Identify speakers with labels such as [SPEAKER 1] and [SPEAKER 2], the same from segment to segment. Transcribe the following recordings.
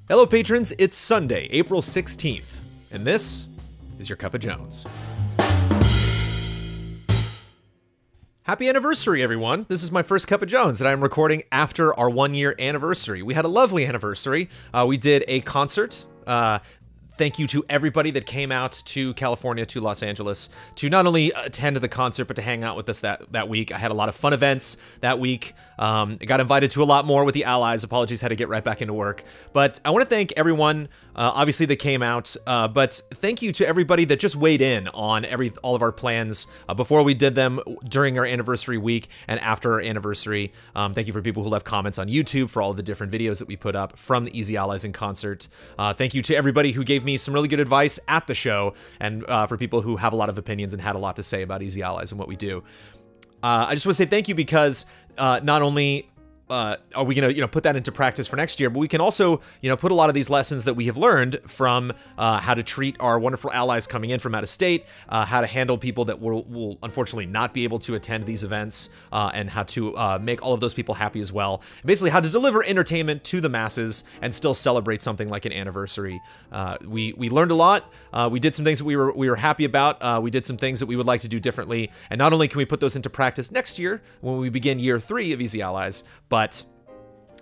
[SPEAKER 1] Hello patrons, it's Sunday, April 16th, and this is your Cup of Jones. Happy anniversary, everyone! This is my first Cup of Jones, and I'm recording after our 1-year anniversary. We had a lovely anniversary. We did a concert. Thank you to everybody that came out to California, to Los Angeles, to not only attend the concert, but to hang out with us that week. I had a lot of fun events that week. I got invited to a lot more with the Allies. Apologies, had to get right back into work. But I want to thank everyone, obviously, that came out. But thank you to everybody that just weighed in on all of our plans before we did them, during our anniversary week, and after our anniversary. Thank you for people who left comments on YouTube for all of the different videos that we put up from the Easy Allies in concert. Thank you to everybody who gave me some really good advice at the show, and for people who have a lot of opinions and had a lot to say about Easy Allies and what we do. I just want to say thank you because not only are we going to, put that into practice for next year, but we can also, put a lot of these lessons that we have learned from how to treat our wonderful allies coming in from out of state, how to handle people that will unfortunately not be able to attend these events, and how to make all of those people happy as well. And basically, how to deliver entertainment to the masses and still celebrate something like an anniversary. We learned a lot. We did some things that we were happy about. We did some things that we would like to do differently. And not only can we put those into practice next year when we begin year 3 of Easy Allies, but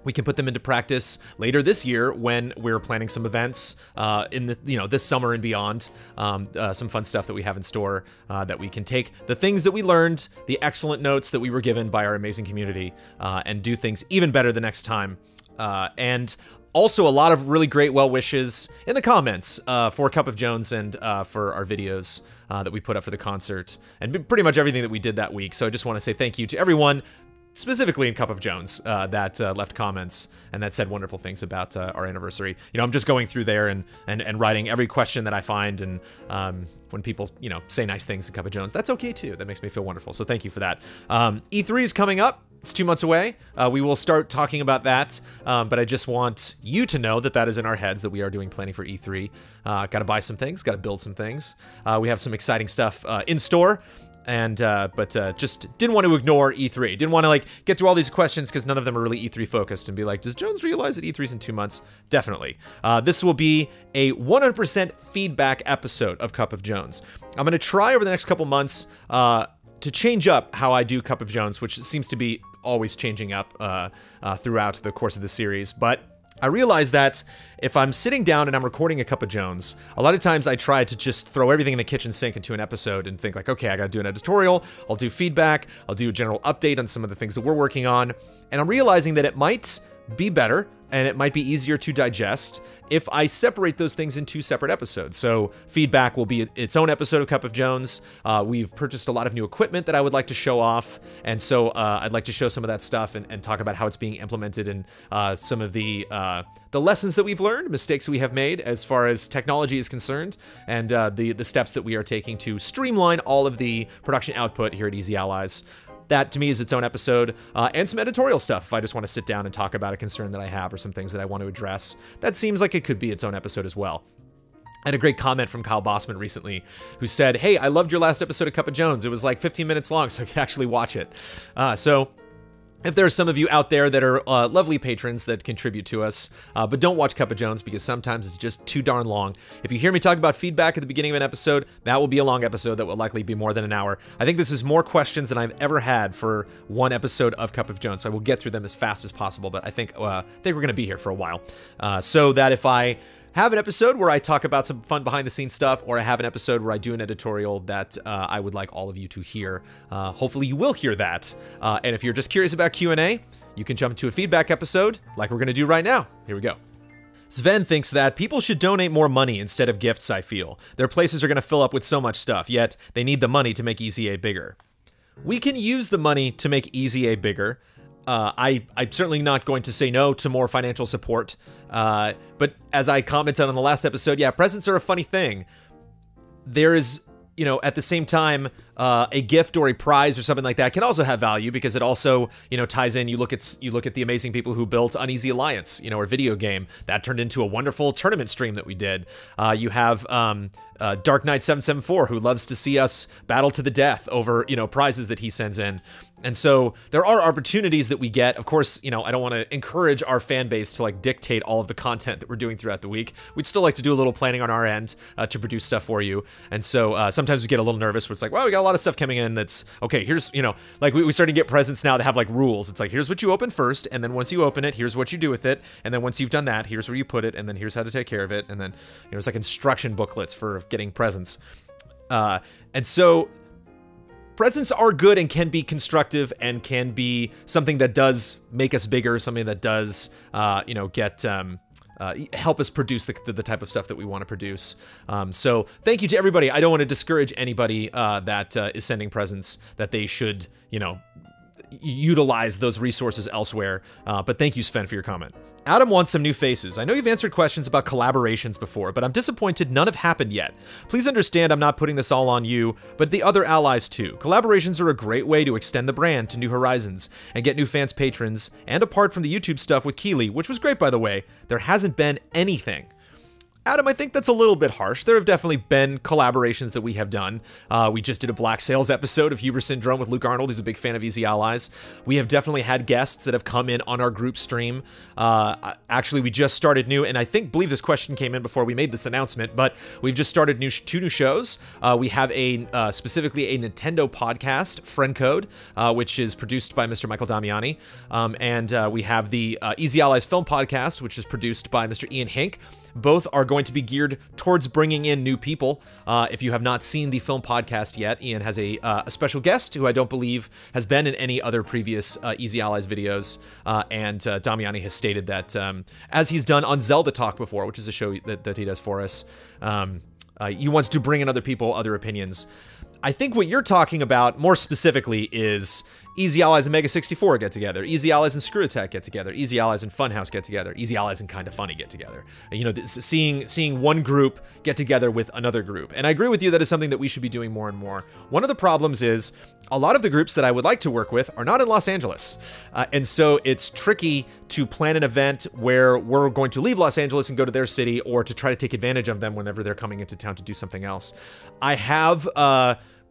[SPEAKER 1] we can put them into practice later this year when we're planning some events in the this summer and beyond. Some fun stuff that we have in store that we can take the things that we learned, the excellent notes that we were given by our amazing community, and do things even better the next time. And also a lot of really great well wishes in the comments for Cup of Jones and for our videos that we put up for the concert, and pretty much everything that we did that week. So I just want to say thank you to everyone, specifically in Cup of Jones, that left comments and that said wonderful things about our anniversary. I'm just going through there and writing every question that I find, and when people, say nice things to Cup of Jones, that's okay too. That makes me feel wonderful. So thank you for that. E3 is coming up. It's 2 months away. We will start talking about that, but I just want you to know that that is in our heads, that we are doing planning for E3. Got to buy some things, got to build some things. We have some exciting stuff in store. And but just didn't want to ignore E3. Didn't want to get through all these questions because none of them are really E3 focused, and be like, does Jones realize that E3's in 2 months? Definitely. This will be a 100% feedback episode of Cup of Jones. I'm going to try over the next couple months to change up how I do Cup of Jones, which seems to be always changing up throughout the course of the series. But I realize that if I'm sitting down and I'm recording a Cup of Jones, a lot of times I try to just throw everything in the kitchen sink into an episode and think okay, I gotta do an editorial, I'll do feedback, I'll do a general update on some of the things that we're working on. And I'm realizing that it might be better and it might be easier to digest if I separate those things in 2 separate episodes. So feedback will be its own episode of Cup of Jones. We've purchased a lot of new equipment that I would like to show off, and so I'd like to show some of that stuff and talk about how it's being implemented, and some of the lessons that we've learned, mistakes that we have made as far as technology is concerned, and the steps that we are taking to streamline all of the production output here at Easy Allies. That, to me, is its own episode, and some editorial stuff if I just want to sit down and talk about a concern that I have or some things that I want to address. That seems like it could be its own episode as well. I had a great comment from Kyle Bossman recently, who said, hey, I loved your last episode of Cup of Jones. It was like 15 minutes long, so I could actually watch it. So if there are some of you out there that are lovely patrons that contribute to us, but don't watch Cup of Jones because sometimes it's just too darn long. If you hear me talk about feedback at the beginning of an episode, that will be a long episode that will likely be more than an hour. I think this is more questions than I've ever had for one episode of Cup of Jones, so I will get through them as fast as possible, but I think we're going to be here for a while. So that if I have an episode where I talk about some fun behind-the-scenes stuff, or I have an episode where I do an editorial that I would like all of you to hear. Hopefully you will hear that. And if you're just curious about Q&A, you can jump to a feedback episode like we're going to do right now. Here we go. Sven thinks that people should donate more money instead of gifts, I feel. Their places are going to fill up with so much stuff, yet they need the money to make EZA bigger. We can use the money to make EZA bigger. I'm certainly not going to say no to more financial support, but as I commented on the last episode, yeah, presents are a funny thing. There is, at the same time, a gift or a prize or something like that can also have value, because it also, you know, ties in. You look at the amazing people who built Uneasy Alliance, you know, our video game that turned into a wonderful tournament stream that we did. You have Dark Knight 774, who loves to see us battle to the death over, you know, prizes that he sends in. And so there are opportunities that we get. Of course, you know, I don't want to encourage our fan base to like dictate all of the content that we're doing throughout the week. We'd still like to do a little planning on our end to produce stuff for you. And so sometimes we get a little nervous where it's like, well, we got a lot of stuff coming in that's, okay, here's, you know, like we started to get presents now that have like rules. It's like, here's what you open first, and then once you open it, here's what you do with it. And then once you've done that, here's where you put it, and then here's how to take care of it. And then, you know, it's like instruction booklets for getting presents. And so presents are good and can be constructive and can be something that does make us bigger, something that does, you know, help us produce the type of stuff that we want to produce. So thank you to everybody. I don't want to discourage anybody that is sending presents, that they should, you know, utilize those resources elsewhere. But thank you, Sven, for your comment. Adam wants some new faces. I know you've answered questions about collaborations before, but I'm disappointed none have happened yet. Please understand I'm not putting this all on you, but the other allies too. Collaborations are a great way to extend the brand to new horizons and get new fans, patrons, and apart from the YouTube stuff with Keeley, which was great by the way, there hasn't been anything. Adam, I think that's a little bit harsh. There have definitely been collaborations that we have done. We just did a Black Sails episode of Hubris Syndrome with Luke Arnold, who's a big fan of Easy Allies. We have definitely had guests that have come in on our group stream. Actually, we just started new, and I believe this question came in before we made this announcement, but we've just started two new shows. We have specifically a Nintendo podcast, Friend Code, which is produced by Mr. Michael Damiani. And we have the Easy Allies Film Podcast, which is produced by Mr. Ian Hink. Both are going to be geared towards bringing in new people. If you have not seen the film podcast yet, Ian has a special guest who I don't believe has been in any other previous Easy Allies videos. And Damiani has stated that, as he's done on Zelda Talk before, which is a show that he does for us, he wants to bring in other people, other opinions. I think what you're talking about more specifically is Easy Allies and Mega 64 get together, Easy Allies and Screw Attack get together, Easy Allies and Funhouse get together, Easy Allies and Kinda Funny get together. You know, seeing one group get together with another group. And I agree with you, that is something that we should be doing more and more. One of the problems is a lot of the groups that I would like to work with are not in Los Angeles. And so it's tricky to plan an event where we're going to leave Los Angeles and go to their city, or to try to take advantage of them whenever they're coming into town to do something else. I have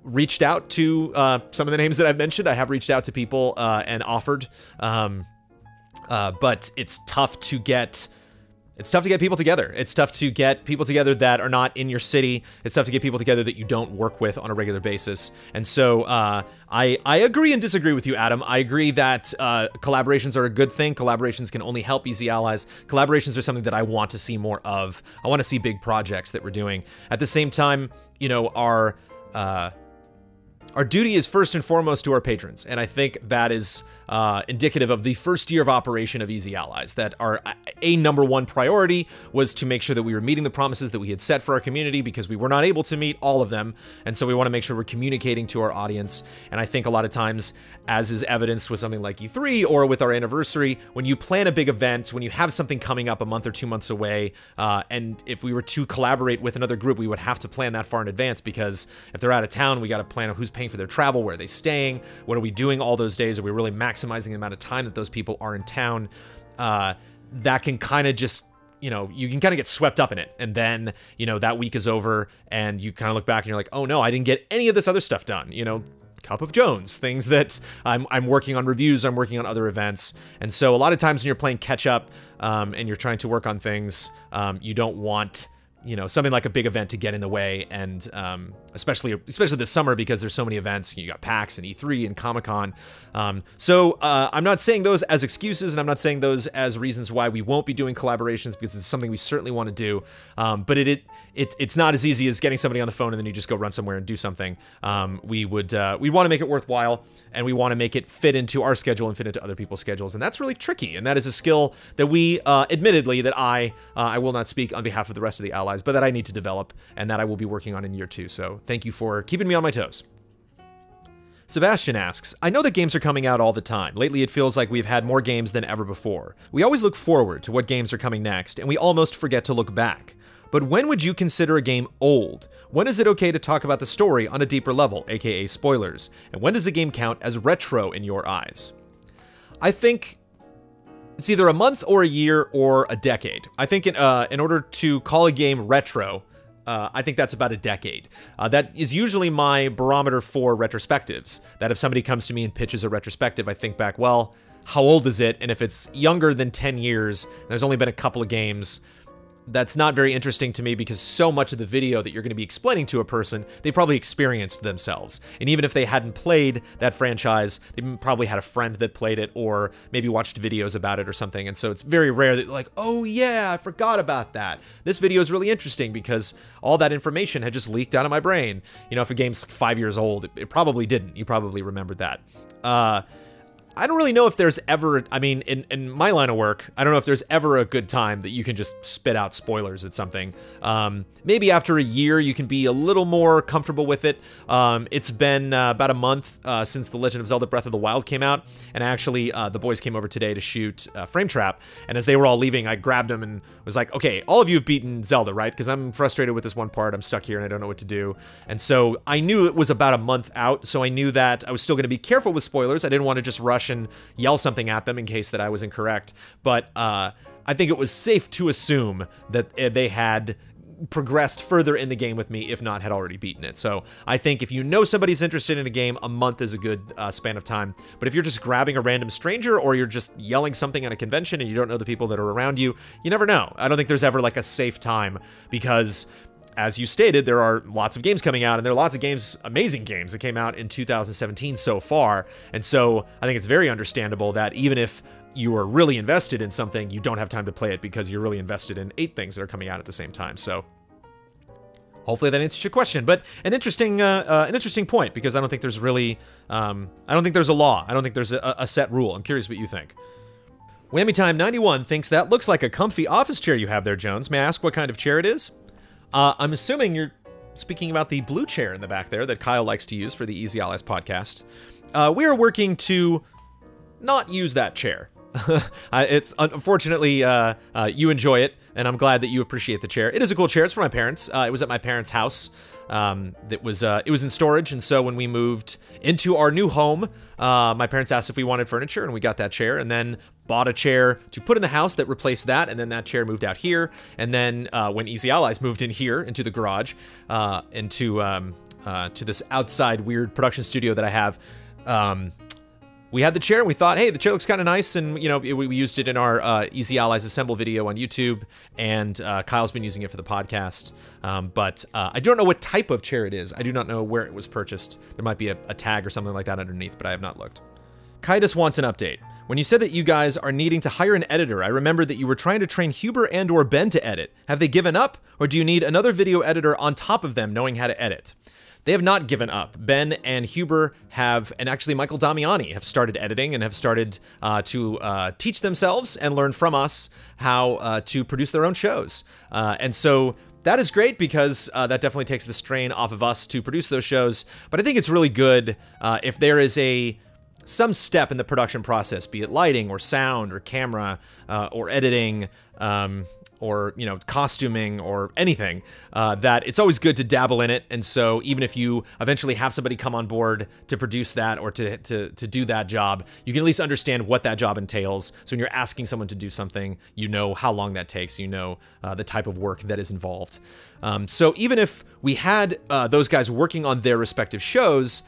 [SPEAKER 1] reached out to some of the names that I've mentioned. I have reached out to people and offered, but it's tough to get people together. It's tough to get people together that are not in your city. It's tough to get people together that you don't work with on a regular basis. And so I agree and disagree with you, Adam. I agree that collaborations are a good thing. Collaborations can only help Easy Allies. Collaborations are something that I want to see more of. I want to see big projects that we're doing. At the same time, you know, our duty is first and foremost to our patrons, and I think that is indicative of the first year of operation of Easy Allies, that our #1 priority was to make sure that we were meeting the promises that we had set for our community, because we were not able to meet all of them, and so we want to make sure we're communicating to our audience. And I think a lot of times, as is evidenced with something like E3 or with our anniversary, when you plan a big event, when you have something coming up a month or 2 months away, and if we were to collaborate with another group, we would have to plan that far in advance, because if they're out of town, we got to plan who's paying for their travel, where are they staying, what are we doing all those days, are we really maximizing the amount of time that those people are in town. That can kind of just, you know, you can kind of get swept up in it, and then, you know, that week is over and you kind of look back and you're like, oh no, I didn't get any of this other stuff done, you know, Cup of Jones, things that I'm working on reviews, I'm working on other events. And so a lot of times when you're playing catch up and you're trying to work on things, you don't want, you know, something like a big event to get in the way. And especially this summer, because there's so many events. You got PAX and E3 and Comic-Con. So I'm not saying those as excuses, and I'm not saying those as reasons why we won't be doing collaborations, because it's something we certainly want to do. But it's not as easy as getting somebody on the phone and then you just go run somewhere and do something. We want to make it worthwhile, and we want to make it fit into our schedule and fit into other people's schedules, and that's really tricky. And that is a skill that we, admittedly, that I will not speak on behalf of the rest of the allies, but that I need to develop, and that I will be working on in year 2. So thank you for keeping me on my toes. Sebastian asks, I know that games are coming out all the time. Lately it feels like we've had more games than ever before. We always look forward to what games are coming next, and we almost forget to look back. but when would you consider a game old? When is it okay to talk about the story on a deeper level, aka spoilers? And when does a game count as retro in your eyes? I think it's either a month or a year or a decade. I think in order to call a game retro, I think that's about a decade. That is usually my barometer for retrospectives. That if somebody comes to me and pitches a retrospective, I think back, well, how old is it? And if it's younger than 10 years, and there's only been a couple of games, that's not very interesting to me because so much of the video that you're going to be explaining to a person, they probably experienced themselves. And even if they hadn't played that franchise, they probably had a friend that played it or maybe watched videos about it or something. And so it's very rare that like, oh yeah, I forgot about that. This video is really interesting because all that information had just leaked out of my brain. You know, if a game's like 5 years old, it probably didn't. You probably remembered that. I don't really know if there's ever, I mean, in my line of work, I don't know if there's ever a good time that you can just spit out spoilers at something. Maybe after a year, you can be a little more comfortable with it. It's been about a month since The Legend of Zelda Breath of the Wild came out, and actually, the boys came over today to shoot Frame Trap, and as they were all leaving, I grabbed them and was like, okay, all of you have beaten Zelda, right? Because I'm frustrated with this one part, I'm stuck here and I don't know what to do. And so I knew it was about a month out, so I knew that I was still gonna be careful with spoilers. I didn't want to just rush and yell something at them in case that I was incorrect. But I think it was safe to assume that they had progressed further in the game with me, if not had already beaten it. So I think if you know somebody's interested in a game, a month is a good span of time. But if you're just grabbing a random stranger or you're just yelling something at a convention and you don't know the people that are around you, you never know. I don't think there's ever like a safe time because, as you stated, there are lots of games coming out, and there are lots of games, amazing games, that came out in 2017 so far. And so I think it's very understandable that even if you are really invested in something, you don't have time to play it because you're really invested in 8 things that are coming out at the same time. So hopefully that answers your question. But an interesting point, because I don't think there's really, I don't think there's a law. I don't think there's a set rule. I'm curious what you think. Whammy Time 91 thinks that looks like a comfy office chair you have there, Jones. May I ask what kind of chair it is? I'm assuming you're speaking about the blue chair in the back there that Kyle likes to use for the Easy Allies podcast. We are working to not use that chair. It's unfortunately, you enjoy it, and I'm glad that you appreciate the chair. It is a cool chair. It's from my parents. It was at my parents' house. It was in storage, and so when we moved into our new home, my parents asked if we wanted furniture, and we got that chair, and then bought a chair to put in the house that replaced that, and then that chair moved out here, and then when Easy Allies moved in here into the garage, to this outside weird production studio that I have, we had the chair and we thought, hey, the chair looks kind of nice, and you know, we used it in our Easy Allies Assemble video on YouTube, and Kyle's been using it for the podcast. But I don't know what type of chair it is. I do not know where it was purchased. There might be a tag or something like that underneath, but I have not looked. Kaitis wants an update. When you said that you guys are needing to hire an editor, I remembered that you were trying to train Huber and or Ben to edit. Have they given up, or do you need another video editor on top of them knowing how to edit? They have not given up. Ben and Huber have, and actually Michael Damiani, have started editing and have started to teach themselves and learn from us how to produce their own shows. And so that is great because that definitely takes the strain off of us to produce those shows. But I think it's really good if there is some step in the production process, be it lighting or sound or camera or editing, or, you know, costuming or anything, that it's always good to dabble in it. And so even if you eventually have somebody come on board to produce that or to do that job, you can at least understand what that job entails. So when you're asking someone to do something, you know how long that takes, you know the type of work that is involved. So even if we had those guys working on their respective shows,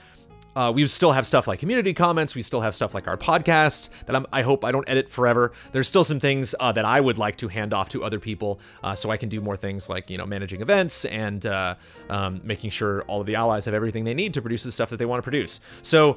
[SPEAKER 1] we still have stuff like community comments. We still have stuff like our podcast that I hope I don't edit forever. There's still some things that I would like to hand off to other people so I can do more things like, you know, managing events and making sure all of the allies have everything they need to produce the stuff that they want to produce. So,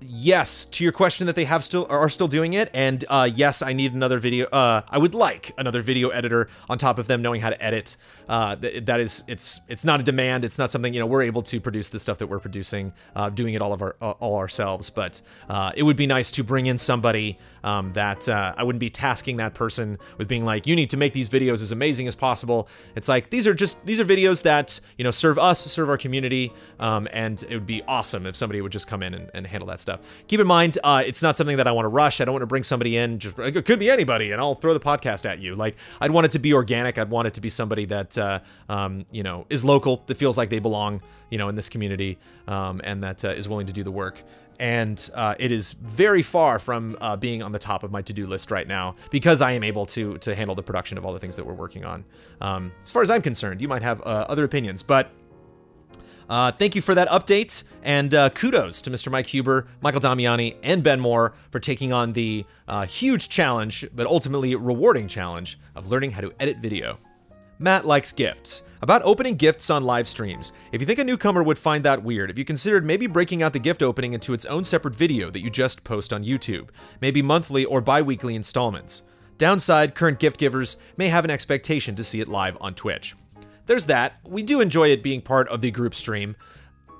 [SPEAKER 1] yes, to your question that they are still doing it, and yes, I need another video. I would like another video editor on top of them knowing how to edit. That is, it's not a demand. It's not something, you know, we're able to produce the stuff that we're producing, doing it all ourselves. But it would be nice to bring in somebody that I wouldn't be tasking that person with being like, you need to make these videos as amazing as possible. It's like, these are videos that, you know, serve us, serve our community, and it would be awesome if somebody would just come in and handle that stuff. Keep in mind, it's not something that I want to rush. I don't want to bring somebody in, just, it could be anybody, and I'll throw the podcast at you. Like, I'd want it to be organic. I'd want it to be somebody that, you know, is local, that feels like they belong, you know, in this community, and that is willing to do the work. And it is very far from being on the top of my to-do list right now, because I am able to handle the production of all the things that we're working on. As far as I'm concerned, you might have other opinions, but thank you for that update, and kudos to Mr. Mike Huber, Michael Damiani, and Ben Moore for taking on the huge challenge, but ultimately rewarding challenge, of learning how to edit video. Matt likes gifts. About opening gifts on live streams. If you think a newcomer would find that weird, have you considered maybe breaking out the gift opening into its own separate video that you just post on YouTube? Maybe monthly or bi-weekly installments. Downside, current gift givers may have an expectation to see it live on Twitch. There's that. We do enjoy it being part of the group stream.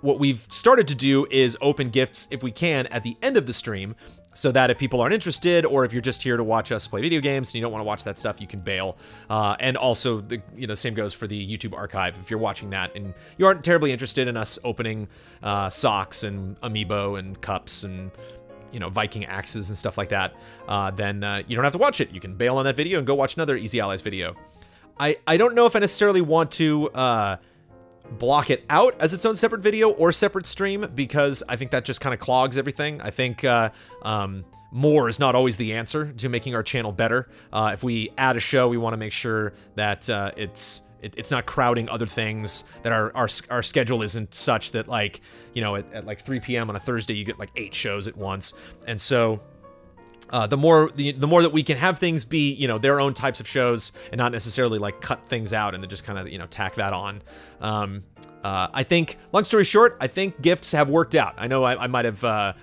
[SPEAKER 1] What we've started to do is open gifts, if we can, at the end of the stream, so that if people aren't interested, or if you're just here to watch us play video games and you don't want to watch that stuff, you can bail. And also, the same goes for the YouTube archive. If you're watching that and you aren't terribly interested in us opening socks and amiibo and cups and, you know, Viking axes and stuff like that, then you don't have to watch it. You can bail on that video and go watch another Easy Allies video. I don't know if I necessarily want to block it out as its own separate video or separate stream, because I think that just kind of clogs everything. I think more is not always the answer to making our channel better. If we add a show, we want to make sure that it's not crowding other things, that our schedule isn't such that, like, you know, at like 3 p.m. on a Thursday, you get like 8 shows at once. And so the more that we can have things be, you know, their own types of shows, and not necessarily like cut things out and then just kind of, you know, tack that on. I think, long story short, I think gifts have worked out. I know I might have,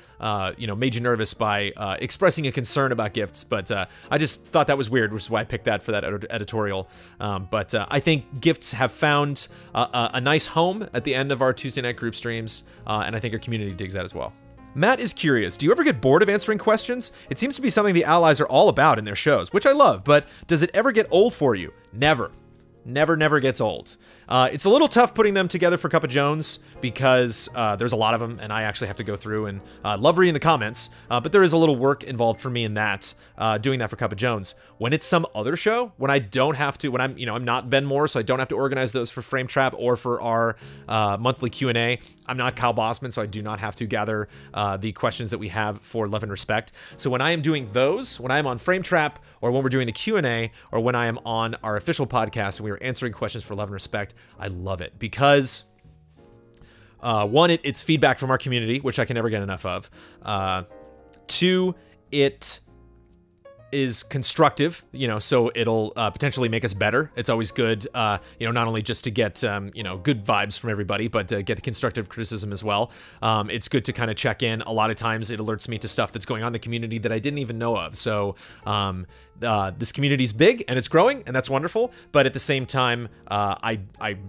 [SPEAKER 1] you know, made you nervous by expressing a concern about gifts, but I just thought that was weird, which is why I picked that for that editorial. But I think gifts have found a nice home at the end of our Tuesday night group streams, and I think our community digs that as well. Matt is curious, do you ever get bored of answering questions? It seems to be something the Allies are all about in their shows, which I love, but does it ever get old for you? Never. Never gets old. It's a little tough putting them together for Cup of Jones, because there's a lot of them, and I actually have to go through and love reading the comments, but there is a little work involved for me in that, doing that for Cup of Jones. When it's some other show, when I don't have to, when I'm not Ben Moore, so I don't have to organize those for Frame Trap or for our monthly Q&A. I'm not Kyle Bossman, so I do not have to gather the questions that we have for Love and Respect. So when I am doing those, when I'm on Frame Trap, or when we're doing the Q&A, or when I am on our official podcast and we are answering questions for Love and Respect, I love it, because one, it's feedback from our community, which I can never get enough of. Two, it is constructive, you know, so it'll potentially make us better. It's always good, you know, not only just to get, you know, good vibes from everybody, but to get constructive criticism as well. It's good to kind of check in. A lot of times it alerts me to stuff that's going on in the community that I didn't even know of. So this community's big and it's growing, and that's wonderful. But at the same time, I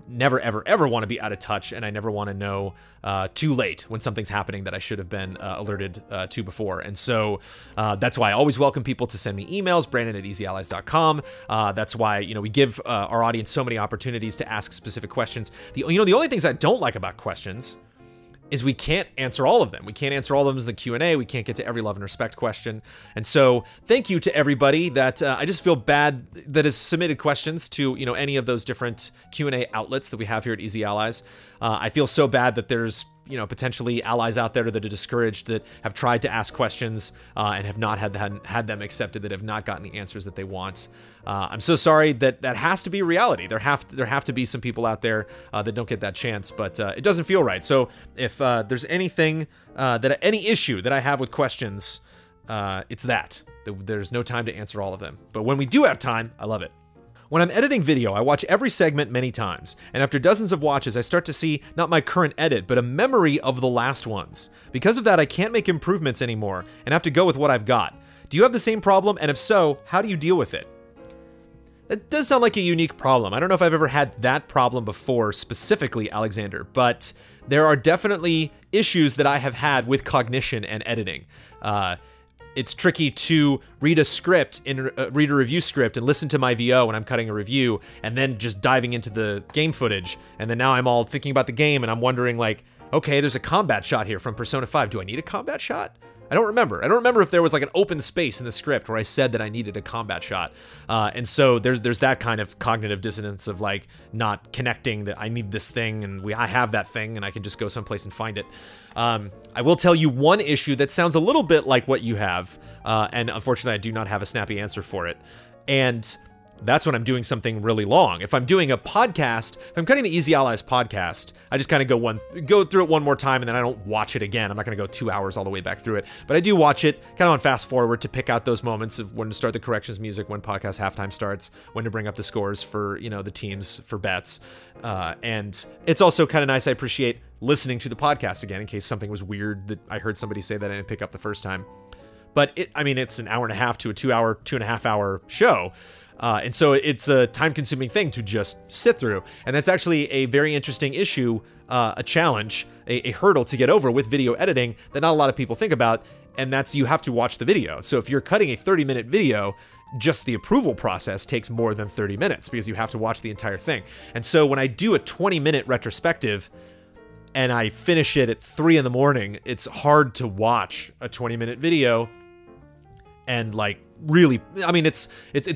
[SPEAKER 1] never, ever want to be out of touch, and I never want to know too late when something's happening that I should have been alerted to before. And so that's why I always welcome people to send me emails, brandon@easyallies.com. That's why, you know, we give our audience so many opportunities to ask specific questions. The only things I don't like about questions is we can't answer all of them. We can't answer all of them as the Q&A. We can't get to every Love and Respect question. And so thank you to everybody that I just feel bad that has submitted questions to, you know, any of those different Q&A outlets that we have here at Easy Allies. I feel so bad that there's, you know, potentially allies out there that are discouraged, that have tried to ask questions and have not had them accepted, that have not gotten the answers that they want. I'm so sorry that has to be reality. There have to be some people out there that don't get that chance, but it doesn't feel right. So if there's anything any issue that I have with questions, it's that there's no time to answer all of them. But when we do have time, I love it. When I'm editing video, I watch every segment many times, and after dozens of watches, I start to see not my current edit, but a memory of the last ones. Because of that, I can't make improvements anymore, and have to go with what I've got. Do you have the same problem, and if so, how do you deal with it? That does sound like a unique problem. I don't know if I've ever had that problem before, specifically, Alexander, but there are definitely issues that I have had with cognition and editing. it's tricky to read a script, read a review script and listen to my VO when I'm cutting a review and then just diving into the game footage. And then now I'm all thinking about the game and I'm wondering like, okay, there's a combat shot here from Persona 5. Do I need a combat shot? I don't remember. I don't remember if there was like an open space in the script where I said that I needed a combat shot. And so there's that kind of cognitive dissonance of like not connecting that I need this thing and I have that thing and I can just go someplace and find it. I will tell you one issue that sounds a little bit like what you have. And unfortunately, I do not have a snappy answer for it. And that's when I'm doing something really long. If I'm doing a podcast, if I'm cutting the Easy Allies podcast, I just kind of go through it one more time and then I don't watch it again. I'm not going to go 2 hours all the way back through it, but I do watch it kind of on fast forward to pick out those moments of when to start the corrections music, when podcast halftime starts, when to bring up the scores for, you know, the teams for bets. And it's also kind of nice. I appreciate listening to the podcast again in case something was weird that I heard somebody say that I didn't pick up the first time. But I mean, it's an hour and a half to a 2 hour, 2.5 hour show. And so it's a time-consuming thing to just sit through. And that's actually a very interesting issue, a challenge, a hurdle to get over with video editing that not a lot of people think about, and that's you have to watch the video. So if you're cutting a 30-minute video, just the approval process takes more than 30 minutes because you have to watch the entire thing. And so when I do a 20-minute retrospective and I finish it at 3 in the morning, it's hard to watch a 20-minute video and like really, I mean, it's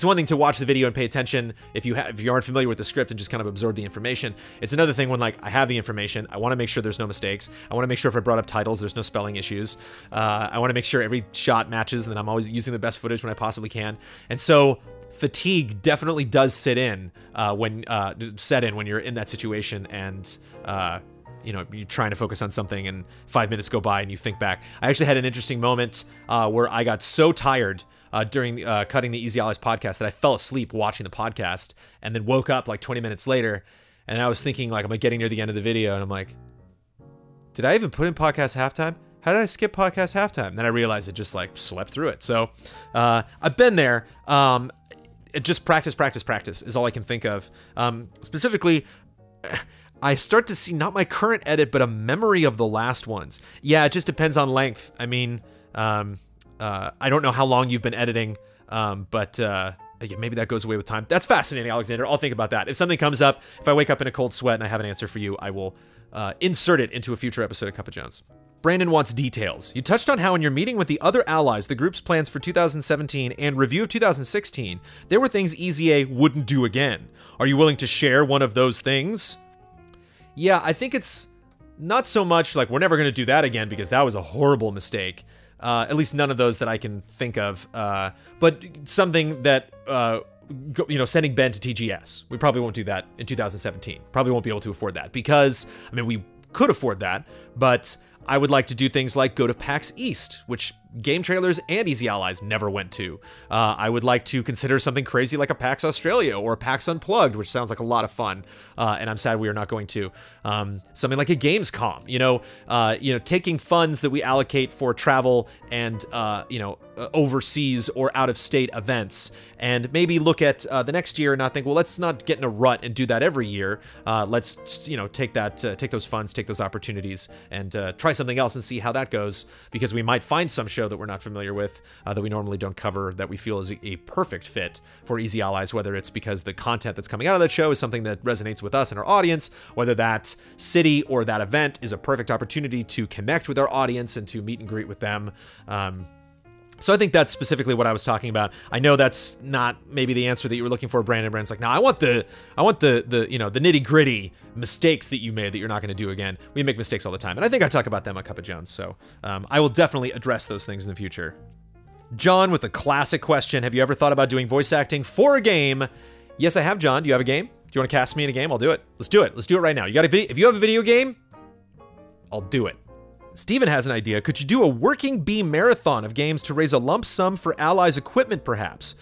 [SPEAKER 1] one thing to watch the video and pay attention if you aren't familiar with the script and just kind of absorb the information. It's another thing when like I have the information, I want to make sure there's no mistakes. I want to make sure if I brought up titles, there's no spelling issues. I want to make sure every shot matches and that I'm always using the best footage when I possibly can. And so fatigue definitely does set in when you're in that situation and you know, you're trying to focus on something and 5 minutes go by and you think back. I actually had an interesting moment where I got so tired during cutting the Easy Allies podcast that I fell asleep watching the podcast and then woke up like 20 minutes later and I was thinking like, I'm like getting near the end of the video and I'm like, did I even put in podcast halftime? How did I skip podcast halftime? And then I realized it just like slept through it. So I've been there. Just practice is all I can think of. Specifically, I start to see not my current edit, but a memory of the last ones. Yeah, it just depends on length. I mean, I don't know how long you've been editing, but yeah, maybe that goes away with time. That's fascinating, Alexander. I'll think about that. If something comes up, if I wake up in a cold sweat and I have an answer for you, I will insert it into a future episode of Cup of Jones. Brandon wants details. You touched on how in your meeting with the other allies, the group's plans for 2017 and review of 2016, there were things EZA wouldn't do again. Are you willing to share one of those things? Yeah, I think it's not so much like we're never going to do that again because that was a horrible mistake. At least none of those that I can think of. But something that, you know, sending Ben to TGS. We probably won't do that in 2017. Probably won't be able to afford that because, I mean, we could afford that, but I would like to do things like go to PAX East, which Game Trailers and Easy Allies never went to. I would like to consider something crazy like a PAX Australia or a PAX Unplugged, which sounds like a lot of fun, and I'm sad we are not going to. Something like a Gamescom, you know, taking funds that we allocate for travel and, you know, overseas or out-of-state events, and maybe look at the next year and not think, well, let's not get in a rut and do that every year. Let's, you know, take those funds, take those opportunities, and try something else and see how that goes, because we might find some show that we're not familiar with, that we normally don't cover, that we feel is a perfect fit for Easy Allies, whether it's because the content that's coming out of that show is something that resonates with us and our audience, whether that city or that event is a perfect opportunity to connect with our audience and to meet and greet with them. So I think that's specifically what I was talking about. I know that's not maybe the answer that you were looking for, Brandon. Brandon's like, no, I want the you know, the nitty gritty mistakes that you made that you're not going to do again. We make mistakes all the time, and I think I talk about them on Cup of Jones. So I will definitely address those things in the future. John with a classic question: have you ever thought about doing voice acting for a game? Yes, I have, John. Do you have a game? Do you want to cast me in a game? I'll do it. Let's do it. Let's do it right now. If you have a video game, I'll do it. Steven has an idea. Could you do a working bee marathon of games to raise a lump sum for Allies equipment, perhaps?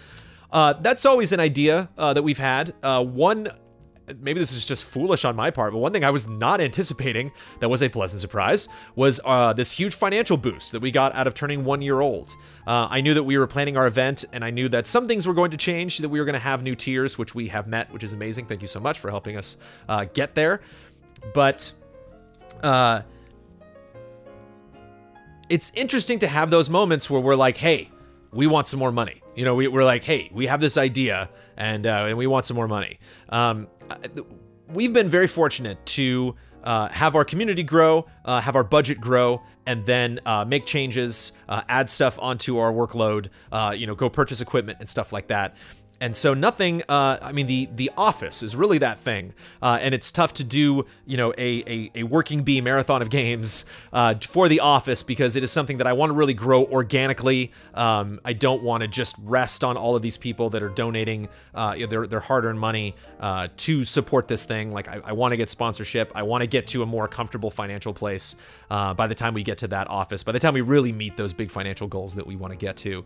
[SPEAKER 1] That's always an idea that we've had. Maybe this is just foolish on my part, but one thing I was not anticipating that was a pleasant surprise was this huge financial boost that we got out of turning 1 year old. I knew that we were planning our event, and I knew that some things were going to change, that we were going to have new tiers, which we have met, which is amazing. Thank you so much for helping us get there. But it's interesting to have those moments where we're like, hey, we want some more money. You know, we're like, hey, we have this idea and we want some more money. We've been very fortunate to have our community grow, have our budget grow, and then make changes, add stuff onto our workload, you know, go purchase equipment and stuff like that. And so nothing, I mean, the office is really that thing. And it's tough to do, you know, a working bee marathon of games for the office because it is something that I want to really grow organically. I don't want to just rest on all of these people that are donating their hard-earned money to support this thing. Like, I want to get sponsorship. I want to get to a more comfortable financial place by the time we get to that office, by the time we really meet those big financial goals that we want to get to.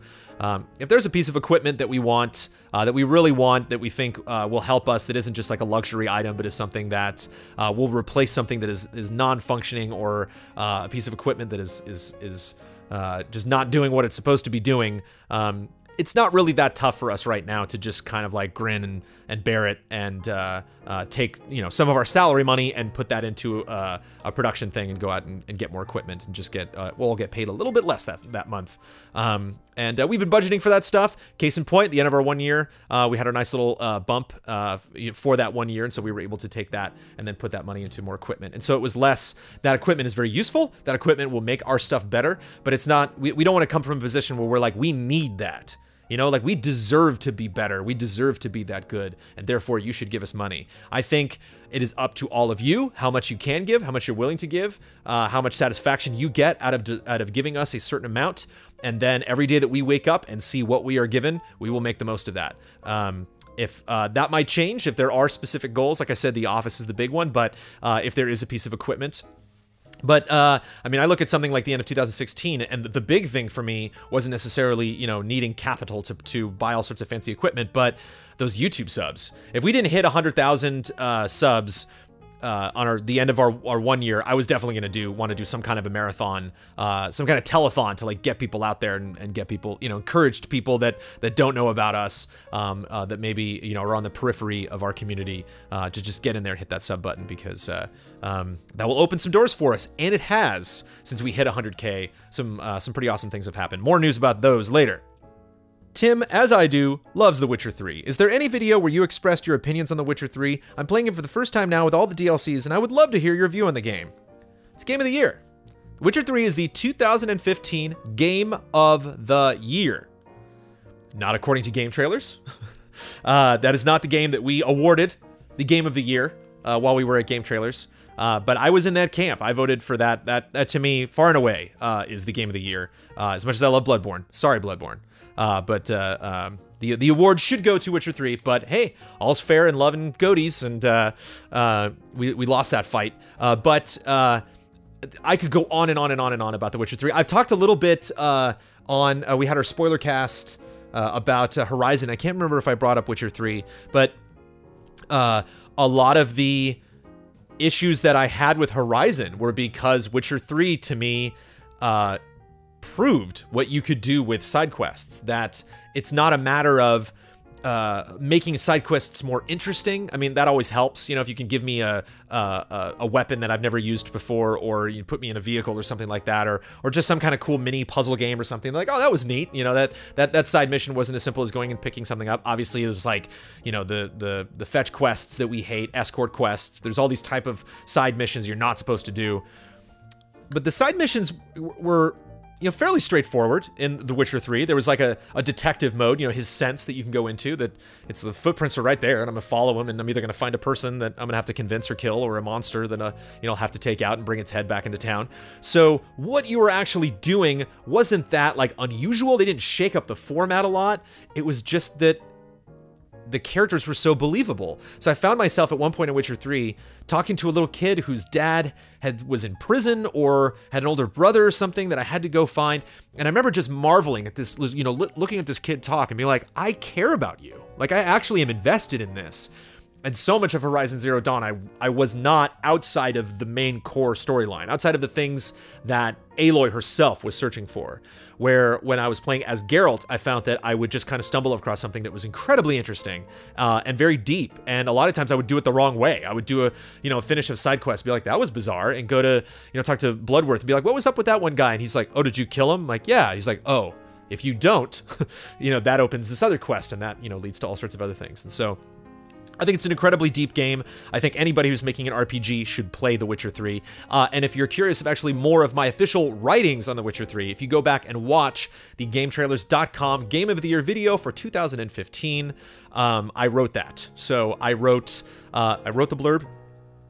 [SPEAKER 1] If there's a piece of equipment that we want, that we really want, that we think will help us, that isn't just like a luxury item, but is something that will replace something that is non-functioning, or a piece of equipment that is just not doing what it's supposed to be doing. It's not really that tough for us right now to just kind of like grin and bear it and take, you know, some of our salary money and put that into a production thing and go out and get more equipment and just get, we'll all get paid a little bit less that month. And we've been budgeting for that stuff. Case in point, the end of our 1 year, we had a nice little bump for that 1 year, and so we were able to take that and then put that money into more equipment. And so it was less, that equipment is very useful, that equipment will make our stuff better, but it's not, we don't want to come from a position where we're like, we need that. You know, like, we deserve to be better. We deserve to be that good, and therefore you should give us money. I think it is up to all of you how much you can give, how much you're willing to give, how much satisfaction you get out of giving us a certain amount, and then every day that we wake up and see what we are given, we will make the most of that. If that might change, if there are specific goals, like I said, the office is the big one, but if there is a piece of equipment. But, I mean, I look at something like the end of 2016, and the big thing for me wasn't necessarily, you know, needing capital to buy all sorts of fancy equipment, but those YouTube subs. If we didn't hit 100,000 subs on the end of our 1 year, I was definitely going to want to do some kind of a marathon, some kind of telethon to like get people out there and get people, you know, encouraged people that don't know about us, that maybe, you know, are on the periphery of our community, to just get in there and hit that sub button, because that will open some doors for us, and it has since we hit 100K. Some pretty awesome things have happened. More news about those later. Tim, as I do, loves The Witcher 3. Is there any video where you expressed your opinions on The Witcher 3? I'm playing it for the first time now with all the DLCs, and I would love to hear your view on the game. It's Game of the Year. The Witcher 3 is the 2015 Game of the Year. Not according to game trailers. That is not the game that we awarded the Game of the Year while we were at game trailers. But I was in that camp. I voted for that. That to me, far and away, is the Game of the Year. As much as I love Bloodborne. Sorry, Bloodborne. But the award should go to Witcher 3, but hey, all's fair in love and goatees, and we lost that fight. But I could go on and on and on and on about The Witcher 3. I've talked a little bit on, we had our spoiler cast about Horizon. I can't remember if I brought up Witcher 3, but a lot of the issues that I had with Horizon were because Witcher 3, to me, proved what you could do with side quests, that it's not a matter of making side quests more interesting. I mean, that always helps, you know, if you can give me a weapon that I've never used before, or you put me in a vehicle or something like that, or just some kind of cool mini puzzle game or something, like, oh, that was neat, you know, that side mission wasn't as simple as going and picking something up. Obviously, there's like, you know, the fetch quests that we hate, escort quests, there's all these type of side missions you're not supposed to do. But the side missions were, you know, fairly straightforward in The Witcher 3. There was like a detective mode, you know, his sense that you can go into, that it's the footprints are right there, and I'm gonna follow him, and I'm either gonna find a person that I'm gonna have to convince or kill, or a monster that you know, I'll have to take out and bring its head back into town. So what you were actually doing wasn't that like unusual. They didn't shake up the format a lot. It was just that the characters were so believable. So I found myself at one point in Witcher 3 talking to a little kid whose dad was in prison or had an older brother or something that I had to go find. And I remember just marveling at this, you know, looking at this kid talk and being like, I care about you. Like, I actually am invested in this. And so much of Horizon Zero Dawn, I was not outside of the main core storyline, outside of the things that Aloy herself was searching for. Where when I was playing as Geralt, I found that I would just kind of stumble across something that was incredibly interesting and very deep. And a lot of times I would do it the wrong way. I would do a finish of side quest, be like, that was bizarre, and go to talk to Bloodworth and be like, what was up with that one guy? And he's like, oh, did you kill him? I'm like, yeah. He's like, oh, if you don't, that opens this other quest, and that leads to all sorts of other things. And so I think it's an incredibly deep game. I think anybody who's making an RPG should play The Witcher 3. And if you're curious of actually more of my official writings on The Witcher 3, if you go back and watch the GameTrailers.com Game of the Year video for 2015, I wrote that. So I wrote the blurb.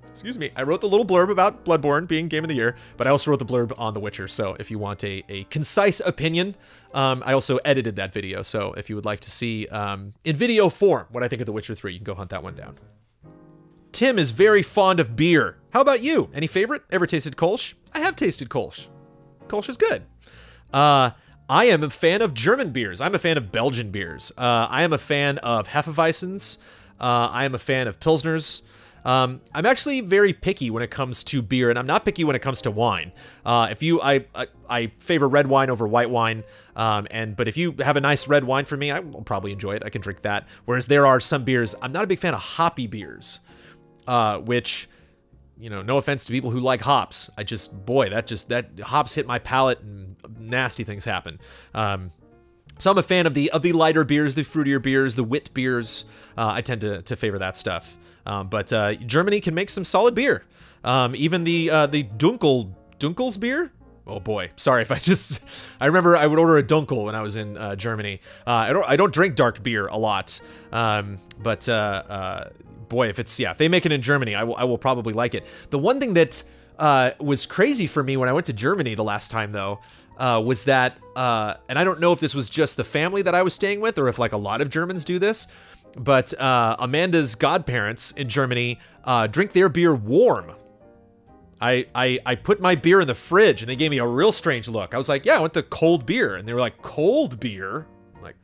[SPEAKER 1] Excuse me, I wrote the little blurb about Bloodborne being Game of the Year, but I also wrote the blurb on The Witcher, so if you want a concise opinion, I also edited that video, so if you would like to see in video form what I think of The Witcher 3, you can go hunt that one down. Tim is very fond of beer. How about you? Any favorite? Ever tasted Kolsch? I have tasted Kolsch. Kolsch is good. I am a fan of German beers. I'm a fan of Belgian beers. I am a fan of Hefeweizens. I am a fan of Pilsners. I'm actually very picky when it comes to beer, and I'm not picky when it comes to wine. I favor red wine over white wine, but if you have a nice red wine for me, I will probably enjoy it. I can drink that. Whereas there are some beers, I'm not a big fan of hoppy beers, which, no offense to people who like hops. That hops hit my palate and nasty things happen. So I'm a fan of the lighter beers, the fruitier beers, the wit beers. I tend to favor that stuff. But Germany can make some solid beer. Even the Dunkels beer. Oh boy, sorry if I remember I would order a Dunkel when I was in Germany. I don't drink dark beer a lot. But boy, if they make it in Germany, I will probably like it. The one thing that was crazy for me when I went to Germany the last time though, was that, and I don't know if this was just the family that I was staying with or if like a lot of Germans do this, but Amanda's godparents in Germany drink their beer warm. I put my beer in the fridge and they gave me a real strange look. I was like, yeah, I want the cold beer. And they were like, cold beer? I'm like,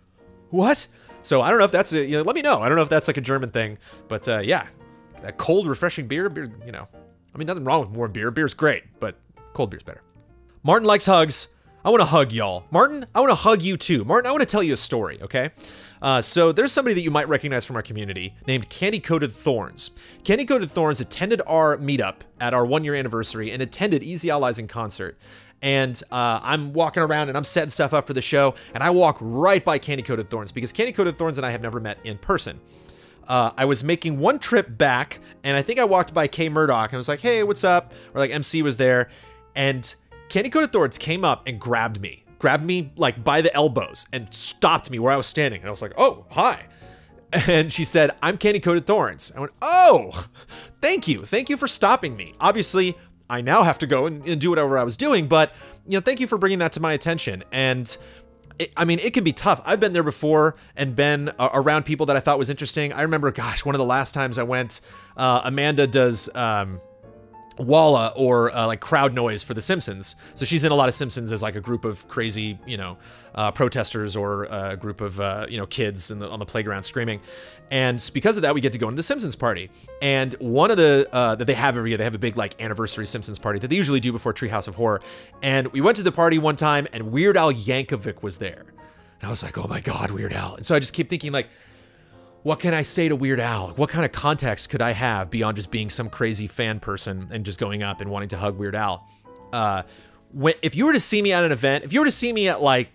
[SPEAKER 1] what? So I don't know if that's let me know. I don't know if that's like a German thing, but yeah, that cold, refreshing beer, I mean, nothing wrong with warm beer. Beer's great, but cold beer's better. Martin likes hugs. I want to hug y'all. Martin, I want to hug you too. Martin, I want to tell you a story, okay? So there's somebody that you might recognize from our community named Candy Coated Thorns. Candy Coated Thorns attended our meetup at our 1-year anniversary and attended Easy Allies in concert. And I'm walking around and I'm setting stuff up for the show, and I walk right by Candy Coated Thorns because Candy Coated Thorns and I have never met in person. I was making one trip back, and I think I walked by Kay Murdoch and was like, hey, what's up? Or like MC was there, and Candy Coated Thorns came up and grabbed me like by the elbows and stopped me where I was standing. And I was like, oh, hi. And she said, I'm Candy Coated Thorns. I went, oh, thank you. Thank you for stopping me. Obviously, I now have to go and do whatever I was doing, but thank you for bringing that to my attention. And it can be tough. I've been there before and been around people that I thought was interesting. I remember, gosh, one of the last times I went, Amanda does, Walla or like crowd noise for The Simpsons. So she's in a lot of Simpsons as like a group of crazy, protesters or a group of, kids on the playground screaming. And because of that, we get to go into the Simpsons party. And one of the, that they have every year, they have a big like anniversary Simpsons party that they usually do before Treehouse of Horror. And we went to the party one time and Weird Al Yankovic was there. And I was like, oh my God, Weird Al. And so I just keep thinking like, what can I say to Weird Al? What kind of context could I have beyond just being some crazy fan person and just going up and wanting to hug Weird Al? If you were to see me at an event, if you were to see me at like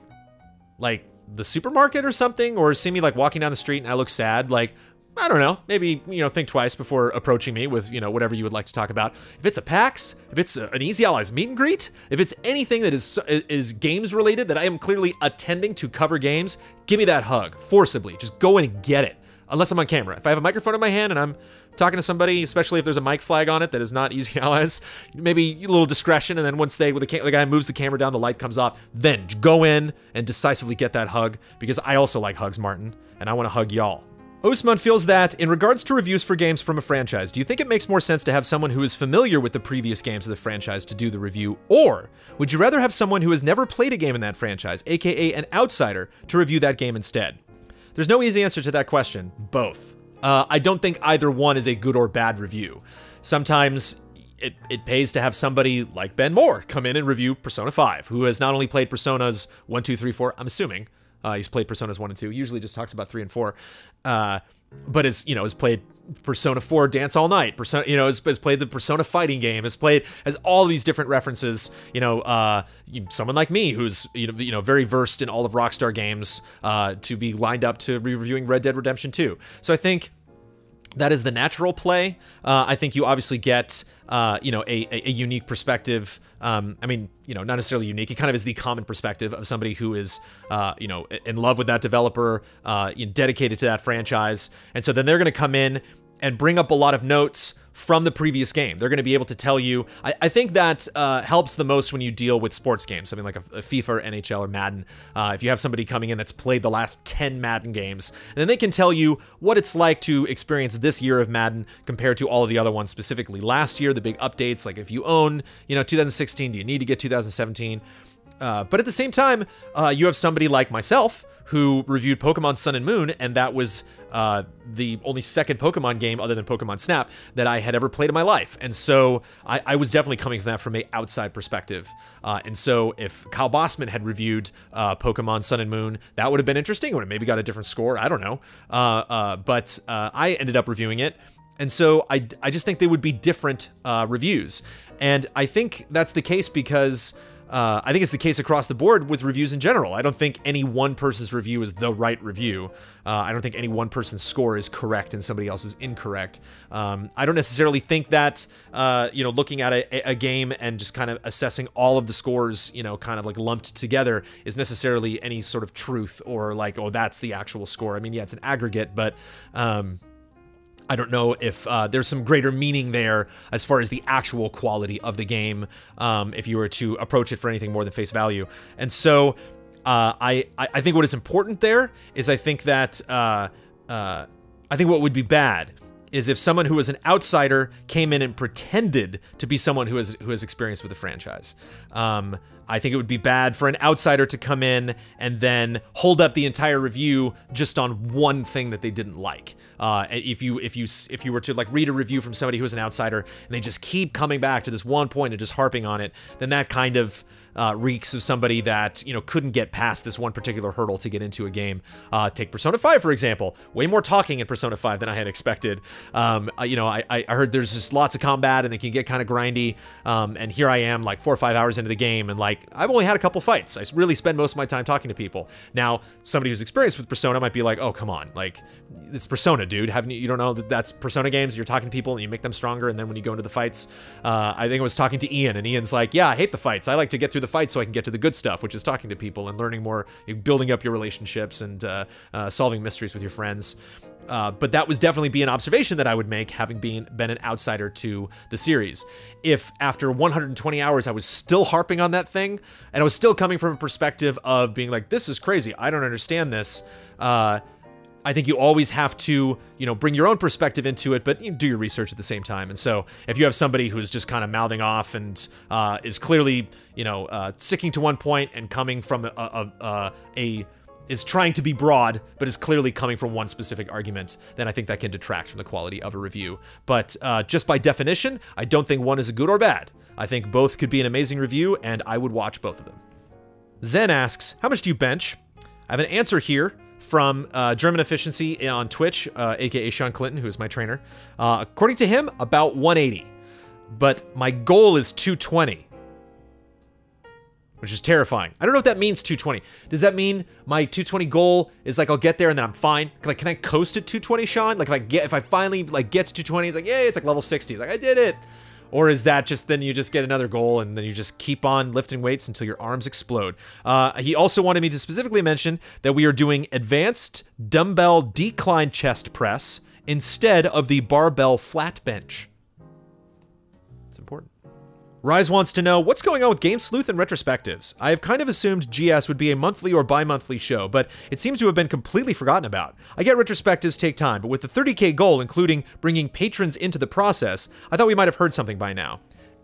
[SPEAKER 1] the supermarket or something, or see me like walking down the street and I look sad, like, I don't know, maybe, think twice before approaching me with, whatever you would like to talk about. If it's a PAX, if it's an Easy Allies meet and greet, if it's anything that is games related that I am clearly attending to cover games, give me that hug, forcibly. Just go in and get it. Unless I'm on camera. If I have a microphone in my hand and I'm talking to somebody, especially if there's a mic flag on it that is not Easy Allies, maybe a little discretion, and then once the guy moves the camera down, the light comes off, then go in and decisively get that hug, because I also like hugs, Martin, and I want to hug y'all. Osman feels that, in regards to reviews for games from a franchise, do you think it makes more sense to have someone who is familiar with the previous games of the franchise to do the review, or would you rather have someone who has never played a game in that franchise, aka an outsider, to review that game instead? There's no easy answer to that question. Both. I don't think either one is a good or bad review. Sometimes it pays to have somebody like Ben Moore come in and review Persona 5, who has not only played Personas 1, 2, 3, 4, I'm assuming. He's played Personas 1 and 2. He usually just talks about 3 and 4. But has played Persona 4 Dance All Night. Persona, has played the Persona fighting game. Has all these different references. Someone like me who's very versed in all of Rockstar games to be lined up to be reviewing Red Dead Redemption 2. So I think that is the natural play. I think you obviously get a unique perspective. Not necessarily unique. It kind of is the common perspective of somebody who is, in love with that developer, dedicated to that franchise. And so then they're going to come in and bring up a lot of notes from the previous game. They're going to be able to tell you. I think that helps the most when you deal with sports games, something like a FIFA or NHL or Madden. If you have somebody coming in that's played the last 10 Madden games, and then they can tell you what it's like to experience this year of Madden compared to all of the other ones, specifically last year, the big updates. Like if you own, 2016, do you need to get 2017? But at the same time, you have somebody like myself who reviewed Pokemon Sun and Moon, and that was the only second Pokemon game other than Pokemon Snap that I had ever played in my life. And so I was definitely coming from that from an outside perspective. And so if Kyle Bossman had reviewed Pokemon Sun and Moon, that would have been interesting. Would have maybe got a different score. I don't know. But I ended up reviewing it. And so I just think they would be different reviews. And I think that's the case because I think it's the case across the board with reviews in general. I don't think any one person's review is the right review. I don't think any one person's score is correct and somebody else is incorrect. I don't necessarily think that, looking at a game and just kind of assessing all of the scores, kind of like lumped together is necessarily any sort of truth or like, oh, that's the actual score. I mean, yeah, it's an aggregate, but I don't know if there's some greater meaning there as far as the actual quality of the game, if you were to approach it for anything more than face value. And so I think what is important there is I think that I think what would be bad is if someone who was an outsider came in and pretended to be someone who has experience with the franchise. I think it would be bad for an outsider to come in and then hold up the entire review just on one thing that they didn't like. If you were to like read a review from somebody who is an outsider and they just keep coming back to this one point and just harping on it, then that kind of reeks of somebody that, couldn't get past this one particular hurdle to get into a game. Take Persona 5, for example. Way more talking in Persona 5 than I had expected. I heard there's just lots of combat and they can get kind of grindy. And here I am like 4 or 5 hours into the game and like, I've only had a couple fights. I really spend most of my time talking to people. Now, somebody who's experienced with Persona might be like, oh, come on. Like, it's Persona, dude. You don't know that that's Persona games? You're talking to people and you make them stronger. And then when you go into the fights, I think I was talking to Ian and Ian's like, yeah, I hate the fights. I like to get through the fight so I can get to the good stuff, which is talking to people and learning more, building up your relationships and solving mysteries with your friends. But that would definitely be an observation that I would make, having been an outsider to the series. If after 120 hours I was still harping on that thing, and I was still coming from a perspective of being like, this is crazy, I don't understand this, I think you always have to, bring your own perspective into it, but do your research at the same time. And so if you have somebody who's just kind of mouthing off and is clearly, sticking to one point and coming from is trying to be broad, but is clearly coming from one specific argument, then I think that can detract from the quality of a review. But just by definition, I don't think one is good or bad. I think both could be an amazing review, and I would watch both of them. Zen asks, how much do you bench? I have an answer here from German Efficiency on Twitch, aka Sean Clinton, who is my trainer. According to him, about 180. But my goal is 220. Which is terrifying. I don't know if that means 220. Does that mean my 220 goal is like I'll get there and then I'm fine? Like, can I coast at 220, Sean? Like, if I finally like get to 220, it's like, yay, it's like level 60. Like, I did it. Or is that just then you just get another goal and then you just keep on lifting weights until your arms explode? He also wanted me to specifically mention that we are doing advanced dumbbell decline chest press instead of the barbell flat bench. It's important. Rise wants to know, what's going on with Game Sleuth and retrospectives? I have kind of assumed GS would be a monthly or bi-monthly show, but it seems to have been completely forgotten about. I get retrospectives take time, but with the 30K goal, including bringing patrons into the process, I thought we might have heard something by now.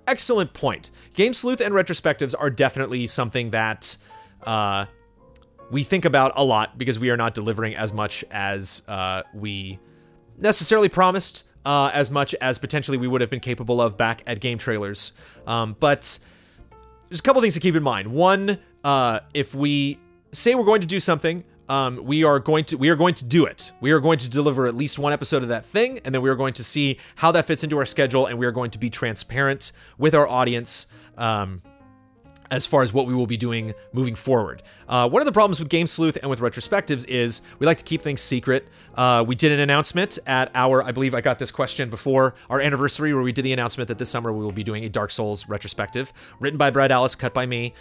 [SPEAKER 1] Excellent point. Game Sleuth and retrospectives are definitely something that we think about a lot because we are not delivering as much as we necessarily promised as much as potentially we would have been capable of back at Game Trailers. But there's a couple things to keep in mind. One, if we say we're going to do something, we are going to do it. We are going to deliver at least one episode of that thing, and then we are going to see how that fits into our schedule, and we are going to be transparent with our audience as far as what we will be doing moving forward. One of the problems with Game Sleuth and with retrospectives is we like to keep things secret. We did an announcement at I believe I got this question before our anniversary, where we did the announcement that this summer we will be doing a Dark Souls retrospective, written by Brad Ellis, cut by me.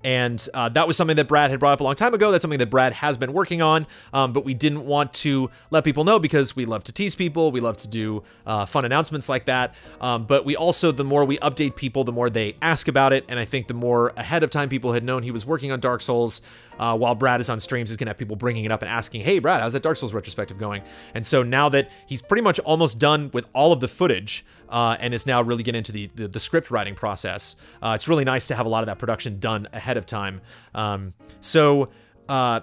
[SPEAKER 1] And that was something that Brad had brought up a long time ago. That's something that Brad has been working on, but we didn't want to let people know because we love to tease people. We love to do fun announcements like that. But we also, the more we update people, the more they ask about it. And I think the more ahead of time people had known he was working on Dark Souls, while Brad is on streams, he's going to have people bringing it up and asking, hey, Brad, how's that Dark Souls retrospective going? And so now that he's pretty much almost done with all of the footage, and is now really getting into the script writing process, it's really nice to have a lot of that production done ahead of time. But I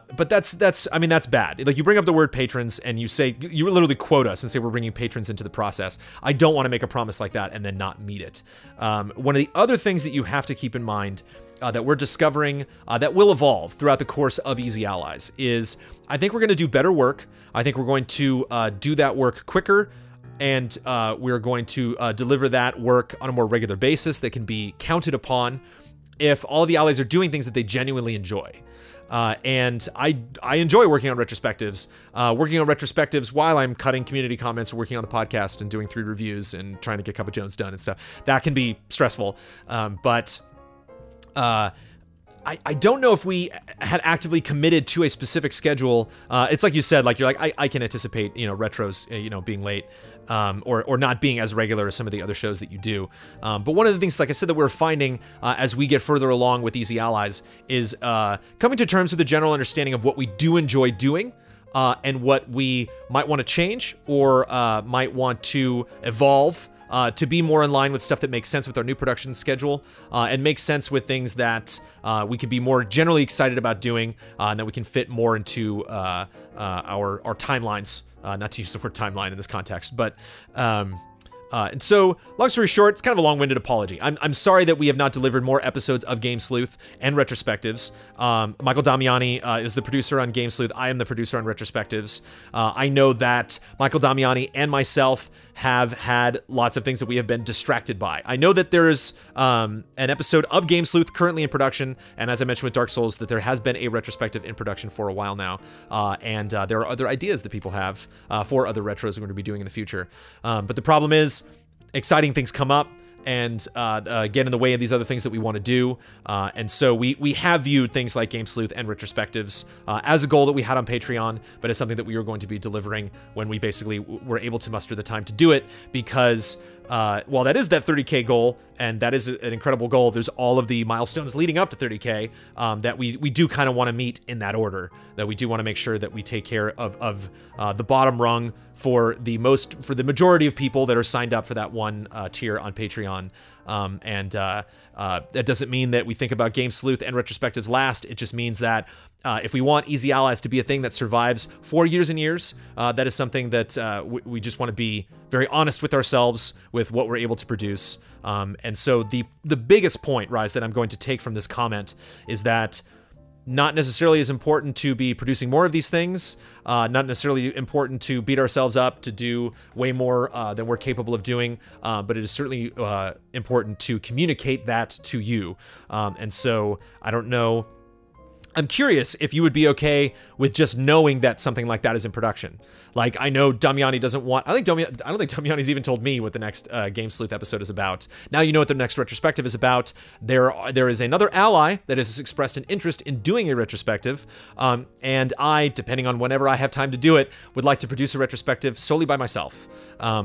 [SPEAKER 1] mean, that's bad. Like, you bring up the word patrons and you say, you literally quote us and say we're bringing patrons into the process. I don't want to make a promise like that and then not meet it. One of the other things that you have to keep in mind that we're discovering that will evolve throughout the course of Easy Allies is, I think we're going to do better work. I think we're going to do that work quicker, and we're going to deliver that work on a more regular basis that can be counted upon if all of the allies are doing things that they genuinely enjoy. And I enjoy working on retrospectives. Working on retrospectives while I'm cutting community comments, working on the podcast, and doing 3 reviews, and trying to get Cup of Jones done and stuff. That can be stressful. But I don't know if we had actively committed to a specific schedule. It's like you said, like, you're like, I can anticipate, retros, being late, or not being as regular as some of the other shows that you do. But one of the things, like I said, that we're finding as we get further along with Easy Allies is coming to terms with a general understanding of what we do enjoy doing, and what we might want to change or might want to evolve to be more in line with stuff that makes sense with our new production schedule, and makes sense with things that we can be more generally excited about doing, and that we can fit more into our timelines. Not to use the word timeline in this context, but and so, long story short, it's kind of a long-winded apology. I'm sorry that we have not delivered more episodes of Game Sleuth and retrospectives. Michael Damiani is the producer on Game Sleuth. I am the producer on retrospectives. I know that Michael Damiani and myself have had lots of things that we have been distracted by. I know that there is an episode of Game Sleuth currently in production, and as I mentioned with Dark Souls, that there has been a retrospective in production for a while now, and there are other ideas that people have for other retros we're going to be doing in the future. But the problem is, exciting things come up and get in the way of these other things that we want to do. And so we have viewed things like Game Sleuth and retrospectives as a goal that we had on Patreon, but as something that we were going to be delivering when we basically were able to muster the time to do it, because while that is that 30K goal, and that is an incredible goal, there's all of the milestones leading up to 30K that we do kind of want to meet in that order, that we do want to make sure that we take care of the bottom rung for the majority of people that are signed up for that one tier on Patreon. That doesn't mean that we think about Game Sleuth and retrospectives last. It just means that if we want Easy Allies to be a thing that survives for years and years, that is something that we just want to be very honest with ourselves with what we're able to produce. And so the biggest point, Rise, that I'm going to take from this comment is that not necessarily is important to be producing more of these things, not necessarily important to beat ourselves up to do way more than we're capable of doing, but it is certainly important to communicate that to you. And so I don't know. I'm curious if you would be okay with just knowing that something like that is in production. Like, I know Damiani doesn't want... I don't think Damiani's even told me what the next Game Sleuth episode is about. Now you know what the next retrospective is about. There is another ally that has expressed an interest in doing a retrospective, and I, depending on whenever I have time to do it, would like to produce a retrospective solely by myself. I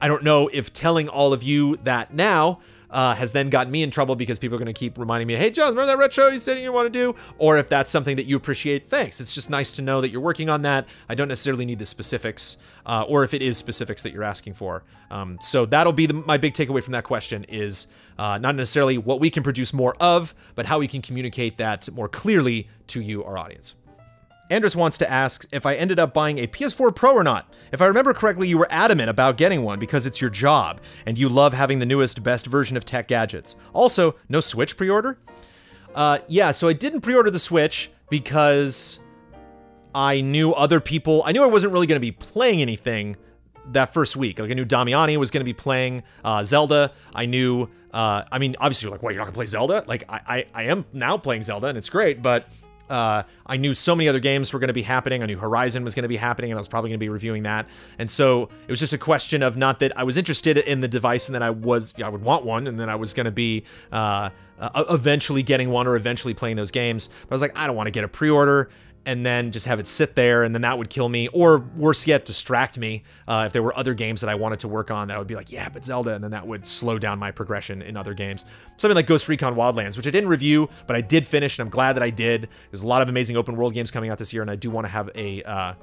[SPEAKER 1] don't know if telling all of you that now has then gotten me in trouble because people are going to keep reminding me, hey, Jones, remember that retro you said you want to do? Or if that's something that you appreciate, thanks. It's just nice to know that you're working on that. I don't necessarily need the specifics, or if it is specifics that you're asking for. So that'll be my big takeaway from that question is not necessarily what we can produce more of, but how we can communicate that more clearly to you, our audience. Andres wants to ask if I ended up buying a PS4 Pro or not. If I remember correctly, you were adamant about getting one because it's your job, and you love having the newest, best version of tech gadgets. Also, no Switch pre-order? Yeah, so I didn't pre-order the Switch because I knew other people... I knew I wasn't really going to be playing anything that first week. Like, I knew Damiani was going to be playing Zelda. I knew... I mean, obviously, you're like, what, you're not going to play Zelda? Like, I am now playing Zelda, and it's great, but... I knew so many other games were going to be happening. I knew Horizon was going to be happening, and I was probably going to be reviewing that. And so it was just a question of not that I was interested in the device and that I would want one, and then I was going to be eventually getting one or eventually playing those games. But I was like, I don't want to get a pre-order and then just have it sit there, and then that would kill me, or worse yet, distract me. If there were other games that I wanted to work on, that I would be like, yeah, but Zelda, and then that would slow down my progression in other games. Something like Ghost Recon Wildlands, which I didn't review, but I did finish, and I'm glad that I did. There's a lot of amazing open world games coming out this year, and I do want to have a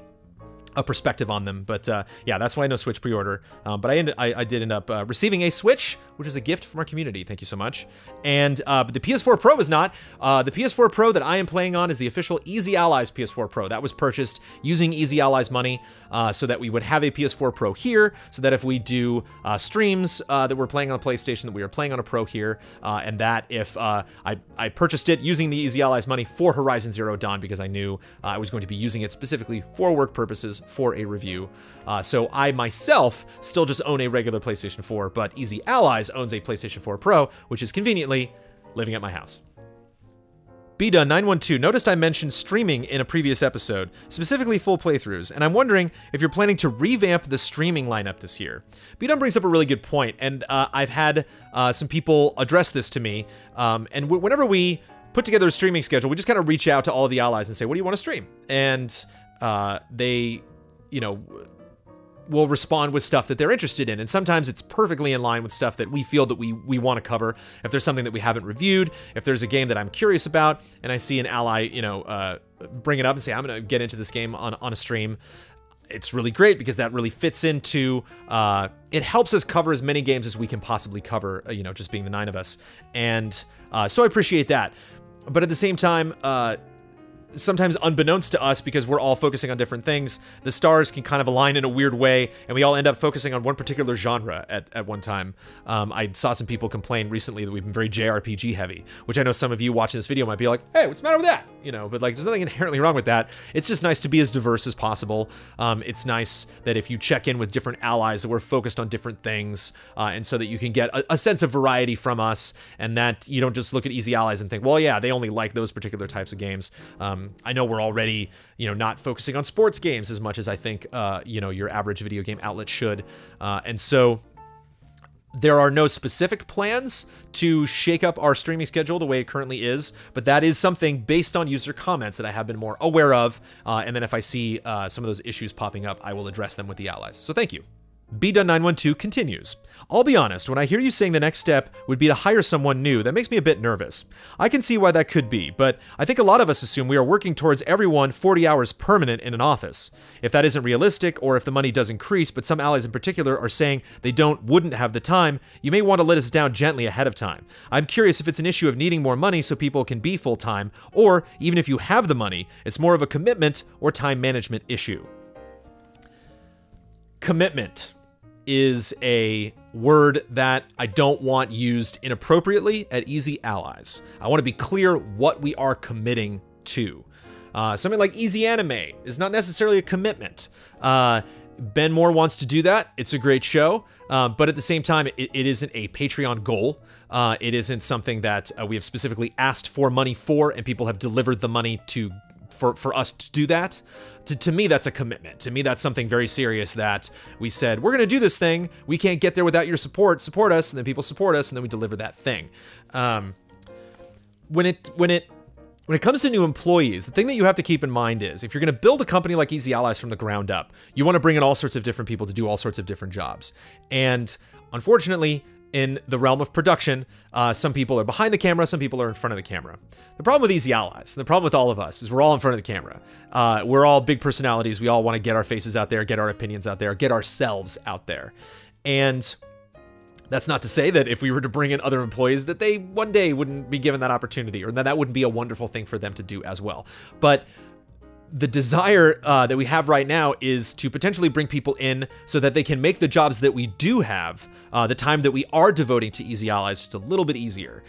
[SPEAKER 1] perspective on them, but yeah, that's why no Switch pre-order. But I did end up receiving a Switch, which is a gift from our community. Thank you so much. And but the PS4 Pro is not. The PS4 Pro that I am playing on is the official Easy Allies PS4 Pro. That was purchased using Easy Allies money, so that we would have a PS4 Pro here, so that if we do streams that we're playing on a PlayStation, that we are playing on a Pro here, and that if I purchased it using the Easy Allies money for Horizon Zero Dawn because I knew I was going to be using it specifically for work purposes for a review. So I myself still just own a regular PlayStation 4, but Easy Allies owns a PlayStation 4 Pro, which is conveniently living at my house. BDUN912 noticed I mentioned streaming in a previous episode, specifically full playthroughs, and I'm wondering if you're planning to revamp the streaming lineup this year. BDUN brings up a really good point, and I've had some people address this to me, and whenever we put together a streaming schedule, we just kind of reach out to all of the allies and say, what do you want to stream? And they, you know, will respond with stuff that they're interested in, and sometimes it's perfectly in line with stuff that we feel that we want to cover. If there's something that we haven't reviewed, if there's a game that I'm curious about, and I see an ally, you know, bring it up and say, I'm going to get into this game on a stream, it's really great because that really fits into, it helps us cover as many games as we can possibly cover, you know, just being the 9 of us. And so I appreciate that. But at the same time, sometimes unbeknownst to us, because we're all focusing on different things, the stars can kind of align in a weird way, and we all end up focusing on one particular genre at one time. I saw some people complain recently that we've been very JRPG heavy, which I know some of you watching this video might be like, hey, what's the matter with that? You know, but like, there's nothing inherently wrong with that. It's just nice to be as diverse as possible. It's nice that if you check in with different allies, that we're focused on different things, and so that you can get a sense of variety from us, and that you don't just look at Easy Allies and think, well, yeah, they only like those particular types of games. I know we're already, you know, not focusing on sports games as much as I think, you know, your average video game outlet should. And so there are no specific plans to shake up our streaming schedule the way it currently is, but that is something based on user comments that I have been more aware of. And then if I see some of those issues popping up, I will address them with the allies. So thank you. BDUN912 continues. I'll be honest, when I hear you saying the next step would be to hire someone new, that makes me a bit nervous. I can see why that could be, but I think a lot of us assume we are working towards everyone 40 hours permanent in an office. If that isn't realistic, or if the money does increase, but some allies in particular are saying they wouldn't have the time, you may want to let us down gently ahead of time. I'm curious if it's an issue of needing more money so people can be full-time, or even if you have the money, it's more of a commitment or time management issue. Commitment is a word that I don't want used inappropriately at Easy Allies. I want to be clear what we are committing to. Something like Easy Anime is not necessarily a commitment. Ben Moore wants to do that. It's a great show, but at the same time, it isn't a Patreon goal. It isn't something that we have specifically asked for money for, and people have delivered the money for us to do that. To me, that's a commitment. To me, that's something very serious that we said, we're going to do this thing. We can't get there without your support. Support us, and then people support us, and then we deliver that thing. When it comes to new employees, the thing that you have to keep in mind is if you're going to build a company like Easy Allies from the ground up, you want to bring in all sorts of different people to do all sorts of different jobs. And unfortunately, in the realm of production, some people are behind the camera, some people are in front of the camera. The problem with Easy Allies, the problem with all of us, is we're all in front of the camera. We're all big personalities. We all want to get our faces out there, get our opinions out there, get ourselves out there. And that's not to say that if we were to bring in other employees that they one day wouldn't be given that opportunity, or that wouldn't be a wonderful thing for them to do as well. But the desire that we have right now is to potentially bring people in so that they can make the jobs that we do have, the time that we are devoting to Easy Allies, just a little bit easier.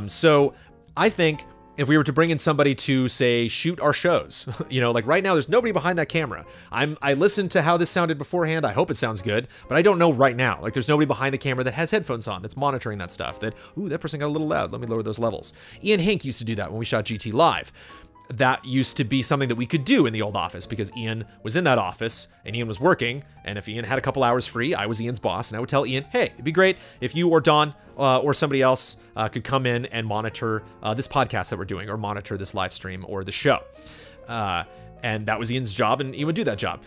[SPEAKER 1] So I think if we were to bring in somebody to, say, shoot our shows, like right now, there's nobody behind that camera. I listened to how this sounded beforehand. I hope it sounds good, but I don't know right now. Like, there's nobody behind the camera that has headphones on that's monitoring that stuff. Ooh, that person got a little loud. Let me lower those levels. Ian Hink used to do that when we shot GT Live. That used to be something that we could do in the old office because Ian was in that office and Ian was working. And if Ian had a couple hours free, I was Ian's boss and I would tell Ian, hey, it'd be great if you or Don or somebody else could come in and monitor this podcast that we're doing or monitor this live stream or the show. And that was Ian's job and Ian would do that job.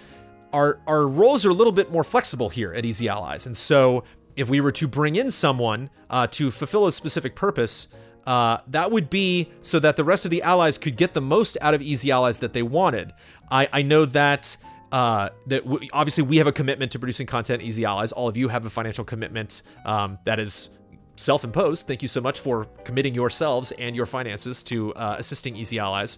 [SPEAKER 1] Our roles are a little bit more flexible here at Easy Allies. And so if we were to bring in someone to fulfill a specific purpose, that would be so that the rest of the allies could get the most out of Easy Allies that they wanted. I know that obviously we have a commitment to producing content, Easy Allies. All of you have a financial commitment that is self-imposed. Thank you so much for committing yourselves and your finances to assisting Easy Allies.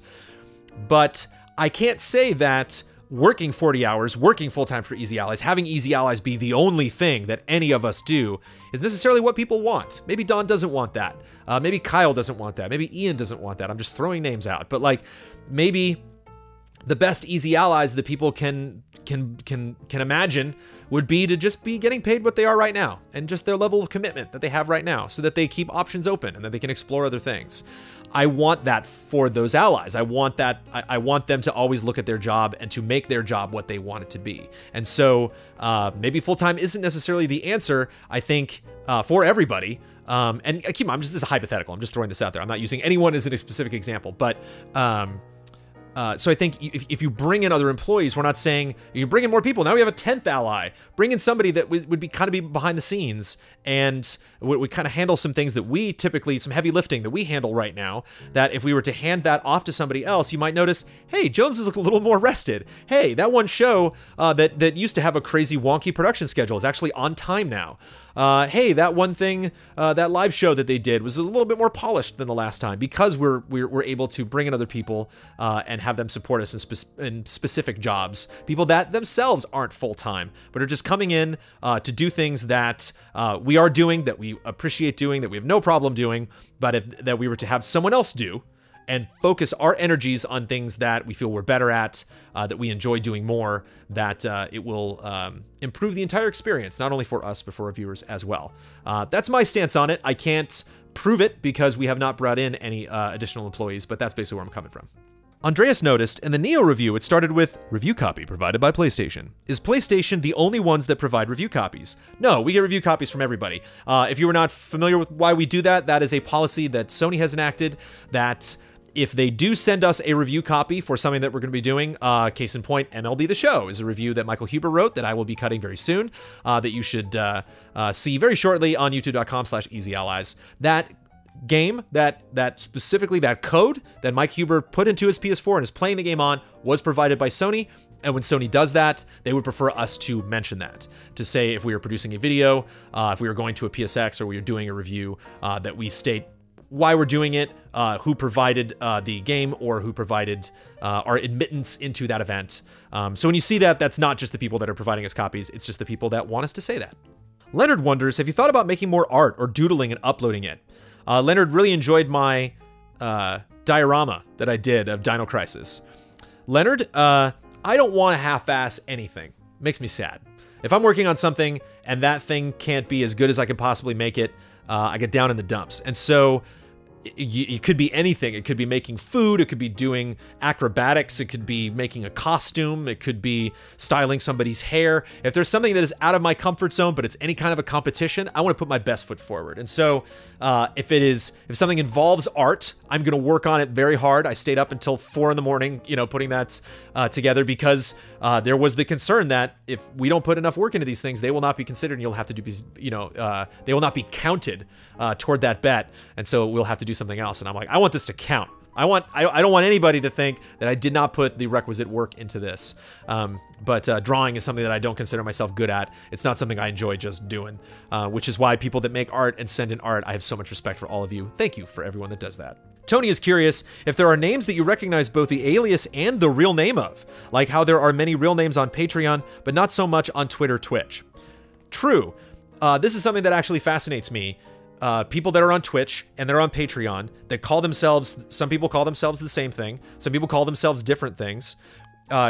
[SPEAKER 1] But I can't say that working 40 hours, working full-time for Easy Allies, having Easy Allies be the only thing that any of us do is necessarily what people want. Maybe Don doesn't want that. Maybe Kyle doesn't want that. Maybe Ian doesn't want that. I'm just throwing names out. But like, maybe the best Easy Allies that people can imagine would be to just be getting paid what they are right now and just their level of commitment that they have right now so that they keep options open and that they can explore other things. I want that for those allies. I want that. I want them to always look at their job and to make their job what they want it to be. And so maybe full-time isn't necessarily the answer, I think, for everybody. And keep in mind, this is hypothetical. I'm just throwing this out there. I'm not using anyone as a specific example, but so I think if you bring in other employees, we're not saying you bring in more people. Now we have a 10th ally. Bring in somebody that would be kind of be behind the scenes and would kind of handle some things that we typically, some heavy lifting that we handle right now, that if we were to hand that off to somebody else, you might notice, hey, Jones is a little more rested. Hey, that one show that used to have a crazy wonky production schedule is actually on time now. Hey, that one thing, that live show that they did was a little bit more polished than the last time because we're able to bring in other people and have them support us in specific jobs. People that themselves aren't full-time, but are just coming in to do things that we are doing, that we appreciate doing, that we have no problem doing, but that we were to have someone else do and focus our energies on things that we feel we're better at, that we enjoy doing more, that it will improve the entire experience, not only for us, but for our viewers as well. That's my stance on it. I can't prove it because we have not brought in any additional employees, but that's basically where I'm coming from. Andreas noticed in the Neo review, it started with review copy provided by PlayStation. Is PlayStation the only ones that provide review copies? No, we get review copies from everybody. If you are not familiar with why we do that, that is a policy that Sony has enacted that if they do send us a review copy for something that we're going to be doing, case in point, MLB The Show is a review that Michael Huber wrote that I will be cutting very soon, that you should see very shortly on youtube.com/EasyAllies. That game, that specifically that code that Mike Huber put into his PS4 and is playing the game on was provided by Sony. And when Sony does that, they would prefer us to mention that, to say if we are producing a video, if we are going to a PSX or we are doing a review, that we state why we're doing it, who provided the game, or who provided our admittance into that event. So when you see that, that's not just the people that are providing us copies, it's just the people that want us to say that. Leonard wonders, have you thought about making more art or doodling and uploading it? Leonard really enjoyed my diorama that I did of Dino Crisis. Leonard, I don't want to half-ass anything. It makes me sad. If I'm working on something and that thing can't be as good as I could possibly make it, I get down in the dumps. And so it could be anything. It could be making food. It could be doing acrobatics. It could be making a costume. It could be styling somebody's hair. If there's something that is out of my comfort zone, but it's any kind of a competition, I want to put my best foot forward. And so if something involves art, I'm going to work on it very hard. I stayed up until 4 in the morning, putting that together because there was the concern that if we don't put enough work into these things, they will not be considered and you'll have to do, they will not be counted toward that bet. And so we'll have to do something else. And I'm like, I want this to count. I don't want anybody to think that I did not put the requisite work into this. But drawing is something that I don't consider myself good at. It's not something I enjoy just doing, which is why people that make art and send in art, I have so much respect for all of you. Thank you for everyone that does that. Tony is curious if there are names that you recognize both the alias and the real name of, like how there are many real names on Patreon, but not so much on Twitter, Twitch. True. This is something that actually fascinates me. People that are on Twitch and they're on Patreon that call themselves, some people call themselves the same thing, some people call themselves different things.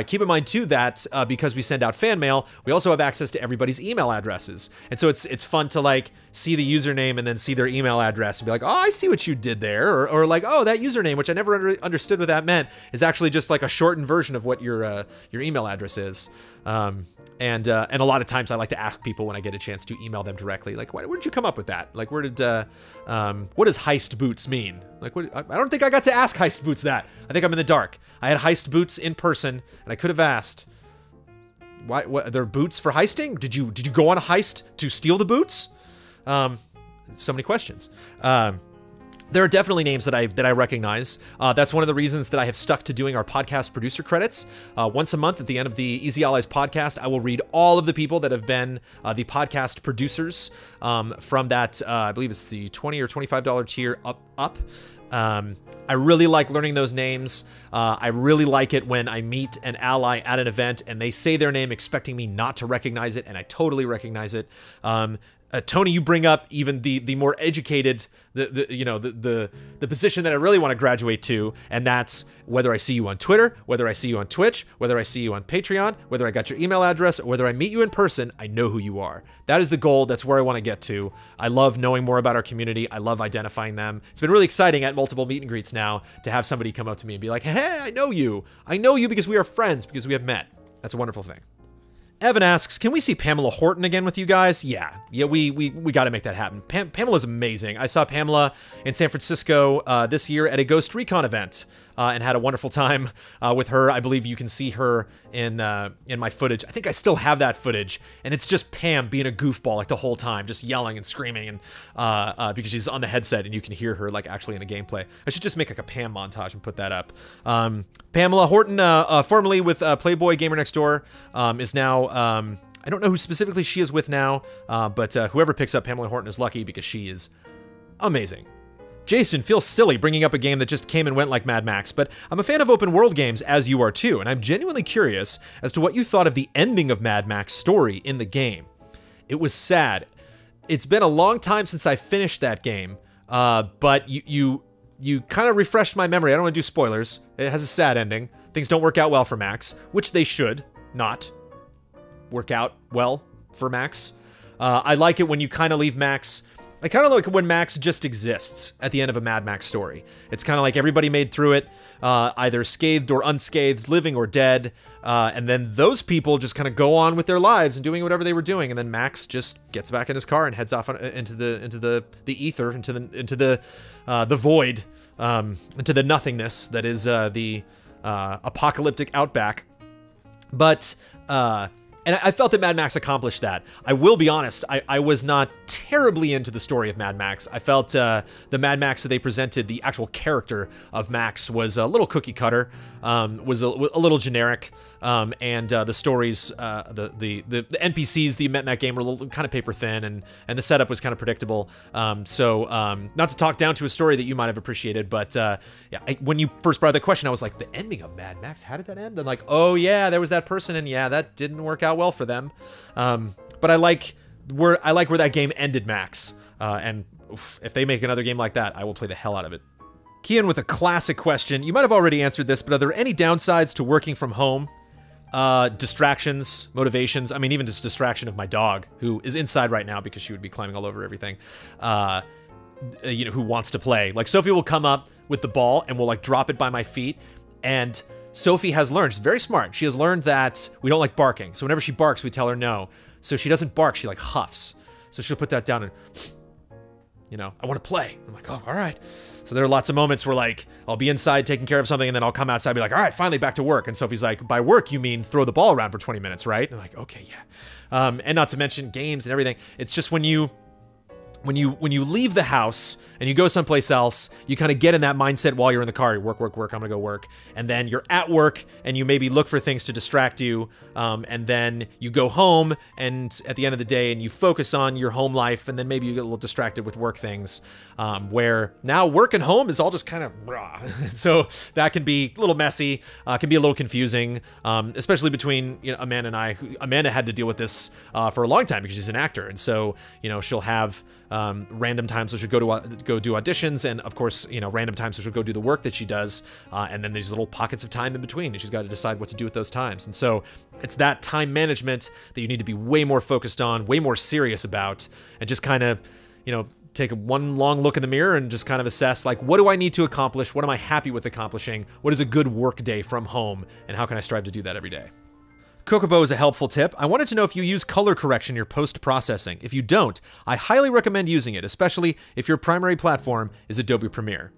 [SPEAKER 1] Keep in mind too that because we send out fan mail, we also have access to everybody's email addresses, and so it's fun to like see the username and then see their email address and be like, oh, I see what you did there, or like, oh, that username, which I never understood what that meant, is actually just like a shortened version of what your email address is. And a lot of times I like to ask people when I get a chance to email them directly, like, where did you come up with that? Like, what does heist boots mean? Like, I don't think I got to ask heist boots that. I think I'm in the dark. I had heist boots in person, and I could have asked, what are there boots for heisting? Did you go on a heist to steal the boots? So many questions. There are definitely names that I recognize. That's one of the reasons that I have stuck to doing our podcast producer credits. Once a month at the end of the Easy Allies podcast, I will read all of the people that have been the podcast producers from that, I believe it's the $20 or $25 tier up. I really like learning those names. I really like it when I meet an ally at an event and they say their name expecting me not to recognize it, and I totally recognize it. Tony, you bring up even the more educated, the position that I really want to graduate to, and that's whether I see you on Twitter, whether I see you on Twitch, whether I see you on Patreon, whether I got your email address, or whether I meet you in person, I know who you are. That is the goal. That's where I want to get to. I love knowing more about our community. I love identifying them. It's been really exciting at multiple meet and greets now to have somebody come up to me and be like, hey, I know you. I know you because we are friends, because we have met. That's a wonderful thing. Evan asks, can we see Pamela Horton again with you guys? Yeah, we got to make that happen. Pamela's amazing. I saw Pamela in San Francisco this year at a Ghost Recon event and had a wonderful time with her. I believe you can see her in my footage. I think I still have that footage, and it's just Pam being a goofball like the whole time, just yelling and screaming, and because she's on the headset and you can hear her like actually in the gameplay. I should just make like a Pam montage and put that up. Pamela Horton, formerly with Playboy Gamer Next Door, is now. I don't know who specifically she is with now, but whoever picks up Pamela Horton is lucky because she is amazing. Jason feels silly bringing up a game that just came and went like Mad Max, but I'm a fan of open world games, as you are too, and I'm genuinely curious as to what you thought of the ending of Mad Max story in the game. It was sad. It's been a long time since I finished that game, but you kind of refreshed my memory. I don't want to do spoilers. It has a sad ending. Things don't work out well for Max, which they should not work out well for Max. I like it when you kind of leave Max. I kind of like when Max just exists at the end of a Mad Max story. It's kind of like everybody made through it, either scathed or unscathed, living or dead, and then those people just kind of go on with their lives and doing whatever they were doing, and then Max just gets back in his car and heads off into the ether, into the void, into the nothingness that is the apocalyptic outback. But and I felt that Mad Max accomplished that. I will be honest, I was not terribly into the story of Mad Max. I felt the Mad Max that they presented, the actual character of Max, was a little cookie cutter, was a little generic, and the stories, the NPCs that you met in that game were a little kind of paper thin, and the setup was kind of predictable. So not to talk down to a story that you might have appreciated, but yeah, when you first brought up the question, I was like, the ending of Mad Max, how did that end? I'm like, oh yeah, there was that person, and yeah, that didn't work out well for them. But I like where that game ended, Max. And if they make another game like that, I will play the hell out of it. Kian with a classic question. You might have already answered this, but are there any downsides to working from home? Distractions, motivations. I mean, even just distraction of my dog, who is inside right now because she would be climbing all over everything. Who wants to play. Like, Sophie will come up with the ball and will like drop it by my feet, and Sophie has learned, she's very smart, she has learned that we don't like barking. So whenever she barks, we tell her no. So she doesn't bark, she like huffs. So she'll put that down and, I want to play. I'm like, oh, all right. So there are lots of moments where like, I'll be inside taking care of something and then I'll come outside and be like, all right, finally back to work. And Sophie's like, by work, you mean throw the ball around for 20 minutes, right? And I'm like, okay, yeah. And not to mention games and everything. It's just when when you leave the house and you go someplace else, you kind of get in that mindset while you're in the car. You work, work, work, I'm gonna go work. And then you're at work and you maybe look for things to distract you. And then you go home and at the end of the day and you focus on your home life, and then maybe you get a little distracted with work things, where now work and home is all just kind of rah. So that can be a little messy, can be a little confusing, especially between, you know, Amanda and I. Amanda had to deal with this for a long time because she's an actor. And so, you know, she'll have random times where she'll go do auditions, and of course, you know, random times where she'll go do the work that she does, and then there's little pockets of time in between, and she's got to decide what to do with those times. And so it's that time management that you need to be way more focused on, way more serious about, and just kind of, you know, take one long look in the mirror and just kind of assess, like, what do I need to accomplish? What am I happy with accomplishing? What is a good work day from home? And how can I strive to do that every day? Kokobo is a helpful tip. I wanted to know if you use color correction in your post-processing. If you don't, I highly recommend using it, especially if your primary platform is Adobe Premiere.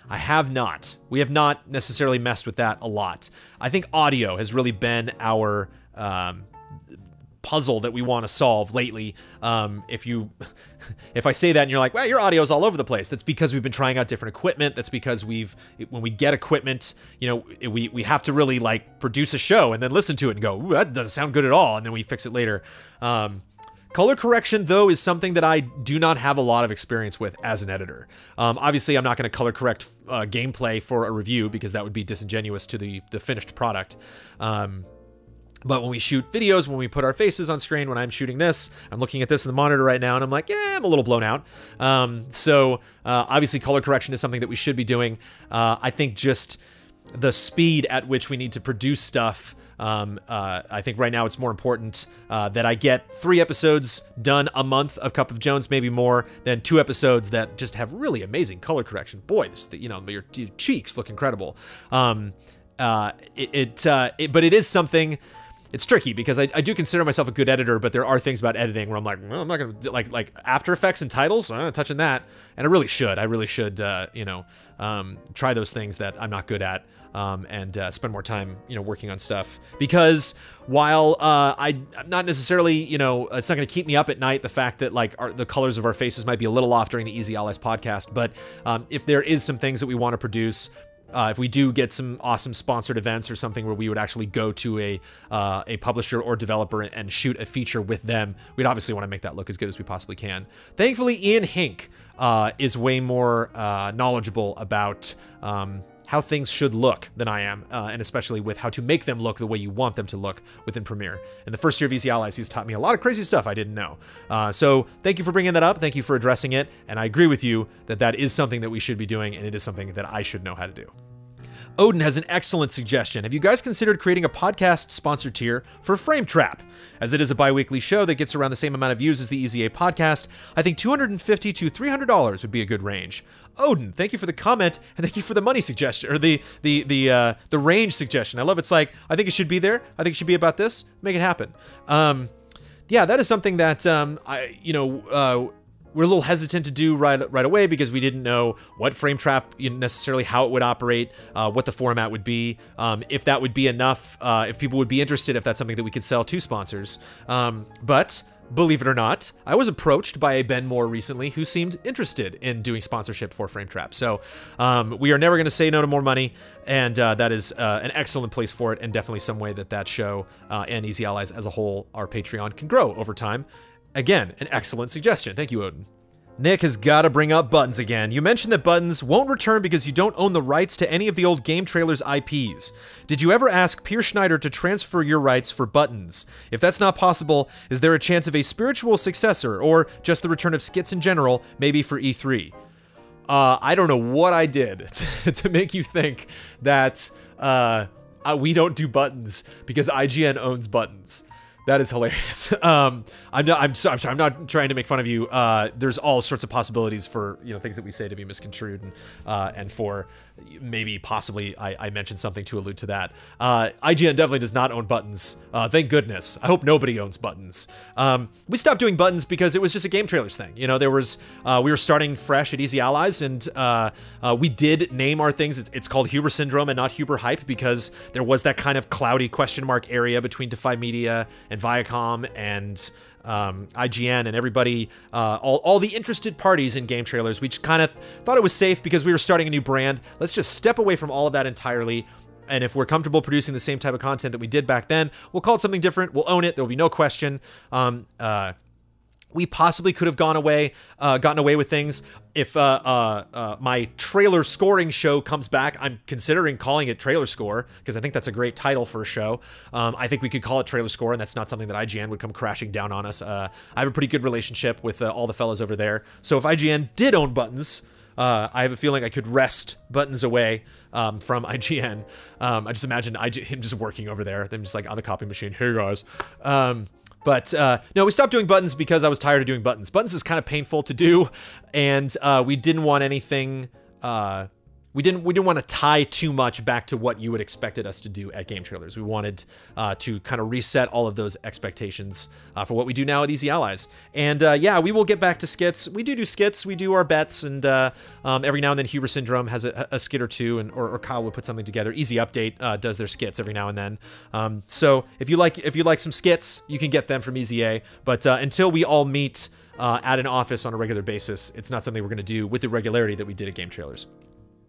[SPEAKER 1] I have not. We have not necessarily messed with that a lot. I think audio has really been our puzzle that we want to solve lately. If I say that and you're like, well, your audio's all over the place, that's because we've been trying out different equipment. That's because when we get equipment, you know, we have to really like produce a show and then listen to it and go, ooh, that doesn't sound good at all, and then we fix it later. Color correction, though, is something that I do not have a lot of experience with as an editor. Obviously, I'm not going to color correct gameplay for a review because that would be disingenuous to the finished product. But when we shoot videos, when we put our faces on screen, when I'm shooting this, I'm looking at this in the monitor right now, and I'm like, yeah, I'm a little blown out. So obviously, color correction is something that we should be doing. I think just the speed at which we need to produce stuff, I think right now it's more important that I get 3 episodes done a month of Cup of Jones, maybe more, than 2 episodes that just have really amazing color correction. Boy, you know, your cheeks look incredible. But it is something. It's tricky because I do consider myself a good editor, but there are things about editing where I'm like, well, I'm not gonna do, like After Effects and titles. I'm not touching that, and I really should, you know, try those things that I'm not good at, and spend more time, you know, working on stuff. Because while I'm not necessarily, you know, it's not gonna keep me up at night, the fact that like the colors of our faces might be a little off during the Easy Allies podcast, but if there is some things that we want to produce. If we do get some awesome sponsored events or something where we would actually go to a publisher or developer and shoot a feature with them, we'd obviously want to make that look as good as we possibly can. Thankfully, Ian Hink is way more knowledgeable about how things should look than I am, and especially with how to make them look the way you want them to look within Premiere. In the first year of Easy Allies, he's taught me a lot of crazy stuff I didn't know. So thank you for bringing that up. Thank you for addressing it. And I agree with you that that is something that we should be doing, and it is something that I should know how to do. Odin has an excellent suggestion. Have you guys considered creating a podcast sponsor tier for Frame Trap? As it is a bi-weekly show that gets around the same amount of views as the Easy A podcast, I think $250 to $300 would be a good range. Odin, thank you for the comment, and thank you for the money suggestion, or the range suggestion. I love it's like, I think it should be there. I think it should be about this. Make it happen. Yeah, that is something that we're a little hesitant to do right away because we didn't know what Frame Trap, necessarily how it would operate, what the format would be, if that would be enough, if people would be interested, if that's something that we could sell to sponsors. But believe it or not, I was approached by a Ben Moore recently who seemed interested in doing sponsorship for Frame Trap. So we are never going to say no to more money, and that is an excellent place for it, and definitely some way that show and Easy Allies as a whole, our Patreon, can grow over time. Again, an excellent suggestion. Thank you, Odin. Nick has got to bring up Buttons again. You mentioned that Buttons won't return because you don't own the rights to any of the old game trailers IPs. Did you ever ask Peer Schneider to transfer your rights for Buttons? If that's not possible, is there a chance of a spiritual successor, or just the return of skits in general, maybe for E3? I don't know what I did to make you think that we don't do Buttons because IGN owns Buttons. That is hilarious. I'm not trying to make fun of you. There's all sorts of possibilities for things that we say to be misconstrued, and for maybe possibly I mentioned something to allude to that. IGN definitely does not own Buttons. Thank goodness. I hope nobody owns Buttons. We stopped doing Buttons because it was just a game trailers thing. There was we were starting fresh at Easy Allies, and we did name our things. It's called Huber Syndrome and not Huber Hype because there was that kind of cloudy question mark area between Defy Media and Viacom and IGN and everybody, all the interested parties in game trailers. We just kind of thought it was safe because we were starting a new brand. Let's just step away from all of that entirely. And if we're comfortable producing the same type of content that we did back then, we'll call it something different. We'll own it. There will be no question. We possibly could have gotten away with things if my trailer scoring show comes back. I'm considering calling it Trailer Score because I think that's a great title for a show. I think we could call it Trailer Score, and that's not something that IGN would come crashing down on us. I have a pretty good relationship with all the fellas over there. So if IGN did own Buttons, I have a feeling I could wrest Buttons away from IGN. I just imagine him just working over there, them just like on the copy machine. Hey guys. But no, we stopped doing Buttons because I was tired of doing Buttons. Buttons is kind of painful to do, and we didn't want anything. We didn't want to tie too much back to what you would expected us to do at Game Trailers. We wanted to kind of reset all of those expectations for what we do now at Easy Allies. And yeah, we will get back to skits. We do skits. We do our bets, and every now and then Huber Syndrome has a skit or two, and or Kyle will put something together. Easy Update does their skits every now and then. So if you like some skits, you can get them from Easy A. But until we all meet at an office on a regular basis, it's not something we're going to do with the regularity that we did at Game Trailers.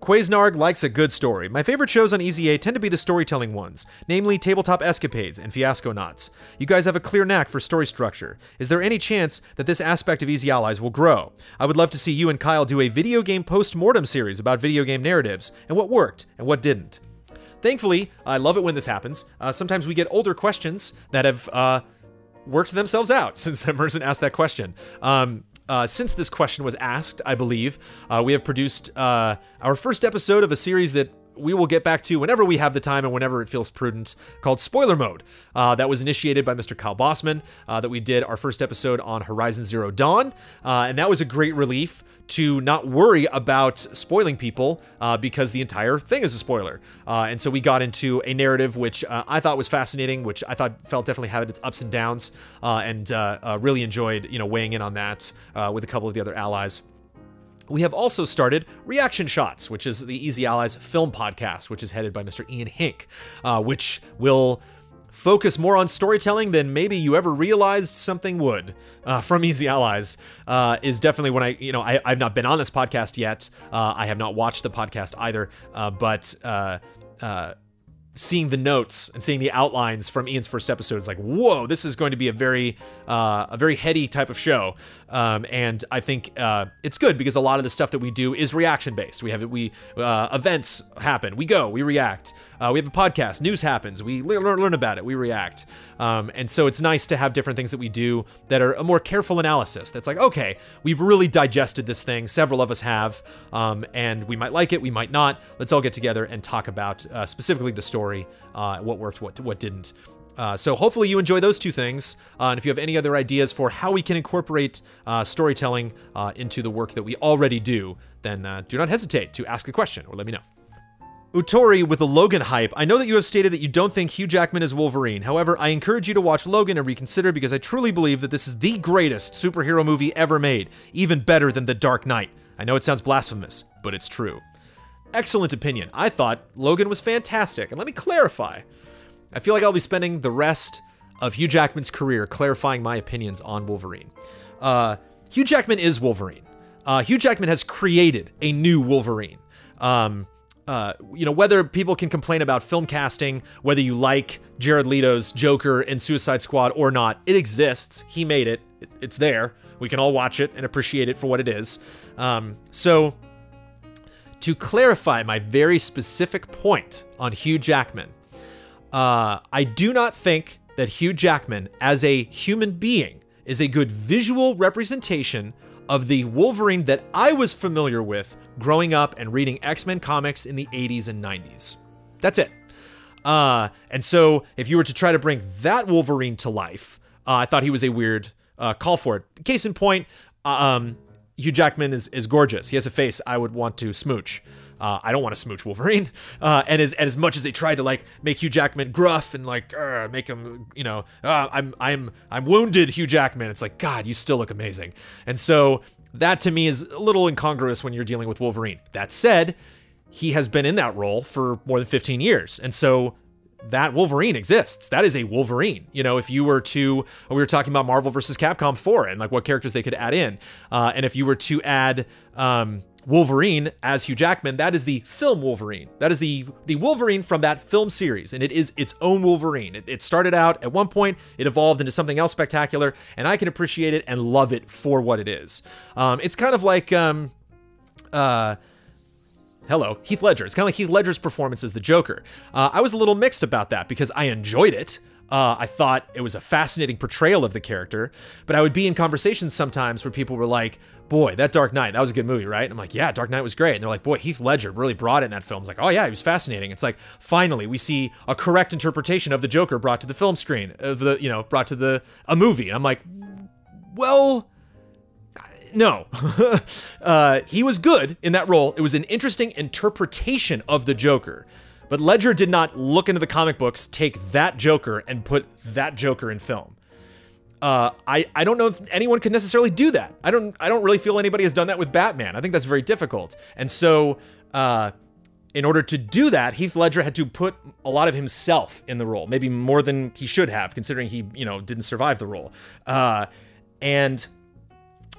[SPEAKER 1] Quaisnarg likes a good story. My favorite shows on Easy A tend to be the storytelling ones, namely Tabletop Escapades and Fiasco Knots. You guys have a clear knack for story structure. Is there any chance that this aspect of Easy Allies will grow? I would love to see you and Kyle do a video game post-mortem series about video game narratives, and what worked and what didn't. Thankfully, I love it when this happens. Sometimes we get older questions that have worked themselves out since Emerson asked that question. Since this question was asked, I believe, we have produced our first episode of a series that we will get back to whenever we have the time and whenever it feels prudent, called Spoiler Mode. That was initiated by Mr. Kyle Bossman, that we did our first episode on Horizon Zero Dawn, and that was a great relief to not worry about spoiling people because the entire thing is a spoiler. And so we got into a narrative which I thought was fascinating, which I thought definitely had its ups and downs, and really enjoyed, weighing in on that with a couple of the other allies. We have also started Reaction Shots, which is the Easy Allies film podcast, which is headed by Mr. Ian Hink, which will focus more on storytelling than maybe you ever realized something would. From Easy Allies is definitely when I've not been on this podcast yet. I have not watched the podcast either, but seeing the notes and seeing the outlines from Ian's first episode, it's like, whoa, this is going to be a very heady type of show. And I think it's good because a lot of the stuff that we do is reaction based. Events happen, we go, we react. We have a podcast, news happens, we learn about it, we react. And so it's nice to have different things that we do that are a more careful analysis. That's like, okay, we've really digested this thing. Several of us have, and we might like it, we might not. Let's all get together and talk about specifically the story, what worked, what didn't. So hopefully you enjoy those two things, and if you have any other ideas for how we can incorporate storytelling into the work that we already do, then do not hesitate to ask a question or let me know. Utori with the Logan hype. I know that you have stated that you don't think Hugh Jackman is Wolverine. However, I encourage you to watch Logan and reconsider because I truly believe that this is the greatest superhero movie ever made, even better than The Dark Knight. I know it sounds blasphemous, but it's true. Excellent opinion. I thought Logan was fantastic, and let me clarify. I feel like I'll be spending the rest of Hugh Jackman's career clarifying my opinions on Wolverine. Hugh Jackman is Wolverine. Hugh Jackman has created a new Wolverine. Whether people can complain about film casting, whether you like Jared Leto's Joker in Suicide Squad or not, it exists. He made it. It's there. We can all watch it and appreciate it for what it is. So, to clarify my very specific point on Hugh Jackman, I do not think that Hugh Jackman, as a human being, is a good visual representation of the Wolverine that I was familiar with growing up and reading X-Men comics in the 80s and 90s. That's it. And so if you were to try to bring that Wolverine to life, I thought he was a weird call for it. Case in point, Hugh Jackman is gorgeous. He has a face I would want to smooch. I don't want to smooch Wolverine. And as much as they tried to make Hugh Jackman gruff and make him, I'm wounded Hugh Jackman. It's like, God, you still look amazing. And so that to me is a little incongruous when you're dealing with Wolverine. That said, he has been in that role for more than 15 years. And so that Wolverine exists. That is a Wolverine. You know, if you were to, we were talking about Marvel versus Capcom 4 and like what characters they could add in. And if you were to add Wolverine as Hugh Jackman, that is the film Wolverine. That is the Wolverine from that film series, and it is its own Wolverine. It started out at one point, it evolved into something else spectacular, and I can appreciate it and love it for what it is. It's kind of like, Heath Ledger. It's kind of like Heath Ledger's performance as the Joker. I was a little mixed about that because I enjoyed it. I thought it was a fascinating portrayal of the character, but I would be in conversations sometimes where people were like, boy, that Dark Knight, that was a good movie, right? And I'm like, yeah, Dark Knight was great. And they're like, boy, Heath Ledger really brought it in that film. I was like, oh yeah, he was fascinating. It's like, finally, we see a correct interpretation of the Joker brought to the film screen, brought to a movie. And I'm like, well, no. He was good in that role. It was an interesting interpretation of the Joker. But Ledger did not look into the comic books, take that Joker, and put that Joker in film. I don't know if anyone could necessarily do that. I don't really feel anybody has done that with Batman. I think that's very difficult. And so, in order to do that, Heath Ledger had to put a lot of himself in the role, maybe more than he should have, considering he, didn't survive the role. And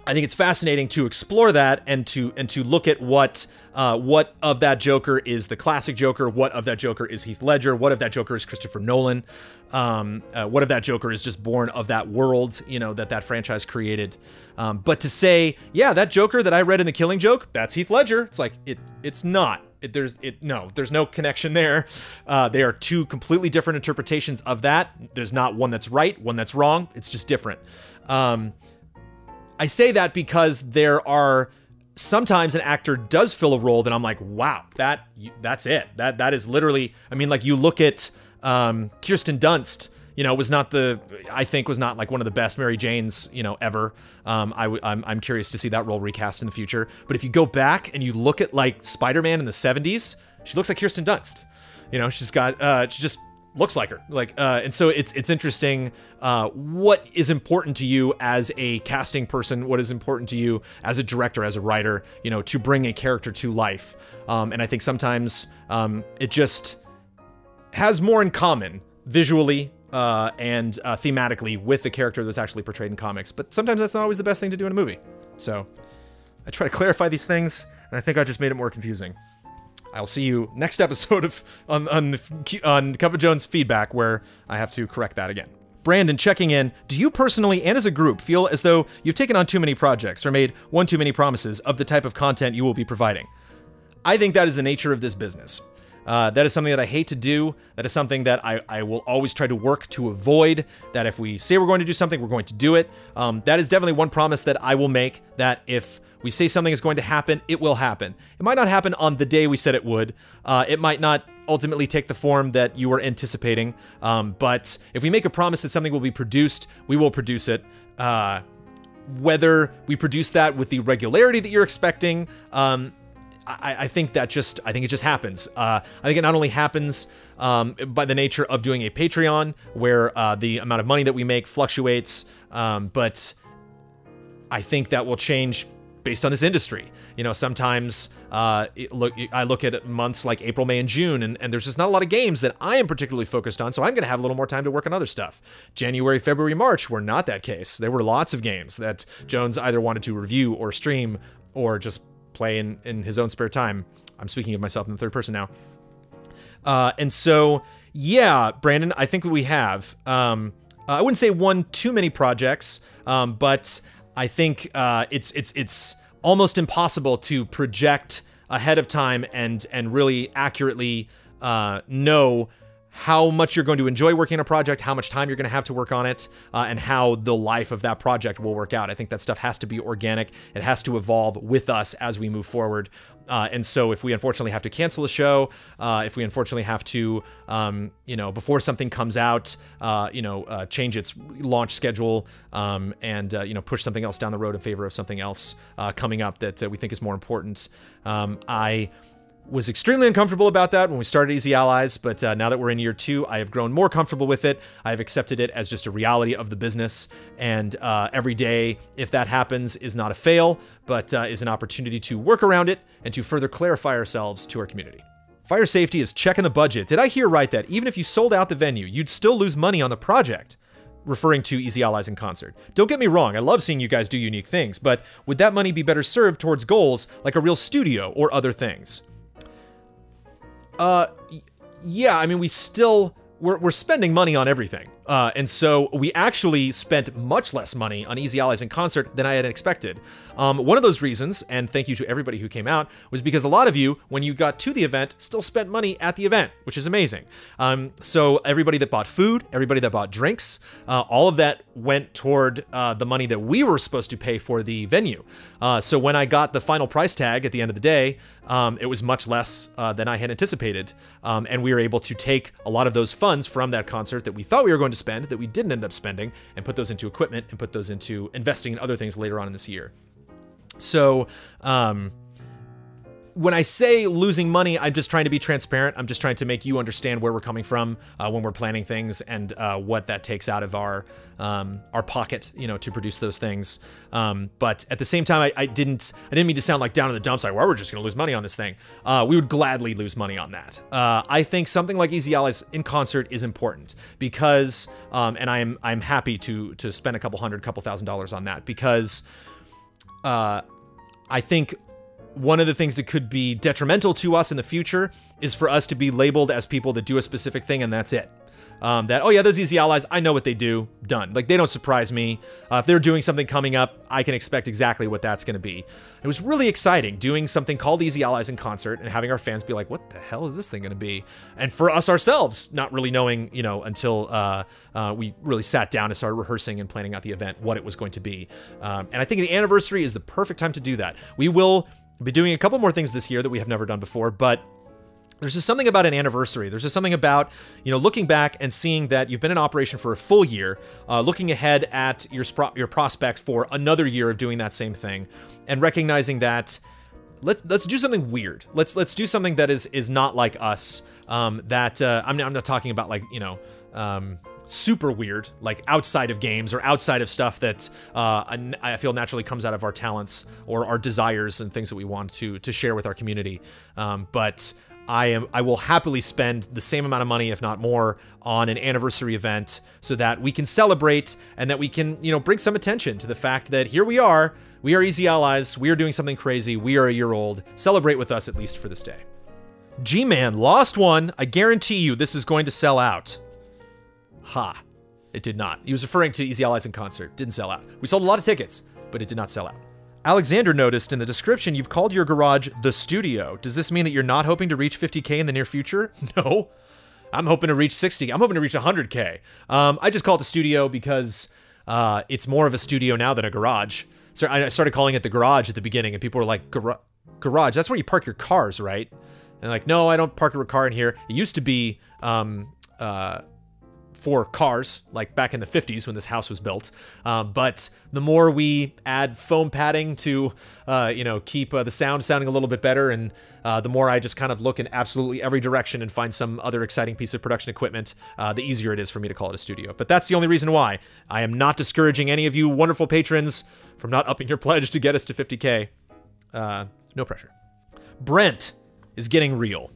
[SPEAKER 1] I think it's fascinating to explore that and to look at what of that Joker is the classic Joker, what of that Joker is Heath Ledger, what of that Joker is Christopher Nolan, what of that Joker is just born of that world, that franchise created. But to say, yeah, that Joker that I read in The Killing Joke, that's Heath Ledger. It's like it's not. There's no connection there. They are two completely different interpretations of that. There's not one that's right, one that's wrong. It's just different. I say that because there are sometimes an actor does fill a role that I'm like, wow, that's it. That is literally, I mean, like you look at Kirsten Dunst, was not like one of the best Mary Janes, ever. I'm curious to see that role recast in the future. But if you go back and you look at like Spider-Man in the 70s, she looks like Kirsten Dunst. She's got, she just looks like her. And so it's interesting what is important to you as a casting person, what is important to you as a director, as a writer, to bring a character to life. And I think sometimes it just has more in common visually and thematically with the character that's actually portrayed in comics. But sometimes that's not always the best thing to do in a movie. So I try to clarify these things, and I think I just made it more confusing. I'll see you next episode on Cup of Jones feedback, where I have to correct that again. Brandon checking in, do you personally and as a group feel as though you've taken on too many projects or made one too many promises of the type of content you will be providing? I think that is the nature of this business. That is something that I hate to do. That is something that I will always try to work to avoid. That if we say we're going to do something, we're going to do it. That is definitely one promise that I will make, that if we say something is going to happen, it will happen. It might not happen on the day we said it would. It might not ultimately take the form that you were anticipating. But if we make a promise that something will be produced, we will produce it. Whether we produce that with the regularity that you're expecting, I think it just happens. I think it not only happens by the nature of doing a Patreon, where the amount of money that we make fluctuates, but I think that will change based on this industry. Sometimes I look at months like April, May, and June, and there's just not a lot of games that I am particularly focused on, so I'm going to have a little more time to work on other stuff. January, February, March were not that case. There were lots of games that Jones either wanted to review or stream or just play in his own spare time. I'm speaking of myself in the third person now. And so, yeah, Brandon, I think we have. I wouldn't say one too many projects, but I think it's almost impossible to project ahead of time and really accurately know how much you're going to enjoy working on a project, how much time you're going to have to work on it, and how the life of that project will work out. I think that stuff has to be organic. It has to evolve with us as we move forward. And so if we unfortunately have to cancel a show, if we unfortunately have to, before something comes out, change its launch schedule, and push something else down the road in favor of something else coming up that we think is more important. I was extremely uncomfortable about that when we started Easy Allies, but now that we're in year 2, I have grown more comfortable with it. I have accepted it as just a reality of the business, and every day, if that happens, is not a fail, but is an opportunity to work around it and to further clarify ourselves to our community. Fire safety is checking the budget. Did I hear right that even if you sold out the venue, you'd still lose money on the project? Referring to Easy Allies in Concert. Don't get me wrong, I love seeing you guys do unique things, but would that money be better served towards goals like a real studio or other things? Yeah, I mean, we're spending money on everything. And so we actually spent much less money on Easy Allies in Concert than I had expected. One of those reasons, and thank you to everybody who came out, was because a lot of you, when you got to the event, still spent money at the event, which is amazing. So everybody that bought food, everybody that bought drinks, all of that went toward the money that we were supposed to pay for the venue. So when I got the final price tag at the end of the day, it was much less than I had anticipated. And we were able to take a lot of those funds from that concert that we thought we were going to spend, that we didn't end up spending, and put those into equipment and put those into investing in other things later on in this year. So, when I say losing money, I'm just trying to be transparent. I'm just trying to make you understand where we're coming from when we're planning things and what that takes out of our pocket, you know, to produce those things. But at the same time, I didn't mean to sound like down in the dumps, like, well, we're just going to lose money on this thing. We would gladly lose money on that. I think something like Easy Allies in Concert is important because, and I'm happy to spend a couple $1,000s on that because I think one of the things that could be detrimental to us in the future is for us to be labeled as people that do a specific thing and that's it. That, oh yeah, those Easy Allies, I know what they do, done. Like, they don't surprise me. If they're doing something coming up, I can expect exactly what that's going to be. It was really exciting doing something called Easy Allies in Concert and having our fans be like, what the hell is this thing going to be? And for us ourselves, not really knowing, you know, until we really sat down and started rehearsing and planning out the event, what it was going to be. And I think the anniversary is the perfect time to do that. We will be doing a couple more things this year that we have never done before, but there's just something about an anniversary. There's just something about, you know, looking back and seeing that you've been in operation for a full year, looking ahead at your prospects for another year of doing that same thing, and recognizing that let's do something weird. Let's do something that is not like us. I'm not talking about, like, you know, super weird, like outside of games or outside of stuff that I feel naturally comes out of our talents or our desires and things that we want to share with our community. But I will happily spend the same amount of money, if not more, on an anniversary event so that we can celebrate and that we can, you know, bring some attention to the fact that here we are Easy Allies, we are doing something crazy, we are a year old. Celebrate with us, at least for this day. G-Man lost one. I guarantee you this is going to sell out. Ha. It did not. He was referring to Easy Allies in Concert. Didn't sell out. We sold a lot of tickets, but it did not sell out. Alexander noticed in the description you've called your garage the studio. Does this mean that you're not hoping to reach 50K in the near future? No. I'm hoping to reach 60. I'm hoping to reach 100K. I just call it the studio because it's more of a studio now than a garage. So I started calling it the garage at the beginning, and people were like, garage? That's where you park your cars, right? And like, no, I don't park a car in here. It used to be for cars, like back in the 50s when this house was built. But the more we add foam padding to, you know, keep the sound sounding a little bit better, and the more I just kind of look in absolutely every direction and find some other exciting piece of production equipment, the easier it is for me to call it a studio. But that's the only reason why. I am not discouraging any of you wonderful patrons from not upping your pledge to get us to 50K. No pressure. Brent is getting real.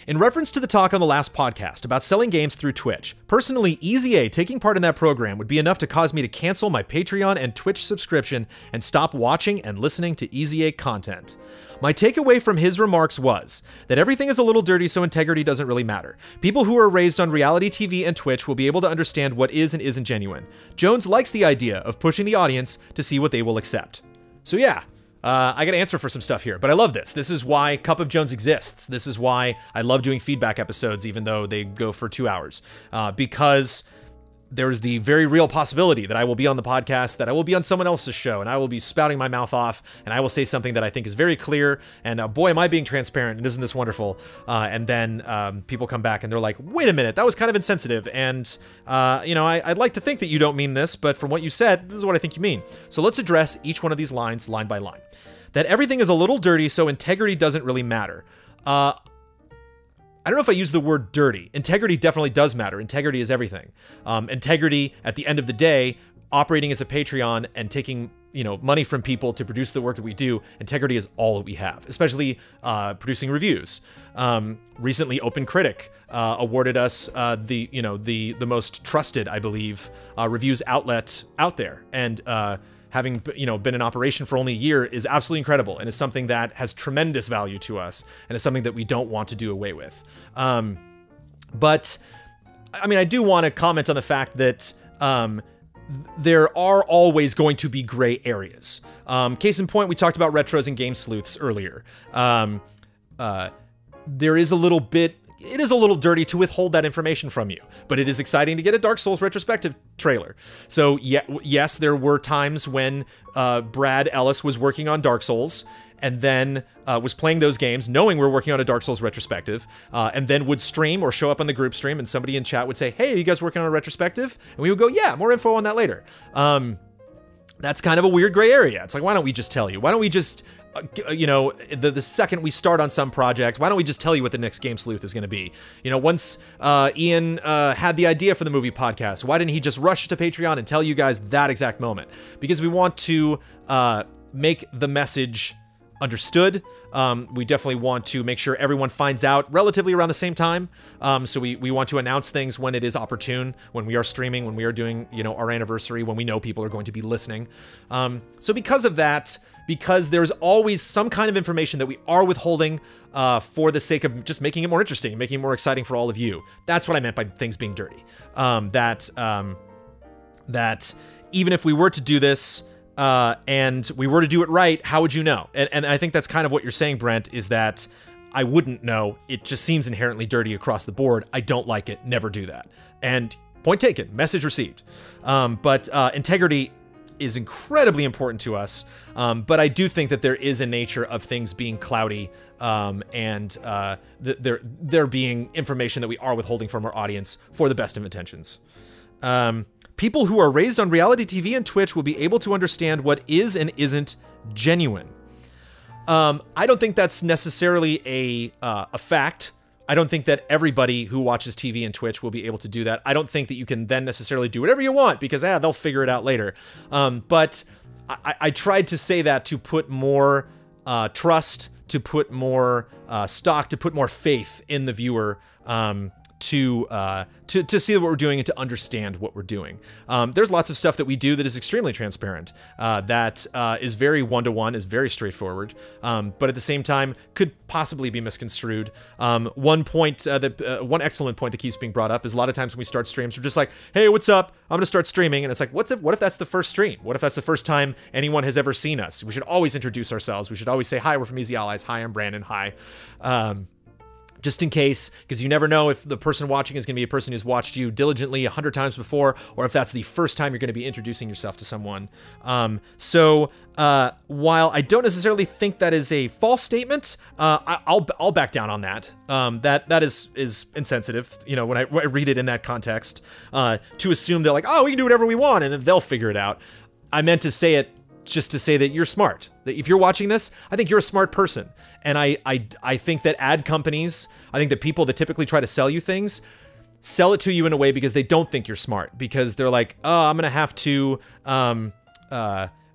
[SPEAKER 1] In reference to the talk on the last podcast about selling games through Twitch, personally, Easy A taking part in that program would be enough to cause me to cancel my Patreon and Twitch subscription and stop watching and listening to Easy A content. My takeaway from his remarks was that everything is a little dirty, so integrity doesn't really matter. People who are raised on reality TV and Twitch will be able to understand what is and isn't genuine. Jones likes the idea of pushing the audience to see what they will accept. So yeah. I got to answer for some stuff here, but I love this. This is why Cup of Jones exists. This is why I love doing feedback episodes, even though they go for 2 hours, because there's the very real possibility that I will be on the podcast, that I will be on someone else's show, and I will be spouting my mouth off, and I will say something that I think is very clear, and boy, am I being transparent, and isn't this wonderful? And then people come back and they're like, wait a minute, that was kind of insensitive, and you know, I'd like to think that you don't mean this, but from what you said, this is what I think you mean. So let's address each one of these lines line by line. That everything is a little dirty, so integrity doesn't really matter. I don't know if I use the word dirty. Integrity definitely does matter. Integrity is everything. Integrity, at the end of the day, operating as a Patreon and taking, money from people to produce the work that we do, integrity is all that we have, especially producing reviews. Recently, OpenCritic awarded us the most trusted, I believe, reviews outlet out there, and having been in operation for only a year is absolutely incredible, and is something that has tremendous value to us, and is something that we don't want to do away with. But I mean, I do want to comment on the fact that there are always going to be gray areas. Case in point, we talked about retros and game sleuths earlier. There is a little bit, it is a little dirty to withhold that information from you, but it is exciting to get a Dark Souls retrospective trailer. So yes, there were times when Brad Ellis was working on Dark Souls, and then was playing those games knowing we're working on a Dark Souls retrospective, and then would stream or show up on the group stream, and somebody in chat would say, hey, are you guys working on a retrospective? And we would go, yeah, more info on that later. That's kind of a weird gray area. It's like, why don't we just tell you? Why don't we just, the second we start on some project, why don't we just tell you what the next Game Sleuth is going to be? Once Ian had the idea for the movie podcast, why didn't he just rush to Patreon and tell you guys that exact moment? Because we want to make the message understood. We definitely want to make sure everyone finds out relatively around the same time. So we want to announce things when it is opportune, when we are streaming, when we are doing, our anniversary, when we know people are going to be listening. So because of that, because there's always some kind of information that we are withholding for the sake of just making it more interesting, making it more exciting for all of you. That's what I meant by things being dirty. That even if we were to do this, and we were to do it right, how would you know? And I think that's kind of what you're saying, Brent, is that I wouldn't know. It just seems inherently dirty across the board. I don't like it. Never do that. And point taken, message received. But integrity is incredibly important to us. But I do think that there is a nature of things being cloudy, and there being information that we are withholding from our audience for the best of intentions. People who are raised on reality TV and Twitch will be able to understand what is and isn't genuine. I don't think that's necessarily a fact. I don't think that everybody who watches TV and Twitch will be able to do that. I don't think that you can then necessarily do whatever you want because they'll figure it out later. But I tried to say that to put more trust, to put more stock, to put more faith in the viewer, to see what we're doing and to understand what we're doing. There's lots of stuff that we do that is extremely transparent, that is very one-to-one, is very straightforward, but at the same time could possibly be misconstrued. One excellent point that keeps being brought up is a lot of times when we start streams, we're just like, hey, what's up? I'm gonna start streaming, and it's like, what if that's the first stream? What if that's the first time anyone has ever seen us? We should always introduce ourselves. We should always say, hi, we're from Easy Allies. Hi, I'm Brandon. Hi. Just in case, because you never know if the person watching is going to be a person who's watched you diligently 100 times before, or if that's the first time you're going to be introducing yourself to someone. So while I don't necessarily think that is a false statement, I'll back down on that. That is insensitive, when I read it in that context, to assume they're like, oh, we can do whatever we want, and then they'll figure it out. I meant to say it just to say that you're smart. That if you're watching this, I think you're a smart person. And I think that ad companies, I think that people that typically try to sell you things, sell it to you in a way because they don't think you're smart. Because they're like, oh, I'm gonna have to,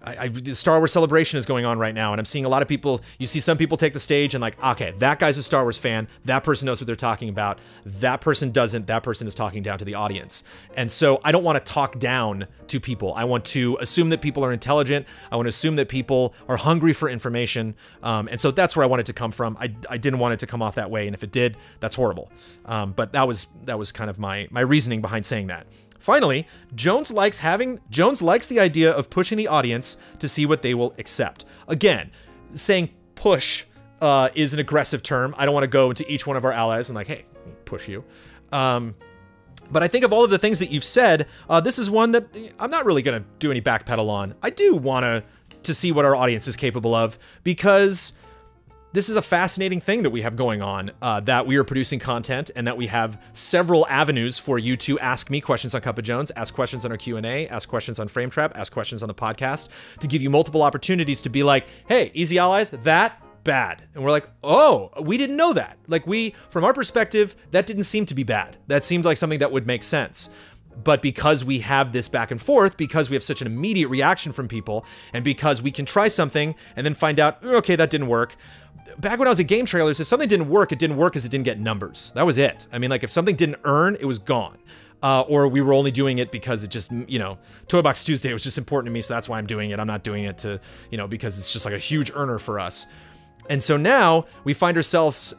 [SPEAKER 1] the Star Wars Celebration is going on right now, and I'm seeing a lot of people, you see some people take the stage and like, okay, that guy's a Star Wars fan, that person knows what they're talking about, that person doesn't, that person is talking down to the audience. And so I don't want to talk down to people. I want to assume that people are intelligent, I want to assume that people are hungry for information, and so that's where I want it to come from. I didn't want it to come off that way, and if it did, that's horrible. But that was kind of my reasoning behind saying that. Finally, Jones likes the idea of pushing the audience to see what they will accept. Again, saying push is an aggressive term. I don't want to go into each one of our allies and like, hey, push you. But I think of all of the things that you've said, this is one that I'm not really going to do any backpedal on. I do want to see what our audience is capable of, because this is a fascinating thing that we have going on, that we are producing content and that we have several avenues for you to ask me questions on Cup of Jones, ask questions on our Q&A, ask questions on Frame Trap, ask questions on the podcast, to give you multiple opportunities to be like, hey, Easy Allies, that bad. And we're like, oh, we didn't know that. Like from our perspective, that didn't seem to be bad. That seemed like something that would make sense. But because we have this back and forth, because we have such an immediate reaction from people, and because we can try something and then find out, okay, that didn't work. Back when I was at Game Trailers, if something didn't work, it didn't work because it didn't get numbers. That was it. I mean, like, if something didn't earn, it was gone. Or we were only doing it because it just, you know, Toy Box Tuesday was just important to me, so that's why I'm doing it. I'm not doing it to, you know, because it's just like a huge earner for us. And so now we find ourselves,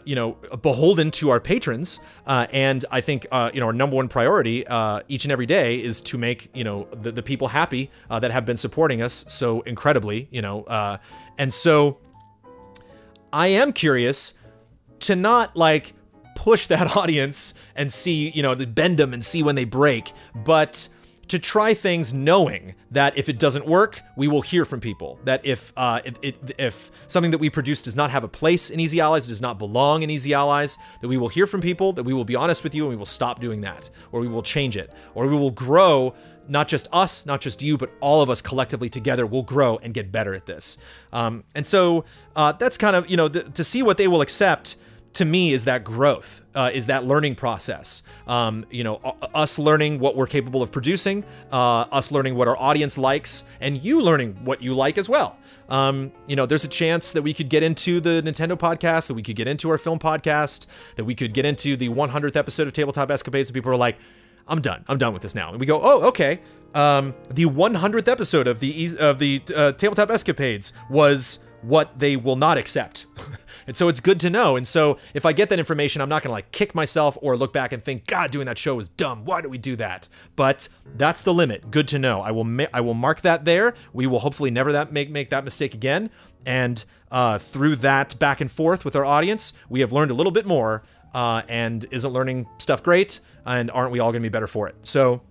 [SPEAKER 1] you know, beholden to our patrons. And I think, you know, our number one priority each and every day is to make, you know, the people happy that have been supporting us so incredibly, you know. And so I am curious to not, like, push that audience and see, you know, bend them and see when they break, but to try things knowing that if it doesn't work, we will hear from people. That if something that we produce does not have a place in Easy Allies, does not belong in Easy Allies, that we will hear from people, that we will be honest with you, and we will stop doing that, or we will change it, or we will grow. Not just us, not just you, but all of us collectively together will grow and get better at this. And so that's kind of, you know, to see what they will accept. To me, is that growth, is that learning process. You know, us learning what we're capable of producing, us learning what our audience likes, and you learning what you like as well. You know, there's a chance that we could get into the Nintendo podcast, that we could get into our film podcast, that we could get into the 100th episode of Tabletop Escapades, and people are like, I'm done with this now. And we go, oh, okay. The 100th episode of the Tabletop Escapades was what they will not accept. And so it's good to know. And so if I get that information, I'm not going to like kick myself or look back and think, God, doing that show was dumb. Why did we do that? But that's the limit. Good to know. I will mark that there. We will hopefully never make that mistake again. And through that back and forth with our audience, we have learned a little bit more. And isn't learning stuff great? And aren't we all going to be better for it? So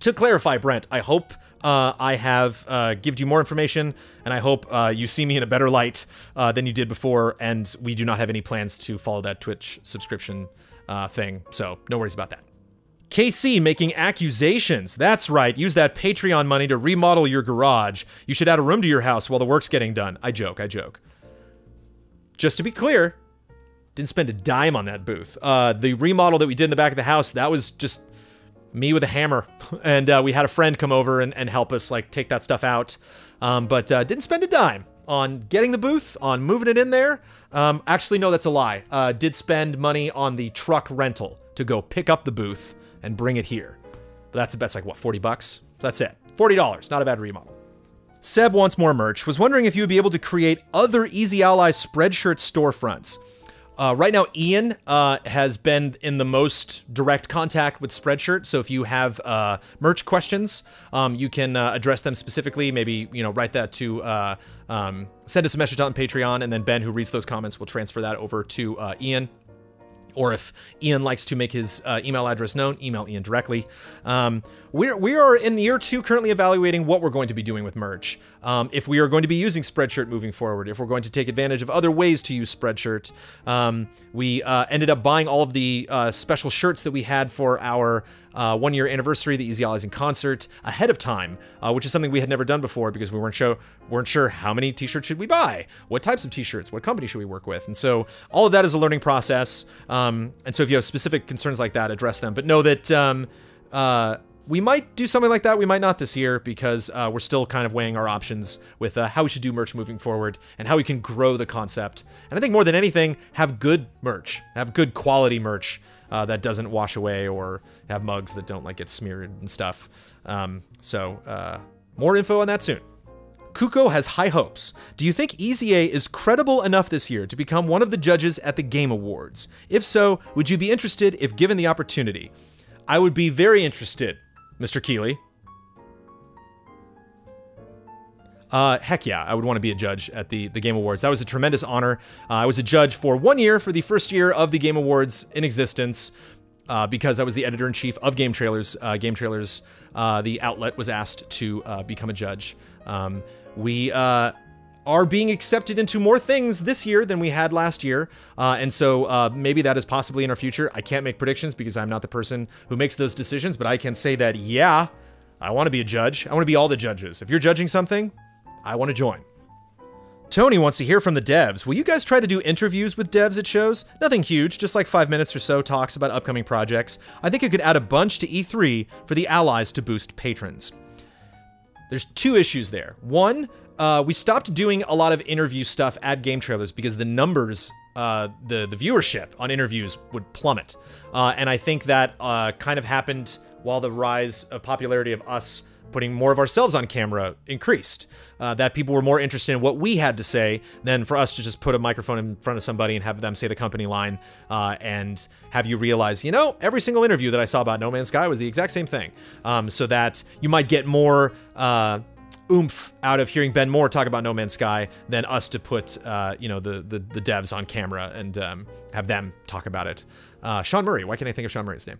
[SPEAKER 1] to clarify, Brent, I hope I have given you more information, and I hope you see me in a better light than you did before, and we do not have any plans to follow that Twitch subscription thing, so no worries about that. KC making accusations. That's right, use that Patreon money to remodel your garage. You should add a room to your house while the work's getting done. I joke. Just to be clear, didn't spend a dime on that booth. The remodel that we did in the back of the house, that was just me with a hammer, and we had a friend come over and help us like take that stuff out, but didn't spend a dime on getting the booth, on moving it in there. Actually, no, that's a lie. Did spend money on the truck rental to go pick up the booth and bring it here. But that's like what, 40 bucks? That's it. $40, not a bad remodel. Seb wants more merch. Was wondering if you would be able to create other Easy Allies Spreadshirt storefronts. Right now, Ian has been in the most direct contact with Spreadshirt, so if you have merch questions, you can address them specifically. Maybe, you know, write that to send us a message on Patreon, and then Ben, who reads those comments, will transfer that over to Ian. Or if Ian likes to make his email address known, email Ian directly. We are in year 2 currently evaluating what we're going to be doing with merch. If we are going to be using Spreadshirt moving forward, if we're going to take advantage of other ways to use Spreadshirt. We ended up buying all of the special shirts that we had for our 1-year anniversary, the Easy Allies in Concert, ahead of time, which is something we had never done before because we weren't sure how many t-shirts should we buy, what types of t-shirts, what company should we work with, and so all of that is a learning process. And so if you have specific concerns like that, address them. But know that we might do something like that. We might not this year because we're still kind of weighing our options with how we should do merch moving forward and how we can grow the concept. And I think more than anything, have good merch, have good quality merch that doesn't wash away or have mugs that don't like get smeared and stuff. So more info on that soon. Kuko has high hopes. Do you think Easy A is credible enough this year to become one of the judges at the Game Awards? If so, would you be interested if given the opportunity? I would be very interested, Mr. Keeley. Heck yeah, I would want to be a judge at the Game Awards. That was a tremendous honor. I was a judge for 1 year for the first year of the Game Awards in existence because I was the editor-in-chief of Game Trailers. Game Trailers, the outlet, was asked to become a judge. We are being accepted into more things this year than we had last year, and so maybe that is possibly in our future. I can't make predictions because I'm not the person who makes those decisions, but I can say that, yeah, I want to be a judge. I want to be all the judges. If you're judging something, I want to join. Tony wants to hear from the devs. Will you guys try to do interviews with devs at shows? Nothing huge, just like 5 minutes or so talks about upcoming projects. I think it could add a bunch to E3 for the allies to boost patrons. There's 2 issues there. One, we stopped doing a lot of interview stuff at game trailers because the numbers, the viewership on interviews would plummet. And I think that kind of happened while the rise of popularity of us putting more of ourselves on camera increased. That people were more interested in what we had to say than for us to just put a microphone in front of somebody and have them say the company line and have you realize, you know, every single interview that I saw about No Man's Sky was the exact same thing. So that you might get more oomph out of hearing Ben Moore talk about No Man's Sky than us to put, you know, the devs on camera and have them talk about it. Sean Murray, why can't I think of Sean Murray's name?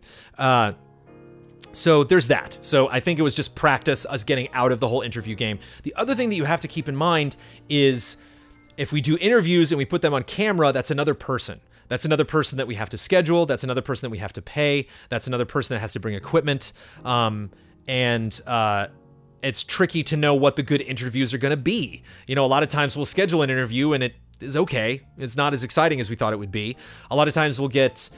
[SPEAKER 1] So there's that. So I think it was just practice, us getting out of the whole interview game. The other thing that you have to keep in mind is if we do interviews and we put them on camera, that's another person. That's another person that we have to schedule. That's another person that we have to pay. That's another person that has to bring equipment. It's tricky to know what the good interviews are going to be. You know, a lot of times we'll schedule an interview and it is okay. It's not as exciting as we thought it would be. A lot of times we'll get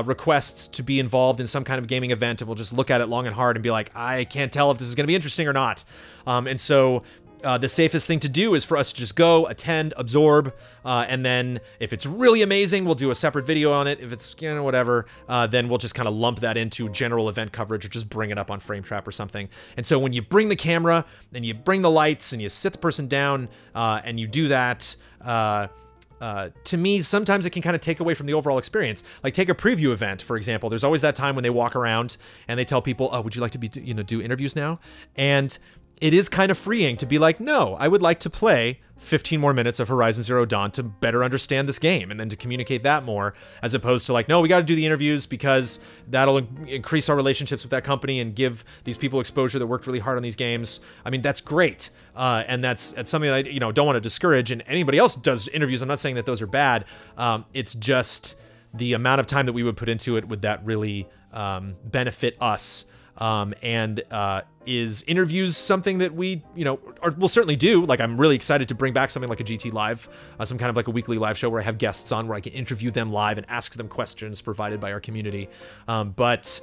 [SPEAKER 1] requests to be involved in some kind of gaming event and we'll just look at it long and hard and be like, I can't tell if this is going to be interesting or not. And so the safest thing to do is for us to just go, attend, absorb, and then if it's really amazing, we'll do a separate video on it. If it's, you know, whatever, then we'll just kind of lump that into general event coverage or just bring it up on FrameTrap or something. And so when you bring the camera and you bring the lights and you sit the person down and you do that, to me, sometimes it can kind of take away from the overall experience. Like take a preview event, for example. There's always that time when they walk around and they tell people, oh, would you like to be, you know, do interviews now? And it is kind of freeing to be like, no, I would like to play 15 more minutes of Horizon Zero Dawn to better understand this game and then to communicate that more, as opposed to like, no, we got to do the interviews because that'll increase our relationships with that company and give these people exposure that worked really hard on these games. I mean, that's great. And that's something that I, you know, don't want to discourage, and anybody else does interviews. I'm not saying that those are bad. It's just the amount of time that we would put into it, would that really benefit us? Is interviews something that we, you know, will certainly do. Like, I'm really excited to bring back something like a GT Live, some kind of like a weekly live show where I have guests on where I can interview them live and ask them questions provided by our community. But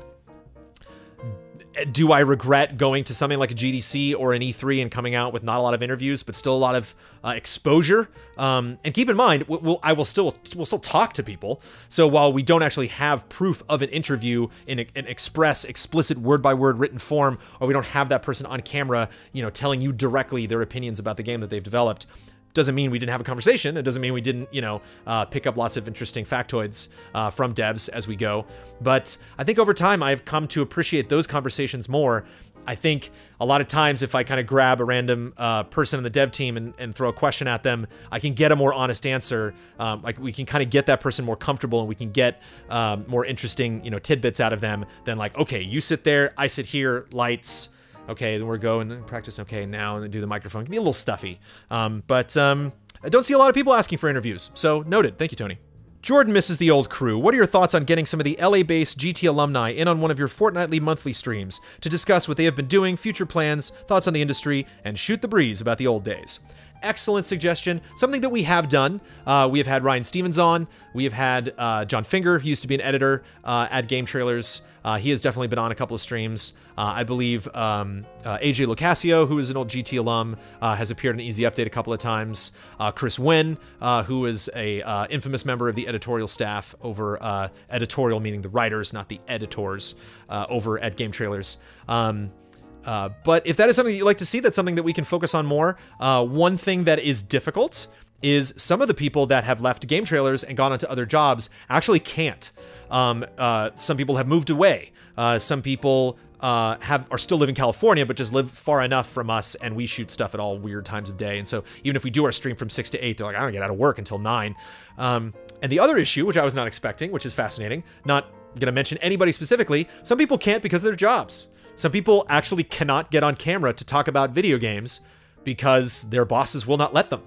[SPEAKER 1] do I regret going to something like a GDC or an E3 and coming out with not a lot of interviews, but still a lot of exposure? And keep in mind, we'll still talk to people. So while we don't actually have proof of an interview in an explicit word-by-word written form, or we don't have that person on camera, you know, telling you directly their opinions about the game that they've developed, doesn't mean we didn't have a conversation. It doesn't mean we didn't, you know, pick up lots of interesting factoids from devs as we go. But I think over time, I've come to appreciate those conversations more. I think a lot of times if I kind of grab a random person in the dev team and throw a question at them, I can get a more honest answer. Like we can kind of get that person more comfortable and we can get more interesting, you know, tidbits out of them than like, okay, you sit there, I sit here, lights. Okay, then we're going and practice. Okay, now and then do the microphone. It can be a little stuffy. But I don't see a lot of people asking for interviews. So noted. Thank you, Tony. Jordan misses the old crew. What are your thoughts on getting some of the LA-based GT alumni in on one of your fortnightly monthly streams to discuss what they have been doing, future plans, thoughts on the industry, and shoot the breeze about the old days? Excellent suggestion. Something that we have done. We have had Ryan Stevens on. We have had John Finger, who used to be an editor at Game Trailers. He has definitely been on a couple of streams. I believe AJ Locascio, who is an old GT alum, has appeared in Easy Update a couple of times. Chris Wynn, who is a infamous member of the editorial staff over editorial, meaning the writers, not the editors, over at Game Trailers. But if that is something that you'd like to see, that's something that we can focus on more. One thing that is difficult is some of the people that have left Game Trailers and gone on to other jobs actually can't. Some people have moved away. Some people are still live in California, but just live far enough from us, and we shoot stuff at all weird times of day. And so even if we do our stream from 6 to 8, they're like, I don't get out of work until 9. And the other issue, which I was not expecting, which is fascinating, not going to mention anybody specifically, some people can't because of their jobs. Some people actually cannot get on camera to talk about video games because their bosses will not let them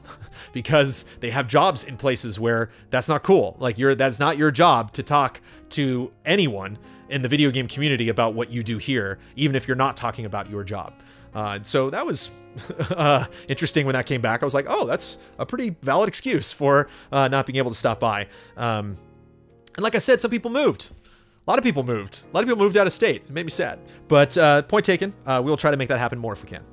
[SPEAKER 1] because they have jobs in places where that's not cool. Like that's not your job to talk to anyone in the video game community about what you do here, even if you're not talking about your job. So that was interesting when that came back. I was like, oh, that's a pretty valid excuse for not being able to stop by. And like I said, some people moved. A lot of people moved. A lot of people moved out of state. It made me sad. But point taken. We'll try to make that happen more if we can.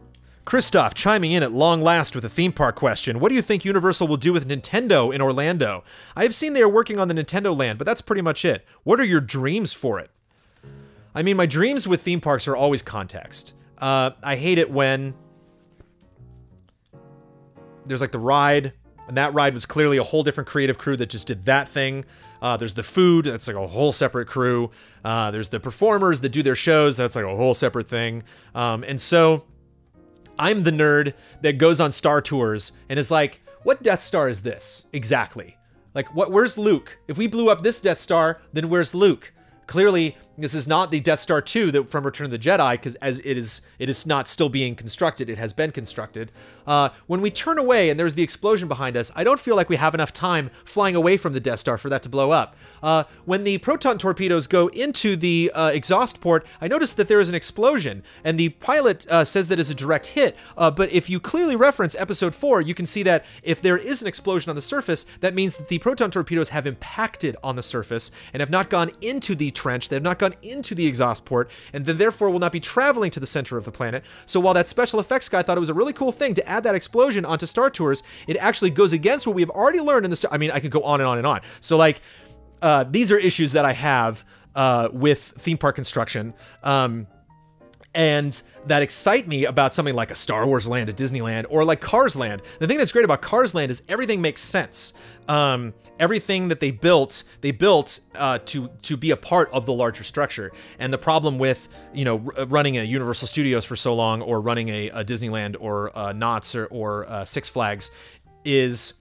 [SPEAKER 1] Christoph chiming in at long last with a theme park question. What do you think Universal will do with Nintendo in Orlando? I have seen they are working on the Nintendo Land, but that's pretty much it. What are your dreams for it? I mean, my dreams with theme parks are always context. I hate it when there's like the ride, and that ride was clearly a whole different creative crew that just did that thing. There's the food, that's like a whole separate crew. There's the performers that do their shows, that's like a whole separate thing. And so I'm the nerd that goes on Star Tours and is like, what Death Star is this exactly? Like, where's Luke? If we blew up this Death Star, then where's Luke? Clearly, this is not the Death Star 2 that from Return of the Jedi, because as it is not still being constructed, it has been constructed. When we turn away and there's the explosion behind us, I don't feel like we have enough time flying away from the Death Star for that to blow up. When the proton torpedoes go into the exhaust port, I noticed that there is an explosion, and the pilot says that is a direct hit, but if you clearly reference Episode 4, you can see that if there is an explosion on the surface, that means that the proton torpedoes have impacted on the surface and have not gone into the trench, they have not gone into the exhaust port, and then therefore will not be traveling to the center of the planet. So while that special effects guy thought it was a really cool thing to add that explosion onto Star Tours, it actually goes against what we have already learned in the I mean, I could go on and on and on. So like, these are issues that I have with theme park construction. And that excite me about something like a Star Wars Land at Disneyland or like Cars Land. The thing that's great about Cars Land is everything makes sense. Everything that they built to be a part of the larger structure. And the problem with, you know, running a Universal Studios for so long, or running a Disneyland or Knott's or Six Flags, is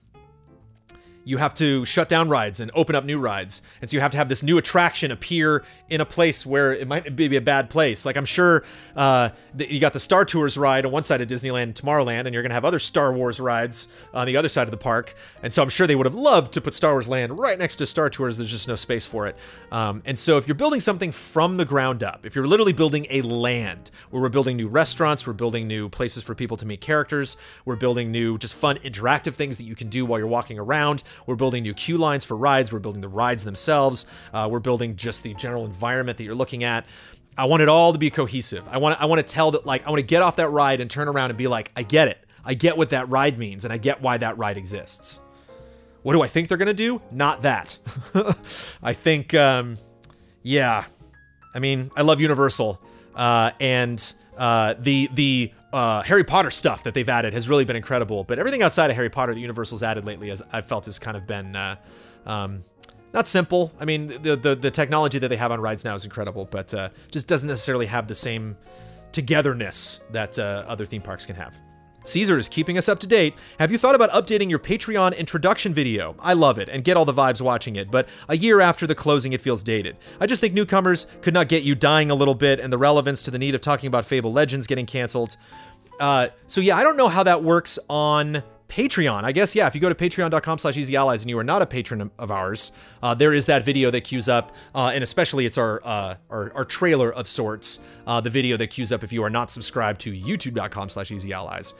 [SPEAKER 1] you have to shut down rides and open up new rides. And so you have to have this new attraction appear in a place where it might be a bad place. Like, I'm sure you got the Star Tours ride on one side of Disneyland and Tomorrowland, and you're going to have other Star Wars rides on the other side of the park. And so I'm sure they would have loved to put Star Wars Land right next to Star Tours. There's just no space for it. And so if you're building something from the ground up, if you're literally building a land where we're building new restaurants, we're building new places for people to meet characters, we're building new just fun interactive things that you can do while you're walking around, we're building new queue lines for rides, we're building the rides themselves, we're building just the general environment that you're looking at. I want it all to be cohesive. I want to tell that, like, I want to get off that ride and turn around and be like, I get it. I get what that ride means, and I get why that ride exists. What do I think they're going to do? Not that. I think, yeah. I mean, I love Universal, and the Harry Potter stuff that they've added has really been incredible, but everything outside of Harry Potter that Universal's added lately, as I've felt, has kind of been not simple. I mean, the technology that they have on rides now is incredible, but just doesn't necessarily have the same togetherness that other theme parks can have. Caesar is keeping us up to date. Have you thought about updating your Patreon introduction video? I love it and get all the vibes watching it, but a year after the closing, it feels dated. I just think newcomers could not get you dying a little bit, and the relevance to the need of talking about Fable Legends getting canceled. So yeah, I don't know how that works on Patreon. I guess, yeah, if you go to patreon.com/easyallies and you are not a patron of ours, there is that video that queues up, and especially it's our trailer of sorts, the video that queues up if you are not subscribed to youtube.com/easyallies.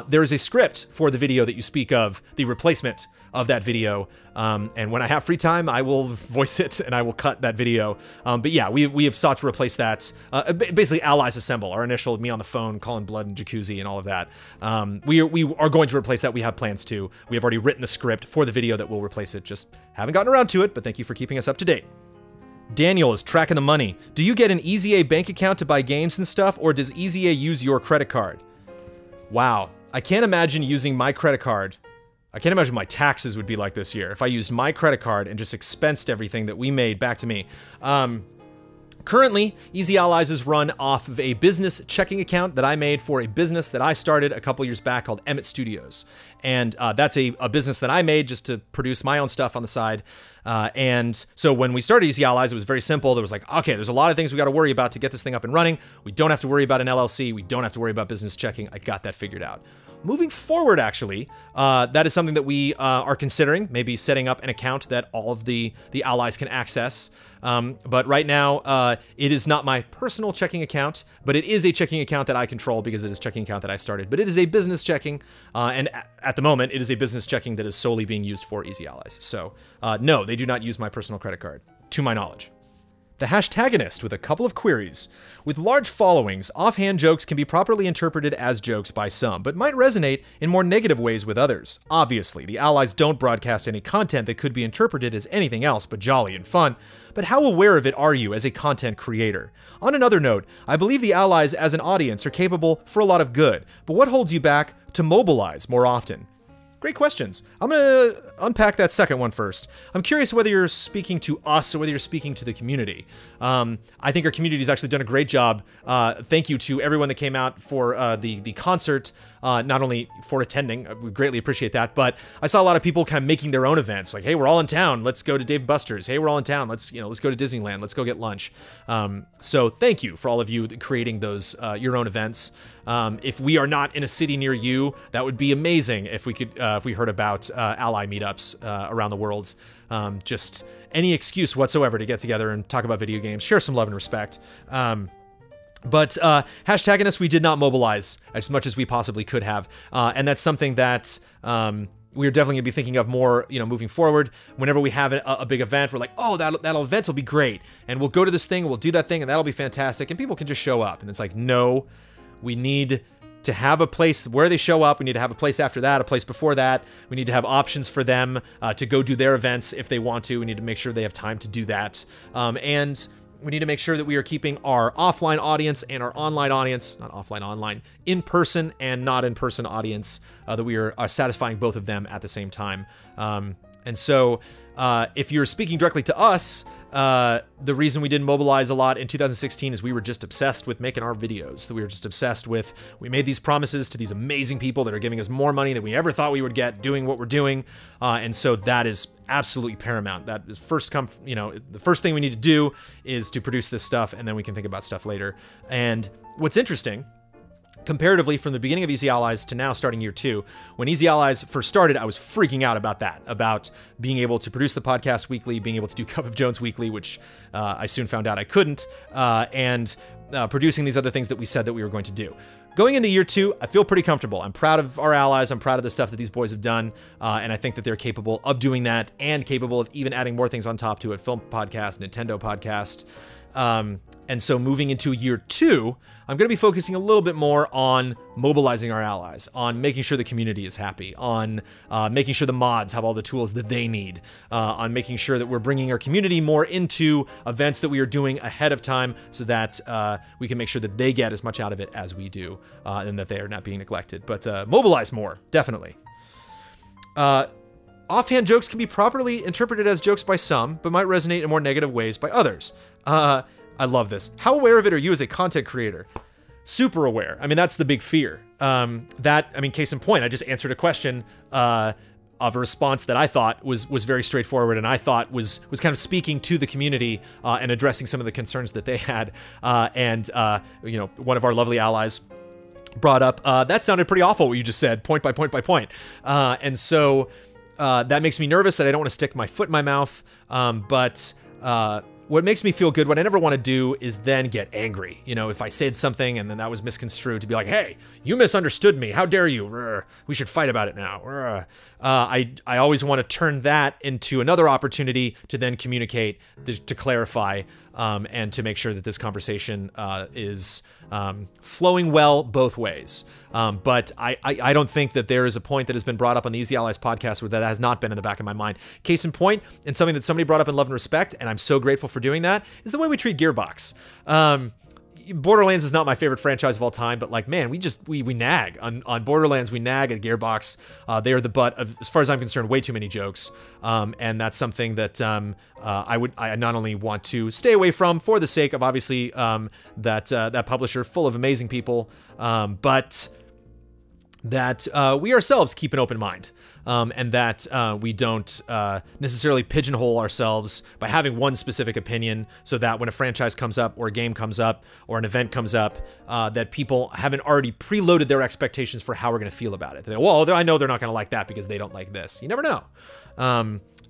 [SPEAKER 1] There is a script for the video that you speak of, the replacement of that video, and when I have free time, I will voice it and I will cut that video. But yeah, we have sought to replace that, basically Allies Assemble, our initial me on the phone, calling blood and jacuzzi and all of that. We are going to replace that. We have plans to. We have already written the script for the video that will replace it. Just haven't gotten around to it, but thank you for keeping us up to date. Daniel is tracking the money. Do you get an EZA bank account to buy games and stuff, or does EZA use your credit card? Wow, I can't imagine using my credit card. I can't imagine my taxes would be like this year if I used my credit card and just expensed everything that we made back to me. Currently, Easy Allies is run off of a business checking account that I made for a business that I started a couple years back called Emmett Studios. And that's a business that I made just to produce my own stuff on the side. And so when we started Easy Allies, it was very simple. There was like, okay, there's a lot of things we got to worry about to get this thing up and running. We don't have to worry about an LLC. We don't have to worry about business checking. I got that figured out. Moving forward, actually, that is something that we are considering, maybe setting up an account that all of the allies can access. But right now, it is not my personal checking account, but it is a checking account that I control because it is a checking account that I started. But it is a business checking, and at the moment, it is a business checking that is solely being used for Easy Allies. So no, they do not use my personal credit card, to my knowledge. The Hashtagonist with a couple of queries. With large followings, offhand jokes can be properly interpreted as jokes by some, but might resonate in more negative ways with others. Obviously, the allies don't broadcast any content that could be interpreted as anything else but jolly and fun, but how aware of it are you as a content creator? On another note, I believe the allies as an audience are capable for a lot of good, but what holds you back to mobilize more often? Great questions. I'm going to unpack that second one first. I'm curious whether you're speaking to us or whether you're speaking to the community. I think our community has actually done a great job. Thank you to everyone that came out for the concert, not only for attending, we greatly appreciate that, but I saw a lot of people kind of making their own events. Like, hey, we're all in town. Let's go to Dave & Buster's. Hey, we're all in town. Let's go to Disneyland. Let's go get lunch. So thank you for all of you creating those your own events. If we are not in a city near you, that would be amazing if we could if we heard about ally meetups around the world. Just any excuse whatsoever to get together and talk about video games, share some love and respect. But Hashtagonist, we did not mobilize as much as we possibly could have, and that's something that we're definitely gonna be thinking of more, moving forward. Whenever we have a big event, we're like, oh, that event will be great, and we'll go to this thing, we'll do that thing, and that'll be fantastic, and people can just show up. And it's like, no, we need to have a place where they show up. We need to have a place after that, a place before that. We need to have options for them to go do their events if they want to. We need to make sure they have time to do that. And we need to make sure that we are keeping our offline audience and our online audience, not offline, online, in-person and not in-person audience, that we are satisfying both of them at the same time. And so if you're speaking directly to us, the reason we didn't mobilize a lot in 2016 is we were just obsessed with making our videos. We were just obsessed with, we made these promises to these amazing people that are giving us more money than we ever thought we would get doing what we're doing. And so that is absolutely paramount. That is the first thing we need to do is to produce this stuff, and then we can think about stuff later. And what's interesting, comparatively from the beginning of Easy Allies to now starting year 2, when Easy Allies first started, I was freaking out about that, about being able to produce the podcast weekly, being able to do Cup of Jones weekly, which I soon found out I couldn't, and producing these other things that we said that we were going to do. Going into year 2, I feel pretty comfortable. I'm proud of our allies. I'm proud of the stuff that these boys have done, and I think that they're capable of doing that and capable of even adding more things on top to it. Film podcast, Nintendo podcast. And so moving into year 2, I'm going to be focusing a little bit more on mobilizing our allies, on making sure the community is happy, on making sure the mods have all the tools that they need, on making sure that we're bringing our community more into events that we are doing ahead of time so that we can make sure that they get as much out of it as we do, and that they are not being neglected. But mobilize more, definitely. Offhand jokes can be properly interpreted as jokes by some, but might resonate in more negative ways by others. I love this. How aware of it are you as a content creator? Super aware. I mean, that's the big fear. Case in point, I just answered a question of a response that I thought was very straightforward, and I thought was kind of speaking to the community and addressing some of the concerns that they had. One of our lovely allies brought up, that sounded pretty awful what you just said, point by point by point. And so that makes me nervous that I don't want to stick my foot in my mouth. But what makes me feel good, what I never want to do is then get angry. If I said something and then that was misconstrued, to be like, hey, you misunderstood me. How dare you? We should fight about it now. I always want to turn that into another opportunity to then communicate, to clarify, and to make sure that this conversation is flowing well both ways. But I don't think that there is a point that has been brought up on the Easy Allies podcast where that has not been in the back of my mind. Case in point, and something that somebody brought up in Love and Respect, and I'm so grateful for doing that, is the way we treat Gearbox. Borderlands is not my favorite franchise of all time, but like, man, we nag on Borderlands. We nag at Gearbox. They are the butt of, as far as I'm concerned, way too many jokes. And that's something that I not only want to stay away from for the sake of obviously that publisher full of amazing people, but that we ourselves keep an open mind, and that we don't necessarily pigeonhole ourselves by having one specific opinion, so that when a franchise comes up or a game comes up or an event comes up, that people haven't already preloaded their expectations for how we're going to feel about it. They go, well, I know they're not going to like that because they don't like this. You never know.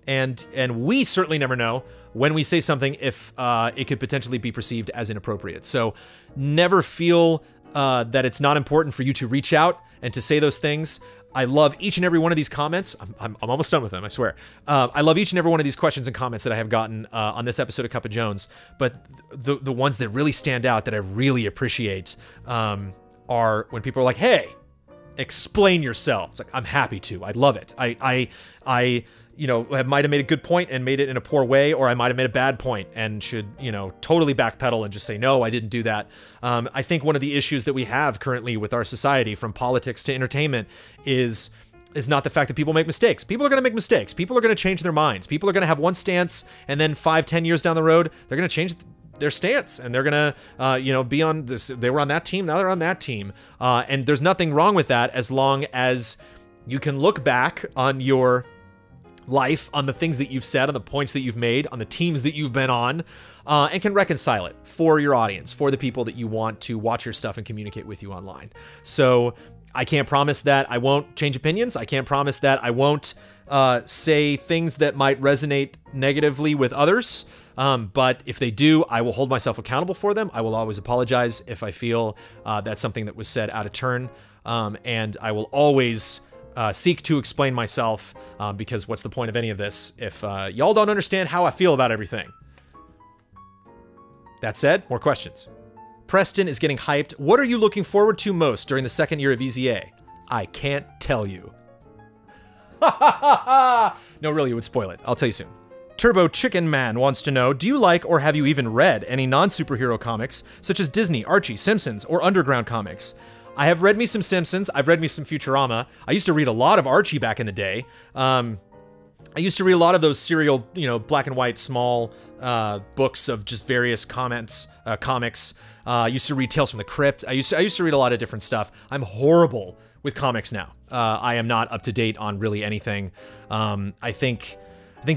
[SPEAKER 1] And we certainly never know when we say something if it could potentially be perceived as inappropriate. So never feel that it's not important for you to reach out and to say those things. I love each and every one of these comments. I'm almost done with them, I swear. I love each and every one of these questions and comments that I have gotten on this episode of Cup of Jones. But the ones that really stand out that I really appreciate are when people are like, hey, explain yourself. It's like, I'm happy to. I love it. I you know, I might have made a good point and made it in a poor way, or I might have made a bad point and should, you know, totally backpedal and just say, no, I didn't do that. I think one of the issues that we have currently with our society, from politics to entertainment, is not the fact that people make mistakes. People are going to make mistakes. People are going to change their minds. People are going to have one stance, and then 5-10 years down the road, they're going to change their stance, and they're gonna, you know, be on this. They were on that team, now they're on that team, and there's nothing wrong with that as long as you can look back on your life, on the things that you've said, on the points that you've made, on the teams that you've been on, and can reconcile it for your audience, for the people that you want to watch your stuff and communicate with you online. So I can't promise that I won't change opinions. I can't promise that I won't say things that might resonate negatively with others. But if they do, I will hold myself accountable for them. I will always apologize if I feel that's something that was said out of turn. And I will always seek to explain myself, because what's the point of any of this if y'all don't understand how I feel about everything? That said, more questions. Preston is getting hyped. What are you looking forward to most during the second year of EZA? I can't tell you. No, really, it would spoil it. I'll tell you soon. Turbo Chicken Man wants to know, do you like or have you even read any non-superhero comics, such as Disney, Archie, Simpsons, or Underground comics? I have read me some Simpsons. I've read me some Futurama. I used to read a lot of Archie back in the day. I used to read a lot of those serial, you know, black and white, small books of just various comics. I used to read Tales from the Crypt. I used to read a lot of different stuff. I'm horrible with comics now. I am not up to date on really anything. I think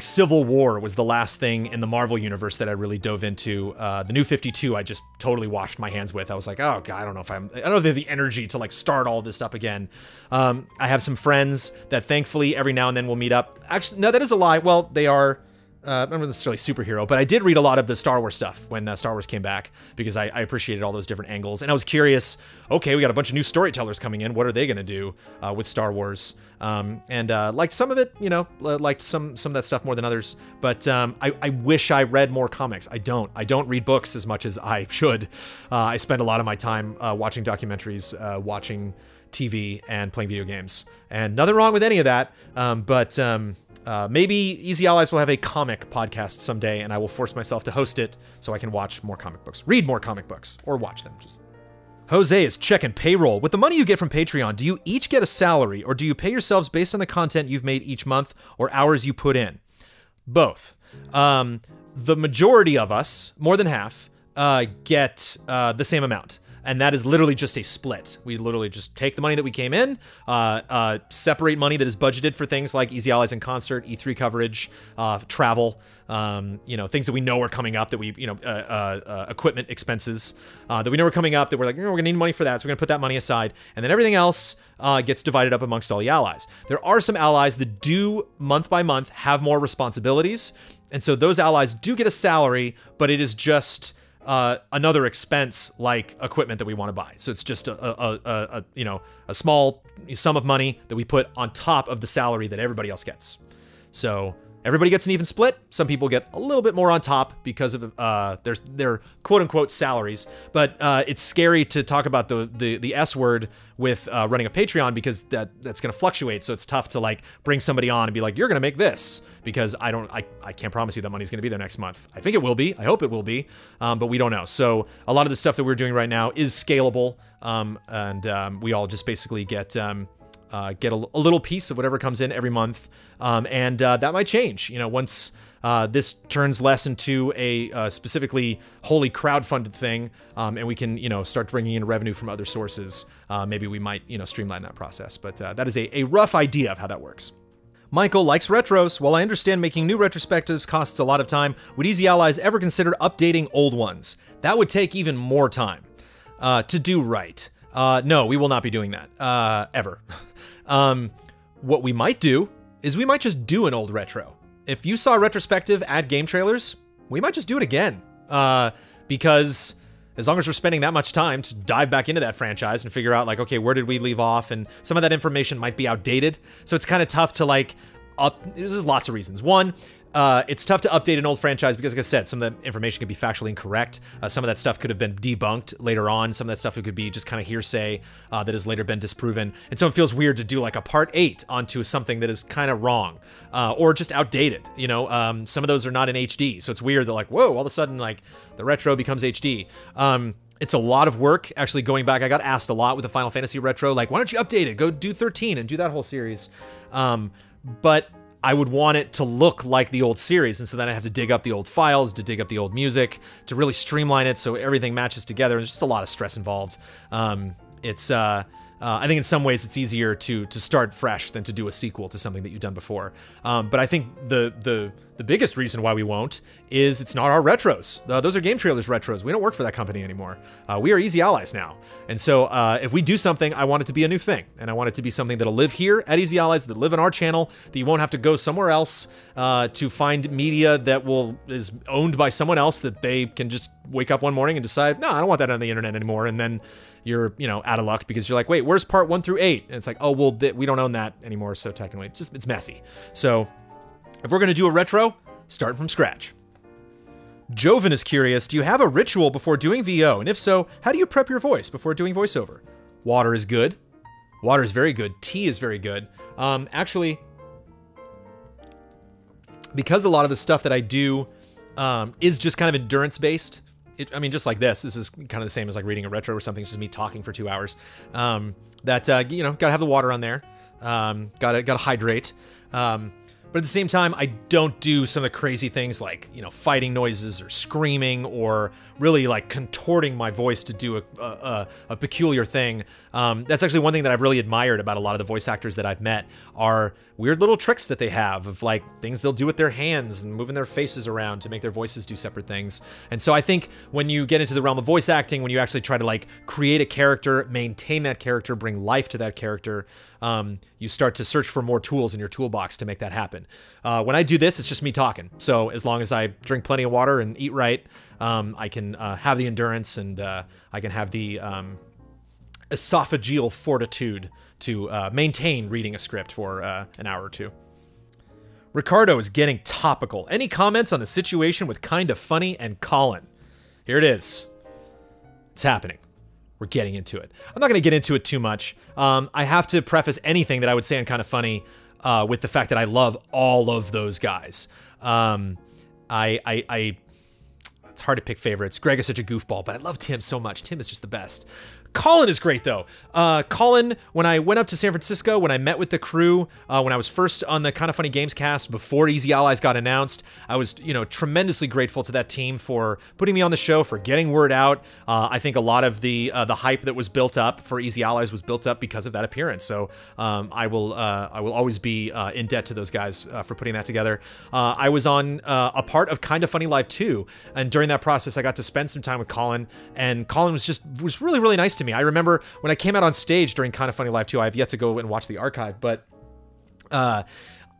[SPEAKER 1] Civil War was the last thing in the Marvel universe that I really dove into. The New 52, I just totally washed my hands with. I was like, oh god, I don't know if I don't have the energy to like start all this up again. I have some friends that thankfully every now and then will meet up. Actually, no, that is a lie. Well, they are not necessarily superhero, but I did read a lot of the Star Wars stuff when Star Wars came back, because I appreciated all those different angles. And I was curious, okay, we got a bunch of new storytellers coming in. What are they going to do with Star Wars? And liked some of it, you know, liked some of that stuff more than others. But I wish I read more comics. I don't read books as much as I should. I spend a lot of my time watching documentaries, watching TV, and playing video games. And nothing wrong with any of that, but maybe Easy Allies will have a comic podcast someday, and I will force myself to host it so I can watch more comic books, read more comic books, or watch them. Just Jose is checking payroll. With the money you get from Patreon, do you each get a salary, or do you pay yourselves based on the content you've made each month or hours you put in? Both. The majority of us, more than half, get the same amount. And that is literally just a split. We literally just take the money that we came in, separate money that is budgeted for things like Easy Allies in concert, E3 coverage, travel, you know, things that we know are coming up, that we, you know, equipment expenses that we know are coming up, that we're like, we're gonna need money for that, so we're gonna put that money aside, and then everything else gets divided up amongst all the allies. There are some allies that do, month by month, have more responsibilities, and so those allies do get a salary, but it is just another expense like equipment that we want to buy. So it's just a you know, a small sum of money that we put on top of the salary that everybody else gets. So everybody gets an even split. Some people get a little bit more on top because of their quote-unquote salaries. But it's scary to talk about the S word with running a Patreon, because that's going to fluctuate. So it's tough to like bring somebody on and be like, you're going to make this, because I can't promise you that money's going to be there next month. I think it will be. I hope it will be. But we don't know. So a lot of the stuff that we're doing right now is scalable. And we all just basically get get a little piece of whatever comes in every month, and that might change. You know, once this turns less into a specifically wholly crowdfunded thing, and we can, you know, start bringing in revenue from other sources, maybe we might, you know, streamline that process. But that is a rough idea of how that works. Michael likes retros. While I understand making new retrospectives costs a lot of time, would Easy Allies ever consider updating old ones? That would take even more time to do right. No, we will not be doing that, ever. What we might do is we might just do an old retro. If you saw a retrospective add game trailers, we might just do it again. Because as long as we're spending that much time to dive back into that franchise and figure out, like, okay, where did we leave off? And some of that information might be outdated. So it's kind of tough to, like, there's lots of reasons. One, it's tough to update an old franchise because, like I said, some of the information could be factually incorrect. Some of that stuff could have been debunked later on. Some of that stuff could be just kind of hearsay that has later been disproven. And so it feels weird to do like a part 8 onto something that is kind of wrong or just outdated. You know, some of those are not in HD. So it's weird that, like, whoa, all of a sudden, like, the retro becomes HD. It's a lot of work actually going back. I got asked a lot with the Final Fantasy retro, like, why don't you update it? Go do 13 and do that whole series. But I would want it to look like the old series, and so then I have to dig up the old files, to dig up the old music, to really streamline it so everything matches together. There's just a lot of stress involved. I think in some ways it's easier to start fresh than to do a sequel to something that you've done before. But I think the biggest reason why we won't is it's not our retros. Those are Game Trailers retros. We don't work for that company anymore. We are Easy Allies now. And so if we do something, I want it to be a new thing. And I want it to be something that'll live here at Easy Allies, that live on our channel, that you won't have to go somewhere else to find media that is owned by someone else, that they can just wake up one morning and decide, no, I don't want that on the internet anymore. And then you're, you know, out of luck because you're like, wait, where's part 1 through 8? And it's like, oh, well, we don't own that anymore. So technically it's messy. So if we're going to do a retro, start from scratch. Joven is curious, do you have a ritual before doing VO? And if so, how do you prep your voice before doing voiceover? Water is good. Water is very good. Tea is very good. Actually, because a lot of the stuff that I do is just kind of endurance based. I mean, just like this is kind of the same as like reading a retro or something. It's just me talking for 2 hours. You know, gotta have the water on there. Gotta hydrate. But at the same time, I don't do some of the crazy things like, you know, fighting noises or screaming or really like contorting my voice to do a peculiar thing. That's actually one thing that I've really admired about a lot of the voice actors that I've met are weird little tricks that they have of like things they'll do with their hands and moving their faces around to make their voices do separate things. And so I think when you get into the realm of voice acting, when you actually try to like create a character, maintain that character, bring life to that character, you start to search for more tools in your toolbox to make that happen. When I do this, it's just me talking. So as long as I drink plenty of water and eat right, I can have the endurance and I can have the esophageal fortitude to maintain reading a script for an hour or two. Ricardo is getting topical. Any comments on the situation with Kinda Funny and Colin? Here it is. It's happening. We're getting into it. I'm not going to get into it too much. I have to preface anything that I would say on Kinda Funny with the fact that I love all of those guys. It's hard to pick favorites. Greg is such a goofball, but I love Tim so much. Tim is just the best. Colin is great, though. Colin, when I went up to San Francisco, when I met with the crew, when I was first on the Kinda Funny Games cast before Easy Allies got announced, I was, you know, tremendously grateful to that team for putting me on the show, for getting word out. I think a lot of the hype that was built up for Easy Allies was built up because of that appearance. So I will always be in debt to those guys for putting that together. I was on a part of Kinda Funny Live 2, and during that process, I got to spend some time with Colin, and Colin was really, really nice to me. I remember when I came out on stage during Kinda Funny Live 2, I have yet to go and watch the archive, but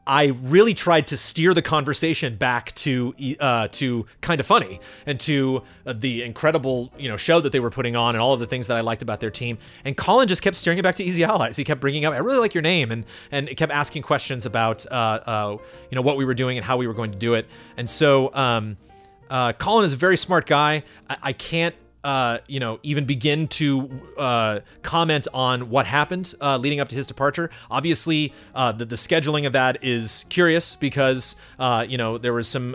[SPEAKER 1] I really tried to steer the conversation back to Kinda Funny and to the incredible, you know, show that they were putting on and all of the things that I liked about their team. And Colin just kept steering it back to Easy Allies. He kept bringing up, I really like your name, and it kept asking questions about, you know, what we were doing and how we were going to do it. And so Colin is a very smart guy. I can't you know, even begin to comment on what happened leading up to his departure. Obviously, the scheduling of that is curious because, you know, there was some,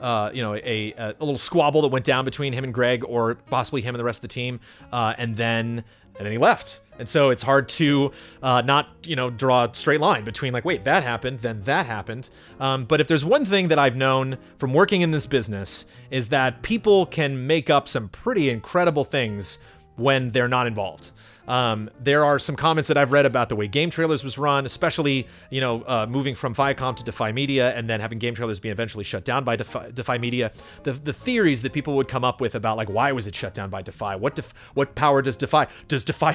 [SPEAKER 1] you know, a little squabble that went down between him and Greg, or possibly him and the rest of the team, and then he left. And so it's hard to not, draw a straight line between like, wait, that happened, then that happened. But if there's one thing that I've known from working in this business is that people can make up some pretty incredible things when they're not involved. There are some comments that I've read about the way Game Trailers was run, especially, moving from Viacom to Defy Media and then having Game Trailers be eventually shut down by Defy Media. The theories that people would come up with about like, why was it shut down by Defy? What power does Defy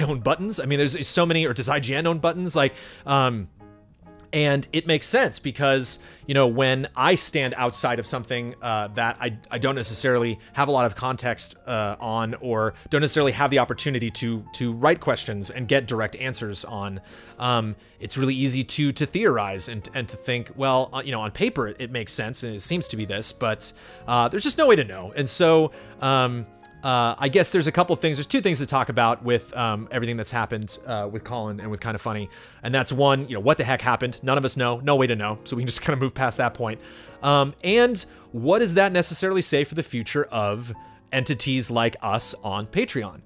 [SPEAKER 1] own buttons? I mean, there's so many, or does IGN own buttons? Like, and it makes sense because, when I stand outside of something that I don't necessarily have a lot of context on, or don't necessarily have the opportunity to write questions and get direct answers on, it's really easy to theorize and to think, well, on paper it makes sense and it seems to be this, but there's just no way to know. And so I guess there's a couple things. There's two things to talk about with everything that's happened with Colin and with Kinda Funny. And that's one, what the heck happened? None of us know. No way to know. So we can just kind of move past that point. And what does that necessarily say for the future of entities like us on Patreon?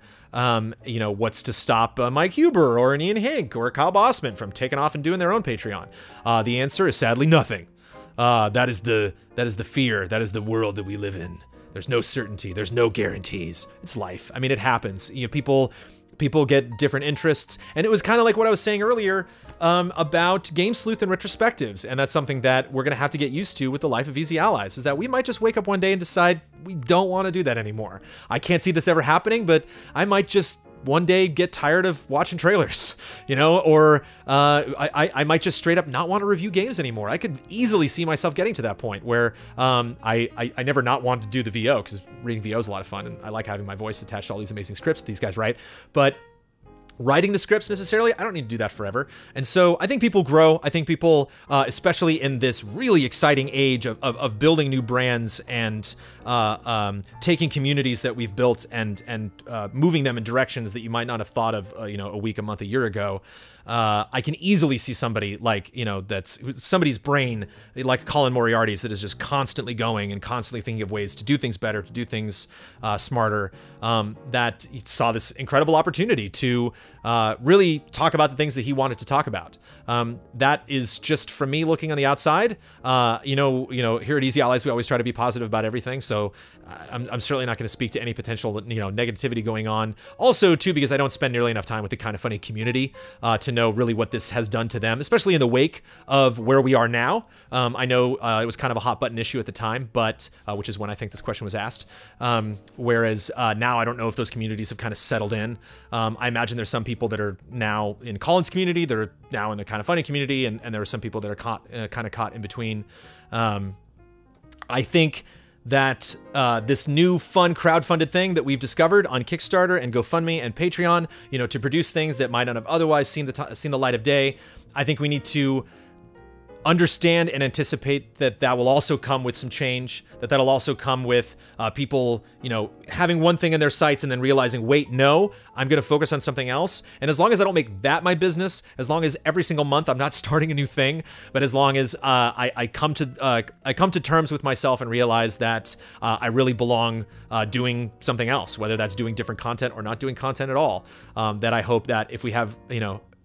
[SPEAKER 1] What's to stop Mike Huber or an Ian Hink or Kyle Bossman from taking off and doing their own Patreon? The answer is sadly nothing. That is the fear. That is the world that we live in. There's no certainty. There's no guarantees. It's life. I mean, it happens. People get different interests. And it was kind of like what I was saying earlier about Game Sleuth and retrospectives. And that's something that we're going to have to get used to with the life of Easy Allies, is that we might just wake up one day and decide we don't want to do that anymore. I can't see this ever happening, but I might just one day get tired of watching trailers, or I might just straight up not want to review games anymore. I could easily see myself getting to that point where I never not wanted to do the VO, because reading VO is a lot of fun and I like having my voice attached to all these amazing scripts that these guys write. But writing the scripts necessarily, I don't need to do that forever. And so I think people grow. I think people, especially in this really exciting age of building new brands and taking communities that we've built and moving them in directions that you might not have thought of, a week, a month, a year ago. I can easily see somebody like, that's somebody's brain, like Colin Moriarty's, that is just constantly going and constantly thinking of ways to do things better, to do things smarter, that he saw this incredible opportunity to really talk about the things that he wanted to talk about. That is just from me looking on the outside. Here at Easy Allies, we always try to be positive about everything. So I'm certainly not going to speak to any potential, negativity going on. Also, too, because I don't spend nearly enough time with the Kinda Funny community to know really what this has done to them, especially in the wake of where we are now. I know it was kind of a hot button issue at the time, but which is when I think this question was asked. Whereas now I don't know if those communities have kind of settled in. I imagine there's some people that are now in Colin's community, that are now in the Kinda Funny community, and there are some people that are kind of caught in between. I think that this new fun crowdfunded thing that we've discovered on Kickstarter and GoFundMe and Patreon, to produce things that might not have otherwise seen the light of day, I think we need to understand and anticipate that will also come with some change, that'll also come with people, having one thing in their sights and then realizing, wait, no, I'm going to focus on something else. And as long as I don't make that my business, as long as every single month I'm not starting a new thing, but as long as I come to terms with myself and realize that I really belong doing something else, whether that's doing different content or not doing content at all, that I hope that if we have,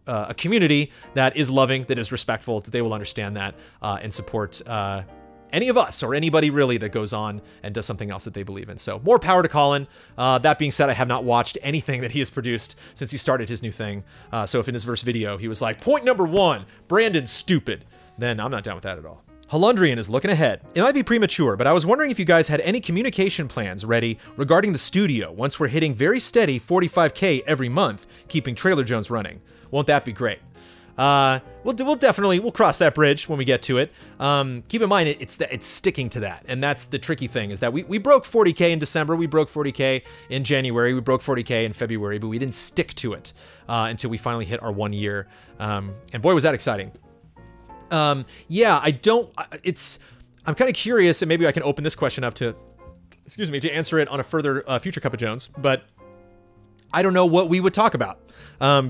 [SPEAKER 1] a community that is loving, that is respectful, that they will understand that and support any of us or anybody really that goes on and does something else that they believe in. So more power to Colin. That being said, I have not watched anything that he has produced since he started his new thing. So if in his first video he was like, point number 1, Brandon's stupid, then I'm not down with that at all. Halundrian is looking ahead. It might be premature, but I was wondering if you guys had any communication plans ready regarding the studio once we're hitting very steady 45K every month, keeping Trailer Jones running. Won't that be great? We'll cross that bridge when we get to it. Keep in mind, it's sticking to that, and that's the tricky thing, is that we broke 40K in December, we broke 40K in January, we broke 40K in February, but we didn't stick to it until we finally hit our 1 year. And boy, was that exciting. Yeah, I'm kind of curious, and maybe I can open this question up to, to answer it on a further future Cup of Jones, but I don't know what we would talk about,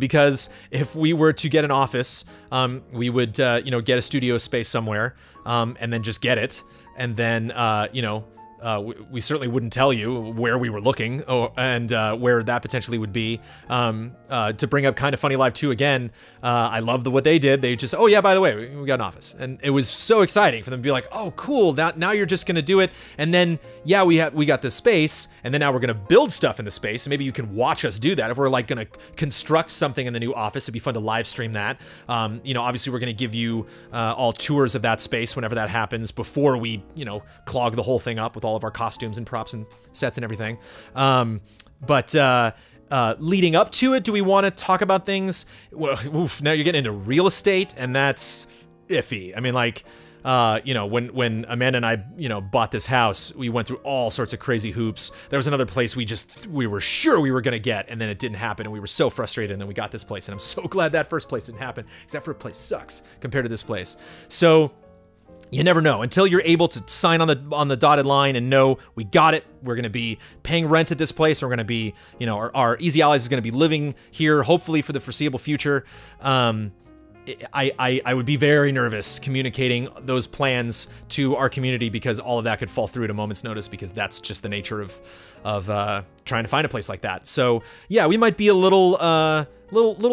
[SPEAKER 1] because if we were to get an office, we would, get a studio space somewhere, and then just get it, and then, we certainly wouldn't tell you where we were looking and where that potentially would be. To bring up Kinda Funny Live 2 again, I love what they did. They just, oh yeah, by the way, we got an office. And it was so exciting for them to be like, oh cool, now you're just gonna do it. And then, yeah, we got this space, and then now we're gonna build stuff in the space, and maybe you can watch us do that. If we're like gonna construct something in the new office, it'd be fun to live stream that. You know, obviously we're gonna give you all tours of that space whenever that happens before we, you know, clog the whole thing up with all of our costumes and props and sets and everything. Leading up to it, do we want to talk about things? Well, oof, now you're getting into real estate, and that's iffy. I mean, like, you know, when Amanda and I, you know, bought this house, we went through all sorts of crazy hoops. There was another place we were sure we were gonna get, and then it didn't happen, and we were so frustrated, and then we got this place, and I'm so glad that first place didn't happen, because that first place sucks compared to this place. So, you never know until you're able to sign on the dotted line and know we got it. We're going to be paying rent at this place. We're going to be, you know, our Easy Allies is going to be living here, hopefully for the foreseeable future. I would be very nervous communicating those plans to our community, because all of that could fall through at a moment's notice, because that's just the nature of trying to find a place like that. So yeah, we might be a little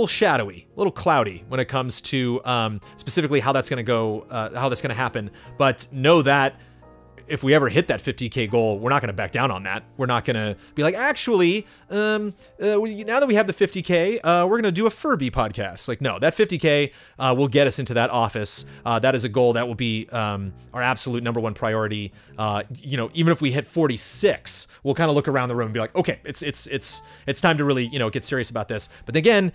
[SPEAKER 1] shadowy, a little cloudy when it comes to specifically how that's going to go, how that's going to happen. But know that if we ever hit that 50K goal, we're not going to back down on that. We're not going to be like, actually, now that we have the 50K, we're going to do a Furby podcast. Like, no, that 50K will get us into that office. That is a goal that will be our absolute #1 priority. You know, even if we hit 46, we'll kind of look around the room and be like, okay, it's time to really, you know, get serious about this. But again,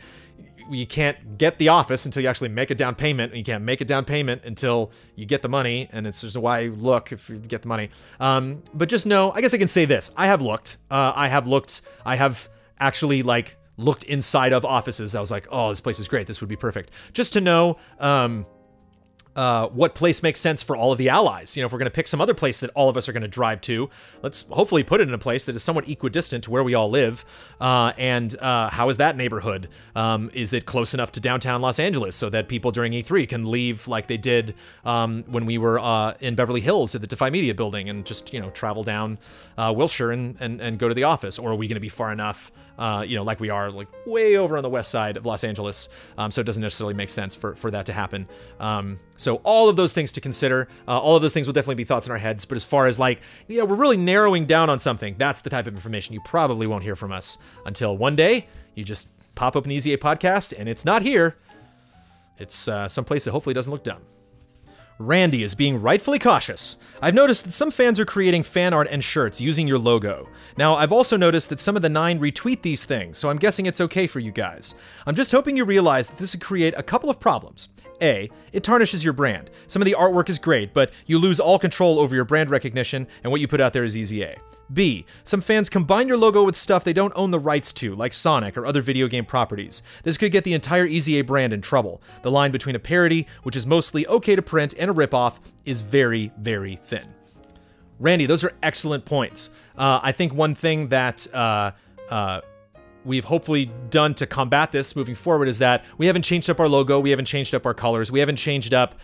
[SPEAKER 1] you can't get the office until you actually make a down payment, and you can't make a down payment until you get the money, and it's just why you look if you get the money. But just know, I guess I can say this. I have looked. I have actually, like, looked inside of offices. I was like, oh, this place is great. This would be perfect. Just to know, what place makes sense for all of the allies. You know, if we're going to pick some other place that all of us are going to drive to, let's hopefully put it in a place that is somewhat equidistant to where we all live. How is that neighborhood? Is it close enough to downtown Los Angeles so that people during E3 can leave like they did when we were in Beverly Hills at the Defy Media building and just, you know, travel down Wilshire and go to the office? Or are we going to be far enough, you know, like we are, like way over on the west side of Los Angeles, so it doesn't necessarily make sense for that to happen. So all of those things to consider. All of those things will definitely be thoughts in our heads. But as far as like, yeah, we're really narrowing down on something, that's the type of information you probably won't hear from us until one day you just pop open the EZA podcast and it's not here. It's someplace that hopefully doesn't look dumb. Randy is being rightfully cautious. I've noticed that some fans are creating fan art and shirts using your logo. Now, I've also noticed that some of the 9 retweet these things, so I'm guessing it's okay for you guys. I'm just hoping you realize that this would create a couple of problems. A, it tarnishes your brand. Some of the artwork is great, but you lose all control over your brand recognition, and what you put out there is EZA. B, some fans combine your logo with stuff they don't own the rights to, like Sonic or other video game properties. This could get the entire EZA brand in trouble. The line between a parody, which is mostly okay to print, and a ripoff is very, very thin. Randy, those are excellent points. I think one thing that we've hopefully done to combat this moving forward is that we haven't changed up our logo, we haven't changed up our colors, we haven't changed up,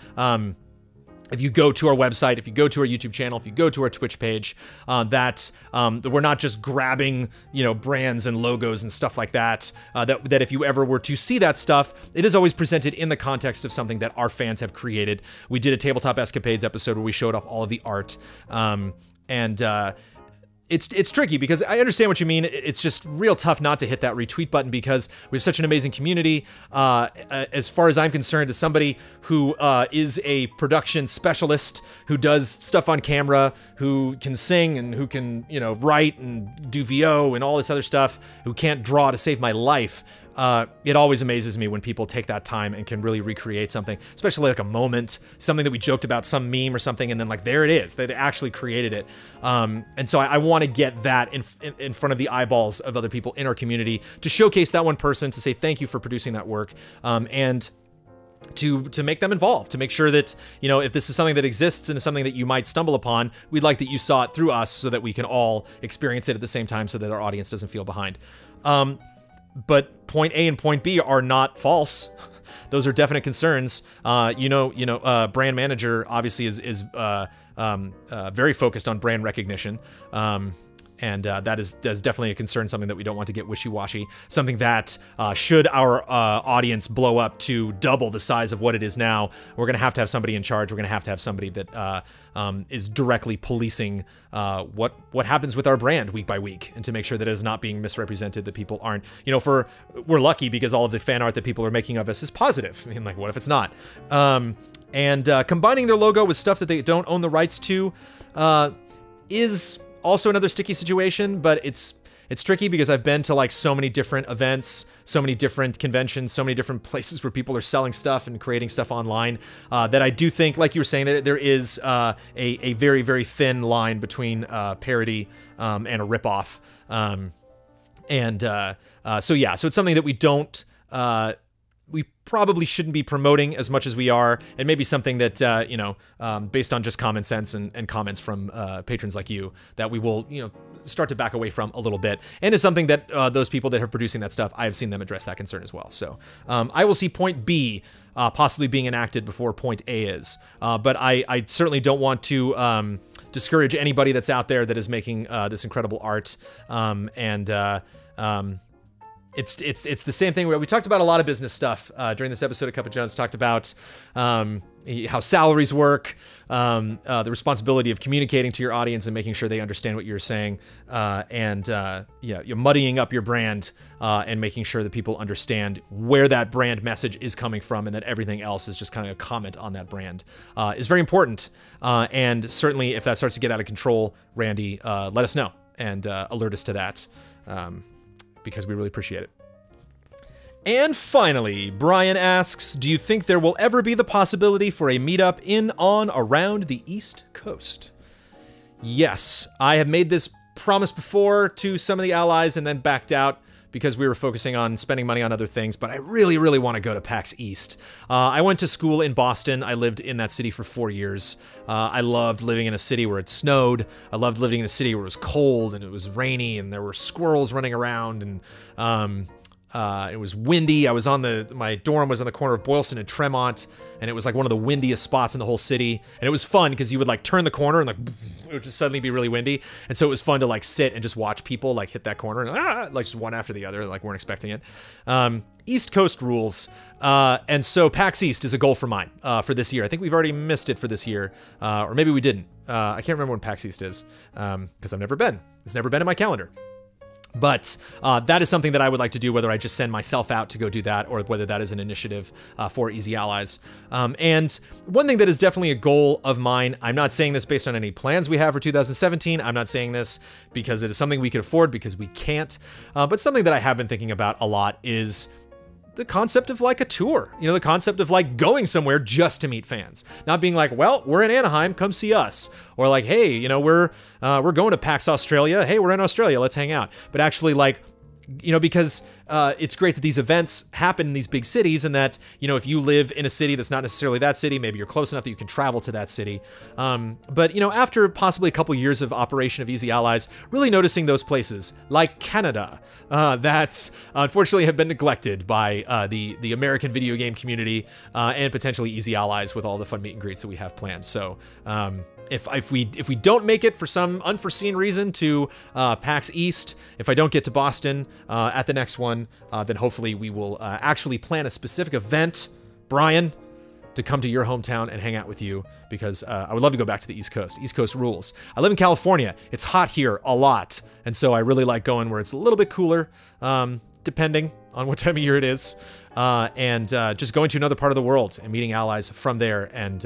[SPEAKER 1] if you go to our website, if you go to our YouTube channel, if you go to our Twitch page, that we're not just grabbing, you know, brands and logos and stuff like that, that if you ever were to see that stuff, it is always presented in the context of something that our fans have created. We did a Tabletop Escapades episode where we showed off all of the art, it's tricky because I understand what you mean. It's just real tough not to hit that retweet button because we have such an amazing community. As far as I'm concerned, as somebody who is a production specialist, who does stuff on camera, who can sing and who can, you know, write and do VO and all this other stuff, who can't draw to save my life, it always amazes me when people take that time and can really recreate something, especially like a moment, something that we joked about, some meme or something, and then like, there it is. They actually created it. And so I want to get that in front of the eyeballs of other people in our community to showcase that one person, to say thank you for producing that work, and to make them involved, to make sure that, you know, if this is something that exists and is something that you might stumble upon, we'd like that you saw it through us so that we can all experience it at the same time so that our audience doesn't feel behind. But point A and point B are not false. those are definite concerns. Brand manager obviously is very focused on brand recognition. And that is definitely a concern, something that we don't want to get wishy-washy, something that should our audience blow up to double the size of what it is now, we're going to have somebody in charge. We're going to have somebody that is directly policing what happens with our brand week by week, and to make sure that it is not being misrepresented, that people aren't, we're lucky because all of the fan art that people are making of us is positive. I mean, like, what if it's not? And combining their logo with stuff that they don't own the rights to is also another sticky situation, but it's tricky because I've been to like so many different events, so many different conventions, so many different places where people are selling stuff and creating stuff online, that I do think, like you were saying, that there is a very, very thin line between parody and a ripoff. So it's something that we don't, we probably shouldn't be promoting as much as we are, and maybe something that, based on just common sense and comments from patrons like you, that we will, start to back away from a little bit. And it's something that those people that are producing that stuff, I have seen them address that concern as well. So I will see point B possibly being enacted before point A is. But I certainly don't want to discourage anybody that's out there that is making this incredible art. It's the same thing where we talked about a lot of business stuff during this episode of Cup of Jones. Talked about how salaries work, the responsibility of communicating to your audience and making sure they understand what you're saying, you're muddying up your brand and making sure that people understand where that brand message is coming from, and that everything else is just kind of a comment on that brand is very important. And certainly, if that starts to get out of control, Randy, let us know and alert us to that. Because we really appreciate it. And finally, Brian asks, do you think there will ever be the possibility for a meetup in, on, around the East Coast? Yes, I have made this promise before to some of the allies and then backed out because we were focusing on spending money on other things, but I really, really want to go to PAX East. I went to school in Boston. I lived in that city for 4 years. I loved living in a city where it snowed. I loved living in a city where it was cold and it was rainy and there were squirrels running around, and it was windy. I was my dorm was on the corner of Boylston and Tremont, and it was like one of the windiest spots in the whole city. And it was fun because you would like turn the corner and like it would just suddenly be really windy. And so it was fun to like sit and just watch people like hit that corner and like just one after the other, like weren't expecting it. East Coast rules. And so PAX East is a goal for mine for this year. I think we've already missed it for this year, or maybe we didn't. I can't remember when PAX East is because I've never been. It's never been in my calendar. But that is something that I would like to do, whether I just send myself out to go do that or whether that is an initiative for Easy Allies. And one thing that is definitely a goal of mine, I'm not saying this based on any plans we have for 2017. I'm not saying this because it is something we can afford, because we can't. But something that I have been thinking about a lot is the concept of like a tour, the concept of like going somewhere just to meet fans, not being like, well, we're in Anaheim, come see us, or like, hey, we're going to PAX Australia, hey, we're in Australia, let's hang out. But actually like, because it's great that these events happen in these big cities, and that, if you live in a city that's not necessarily that city, maybe you're close enough that you can travel to that city. But, after possibly a couple years of operation of Easy Allies, really noticing those places like Canada that unfortunately have been neglected by the American video game community and potentially Easy Allies with all the fun meet and greets that we have planned. So, if we don't make it for some unforeseen reason to PAX East, if I don't get to Boston at the next one, then hopefully we will actually plan a specific event, Brian, to come to your hometown and hang out with you, because I would love to go back to the East Coast. East Coast rules. I live in California. It's hot here a lot, and so I really like going where it's a little bit cooler, depending on what time of year it is, and just going to another part of the world and meeting allies from there, and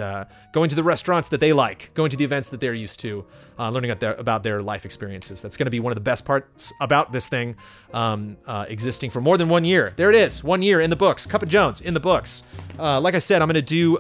[SPEAKER 1] going to the restaurants that they like, going to the events that they're used to, learning about their life experiences. That's going to be one of the best parts about this thing existing for more than 1 year. There it is, 1 year in the books. Cup of Jones in the books. Like I said, I'm going to do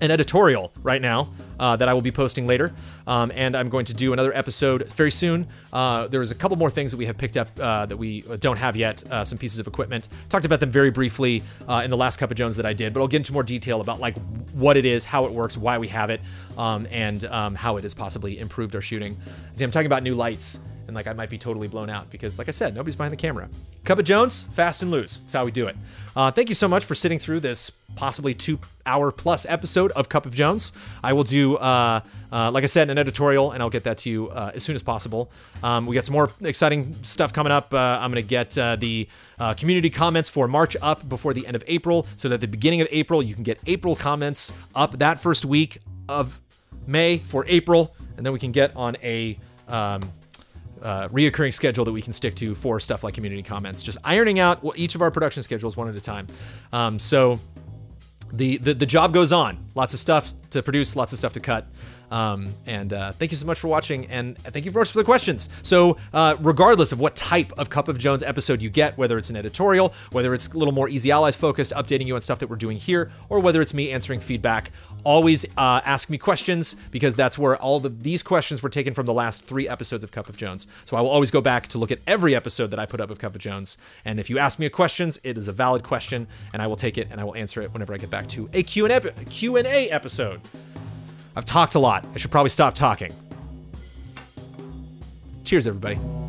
[SPEAKER 1] an editorial right now that I will be posting later, and I'm going to do another episode very soon. There was a couple more things that we have picked up that we don't have yet, some pieces of equipment. Talked about them very briefly in the last Cup of Jones that I did, but I'll get into more detail about like what it is, how it works, why we have it, and how it has possibly improved our shooting. See, I'm talking about new lights and like I might be totally blown out because, like I said, nobody's behind the camera. Cup of Jones, fast and loose. That's how we do it. Thank you so much for sitting through this possibly 2-hour plus episode of Cup of Jones. I will do, like I said, an editorial, and I'll get that to you as soon as possible. We got some more exciting stuff coming up. I'm going to get the community comments for March up before the end of April, so that at the beginning of April, you can get April comments up that first week of May for April, and then we can get on a reoccurring schedule that we can stick to for stuff like community comments, just ironing out each of our production schedules one at a time. So the job goes on. Lots of stuff to produce, lots of stuff to cut. And thank you so much for watching, and thank you very much for the questions. So regardless of what type of Cup of Jones episode you get, whether it's an editorial, whether it's a little more Easy Allies focused, updating you on stuff that we're doing here, or whether it's me answering feedback, always ask me questions, because that's where all of these questions were taken from the last 3 episodes of Cup of Jones. So I will always go back to look at every episode that I put up of Cup of Jones, and if you ask me a question, it is a valid question, and I will take it and I will answer it whenever I get back to a Q&A episode. I've talked a lot. I should probably stop talking. Cheers, everybody.